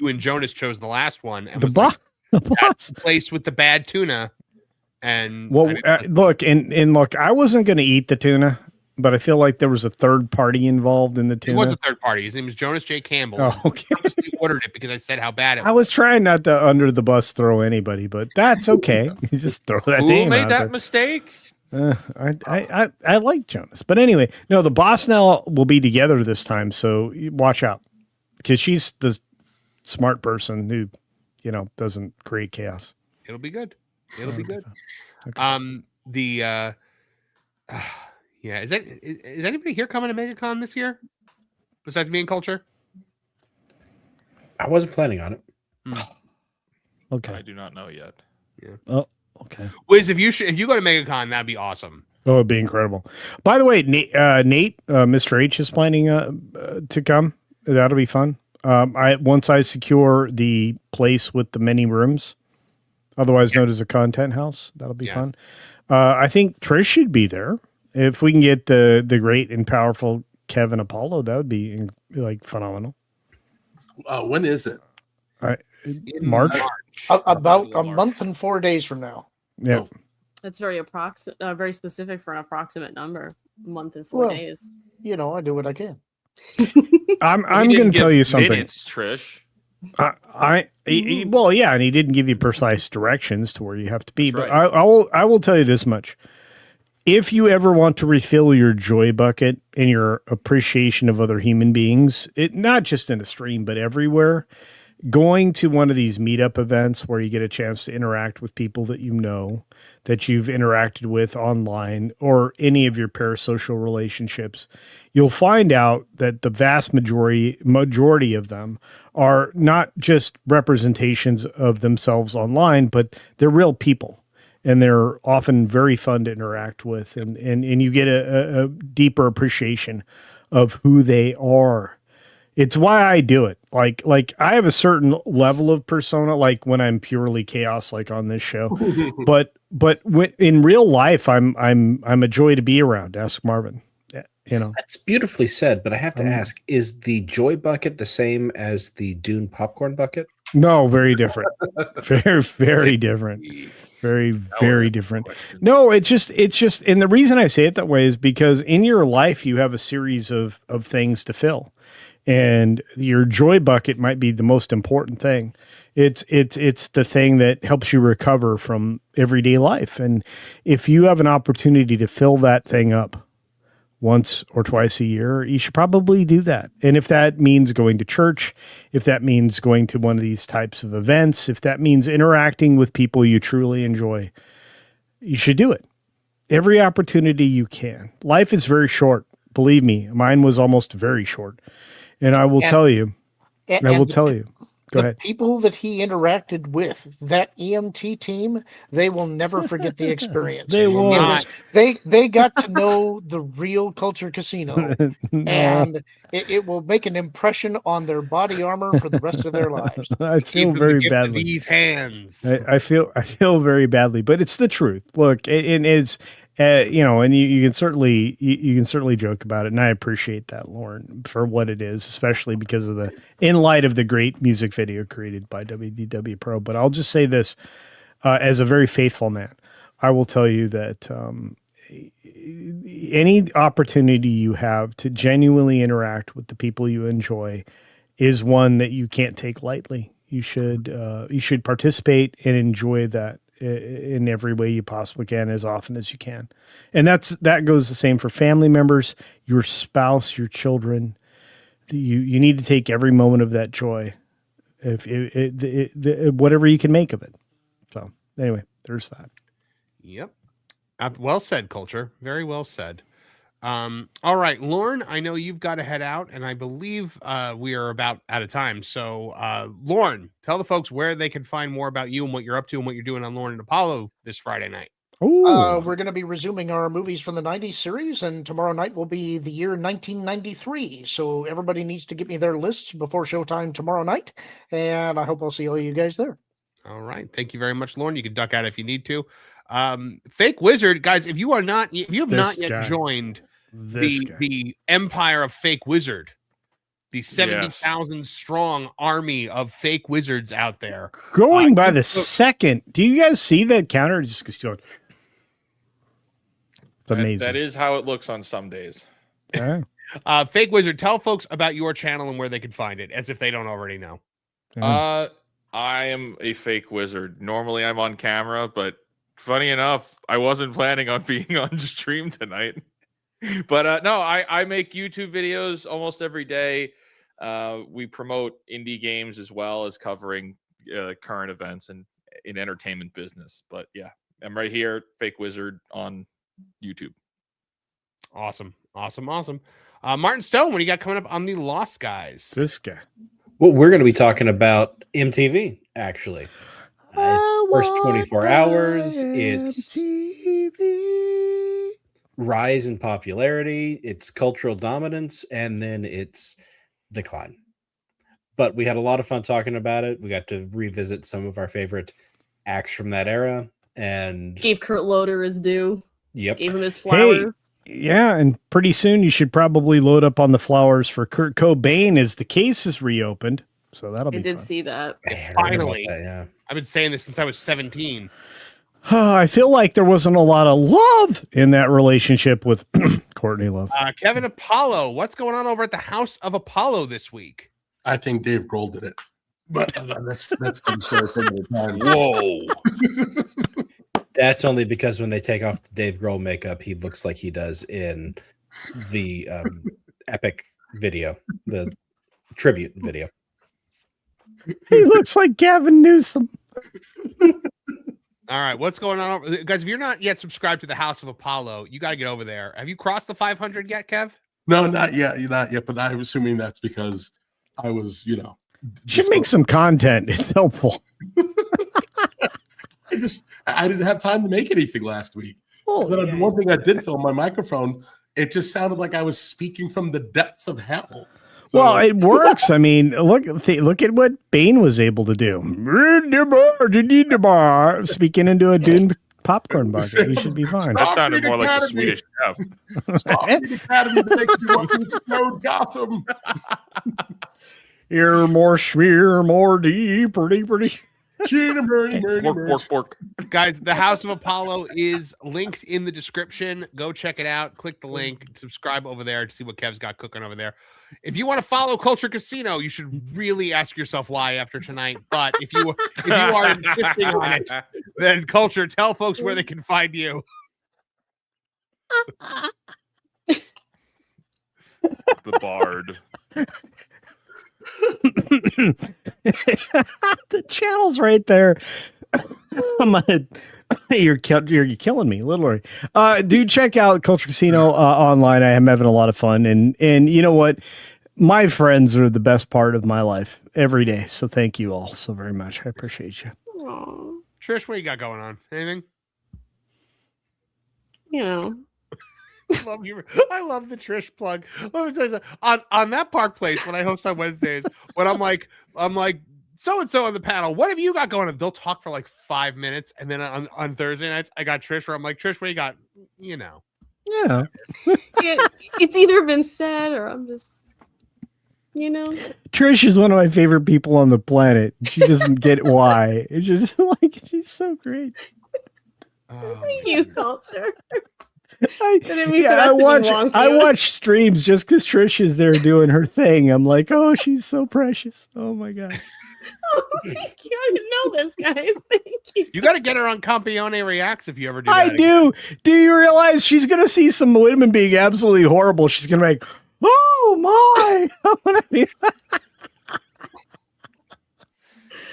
and Jonas chose the last one. And that's the place with the bad tuna. And look, I wasn't going to eat the tuna, but I feel like there was a third party involved in the tuna. It was a third party. His name was Jonas J. Campbell. Oh, okay. I purposely ordered it because I said how bad it was. I was trying not to under the bus throw anybody, but that's okay. You just throw that name Who made out that there. mistake? I like Jonas, but anyway, no, the boss now will be together this time, so watch out, because she's the smart person who, doesn't create chaos. It'll be good. It'll be good. Okay. Is anybody here coming to MegaCon this year besides me and Culture? I wasn't planning on it. Okay, I do not know yet. Yeah. Oh, okay. Wiz, if you go to MegaCon, that'd be awesome. Oh, it'd be incredible. By the way, Nate, Mr. H is planning to come. That'll be fun. Once I secure the place with the many rooms, otherwise known as a content house, that'll be fun. I think Trish should be there. If we can get the great and powerful Kevin Apollo, that would be like phenomenal. When is it? March. About a month and 4 days from now. Yeah. That's very very specific for an approximate number. A month and 4 days. I do what I can. I'm going to tell you something. Minutes, Trish. Well, yeah, and he didn't give you precise directions to where you have to be. That's but right. I will tell you this much: if you ever want to refill your joy bucket and your appreciation of other human beings, not just in a stream but everywhere, going to one of these meetup events where you get a chance to interact with people that that you've interacted with online, or any of your parasocial relationships, you'll find out that the vast majority of them are not just representations of themselves online, but they're real people, and they're often very fun to interact with, and you get a deeper appreciation of who they are. It's why I do it. Like I have a certain level of persona, like when I'm purely chaos, like on this show, but when, in real life, I'm a joy to be around. Ask Marvin. That's beautifully said, but I have to ask: is the joy bucket the same as the Dune popcorn bucket? No, very different. Very, very different. Very, very different. No, it's just, and the reason I say it that way is because in your life you have a series of things to fill, and your joy bucket might be the most important thing. It's the thing that helps you recover from everyday life, and if you have an opportunity to fill that thing up once or twice a year, you should probably do that. And if that means going to church, if that means going to one of these types of events, if that means interacting with people you truly enjoy, you should do it. Every opportunity you can. Life is very short. Believe me, mine was almost very short. And I will tell you, Go ahead. People that he interacted with, that EMT team, they will never forget the experience. They won't. They got to know the real Culture Casino, and it will make an impression on their body armor for the rest of their lives. I feel very badly. These hands. I feel very badly, but it's the truth. Look, it is. And you can certainly joke about it, and I appreciate that, Lorn, for what it is, especially because of in light of the great music video created by WDW Pro. But I'll just say this, as a very faithful man, I will tell you that any opportunity you have to genuinely interact with the people you enjoy is one that you can't take lightly. You should participate and enjoy that in every way you possibly can, as often as you can. And that goes the same for family members, your spouse, your children. You need to take every moment of that joy, whatever you can make of it. So anyway, there's that. Yep. Well said, Culture. Very well said. All right, Lorn, I know you've got to head out, and I believe we are about out of time. So, Lorn, tell the folks where they can find more about you and what you're up to and what you're doing on Lorn and Apollo this Friday night. We're going to be resuming our movies from the 90s series, and tomorrow night will be the year 1993. So everybody needs to give me their lists before showtime tomorrow night, and I hope I'll see all you guys there. All right. Thank you very much, Lorn. You can duck out if you need to. Fake Wizard, guys, if you have not yet joined the empire of Fake Wizard, the 70,000 strong army of fake wizards out there. Going by the second. Do you guys see that counter? It's amazing. That is how it looks on some days. Yeah. Fake Wizard, tell folks about your channel and where they can find it, as if they don't already know. I am a fake wizard. Normally I'm on camera, but funny enough, I wasn't planning on being on stream tonight. But no, I make YouTube videos almost every day. We promote indie games as well as covering current events and in entertainment business. But yeah, I'm right here, Fake Wizard on YouTube. Awesome. Martin Stone, what do you got coming up on the Lost Guys? This guy. Well, we're going to be talking about MTV, actually. First 24 hours, it's rise in popularity, its cultural dominance, and then its decline. But we had a lot of fun talking about it. We got to revisit some of our favorite acts from that era, and gave Kurt Loder his due. Yep. Gave him his flowers. Hey, yeah, and pretty soon you should probably load up on the flowers for Kurt Cobain as the case is reopened. So that'll be fun. I did see that. Finally. That, yeah. I've been saying this since I was 17. I feel like there wasn't a lot of love in that relationship with Courtney Love. Kevin Apollo, what's going on over at the House of Apollo this week? I think Dave Grohl did it, but that's some story for another time. Whoa! That's only because when they take off the Dave Grohl makeup, he looks like he does in the Epic video, the tribute video. He looks like Gavin Newsom. All right, what's going on over, guys? If you're not yet subscribed to the House of Apollo, you got to get over there. Have you crossed the 500 yet, Kev? No, not yet. But I'm assuming that's because I was, should make some content. It's helpful. I didn't have time to make anything last week. Oh, but yeah. one thing I did film my microphone, it just sounded like I was speaking from the depths of hell. So, well, it works. I mean, look at what Bane was able to do. Speaking into a Dune popcorn bucket. He should be fine. That sounded more like the Swedish chef. Stop the Academy to make you want to explode Gotham. You're more schmear, more deep, pretty. Pork. Guys, the House of Apollo is linked in the description. Go check it out. Click the link. Subscribe over there to see what Kev's got cooking over there. If you want to follow Culture Casino, you should really ask yourself why after tonight. But if you are insisting on it, then Culture, tell folks where they can find you. The Bard. The channel's right there. You're killing me, literally. Do check out Culture Casino online. I am having a lot of fun, and you know what? My friends are the best part of my life every day. So thank you all so very much. I appreciate you. Aww. Trish, what you got going on? Anything? I love the Trish plug. Let me tell you something. On that Park Place, when I host on Wednesdays, when I'm like so and so on the panel, what have you got going on? They'll talk for like 5 minutes, and then on Thursday nights, I got Trish where I'm like, Trish, what do you got? Yeah. It's either been said or I'm just, Trish is one of my favorite people on the planet. She doesn't get why. It's just like she's so great. Thank you, Culture. I watch streams just because Trish is there doing her thing. I'm like, oh, she's so precious. Oh my god. Oh, thank you. I didn't know this, guys. Thank you. You got to get her on Campione Reacts if you ever do that. I do. Do you realize she's gonna see some women being absolutely horrible? She's gonna be like, oh my. I'm gonna be.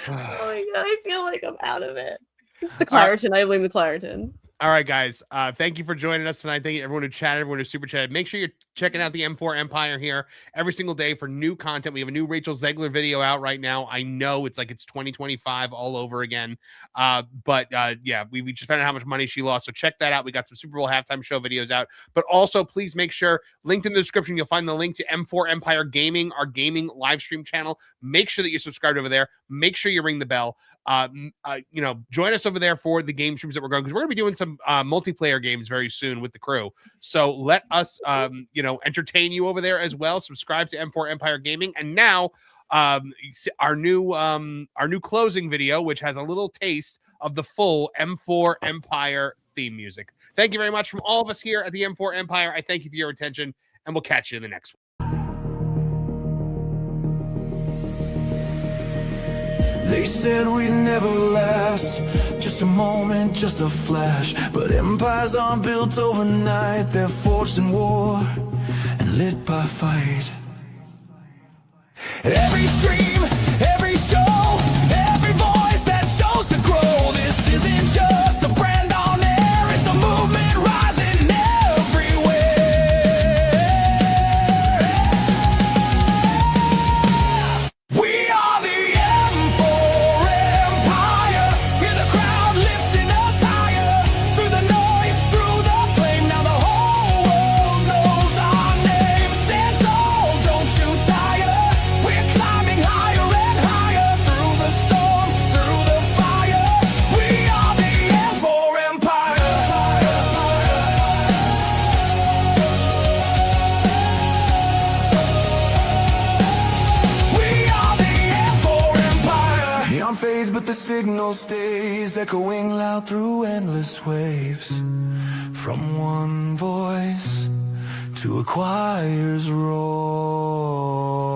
Oh my god, I feel like I'm out of it. It's the Claritin. I blame the Claritin. All right, guys. Thank you for joining us tonight. Thank you everyone who chatted, everyone who super chatted. Make sure you're checking out the M4 Empire here every single day for new content. We have a new Rachel Zegler video out right now. I know it's like it's 2025 all over again. But yeah, we just found out how much money she lost. So check that out. We got some Super Bowl halftime show videos out. But also, please make sure, linked in the description, you'll find the link to M4 Empire Gaming, our gaming live stream channel. Make sure that you're subscribed over there. Make sure you ring the bell. Join us over there for the game streams that we're going, because we're going to be doing some multiplayer games very soon with the crew. So let us, entertain you over there as well. Subscribe to M4 Empire Gaming. And now our new closing video, which has a little taste of the full M4 Empire theme music. Thank you very much from all of us here at the M4 Empire. I thank you for your attention, and we'll catch you in the next one. They said we'd never last, just a moment, just a flash. But empires aren't built overnight, they're forged in war and lit by fight. Every stream, every show, every voice that shows to grow. This isn't just a brand on air, it's a movement rising everywhere. We are the but the signal stays echoing loud through endless waves. From one voice to a choir's roar.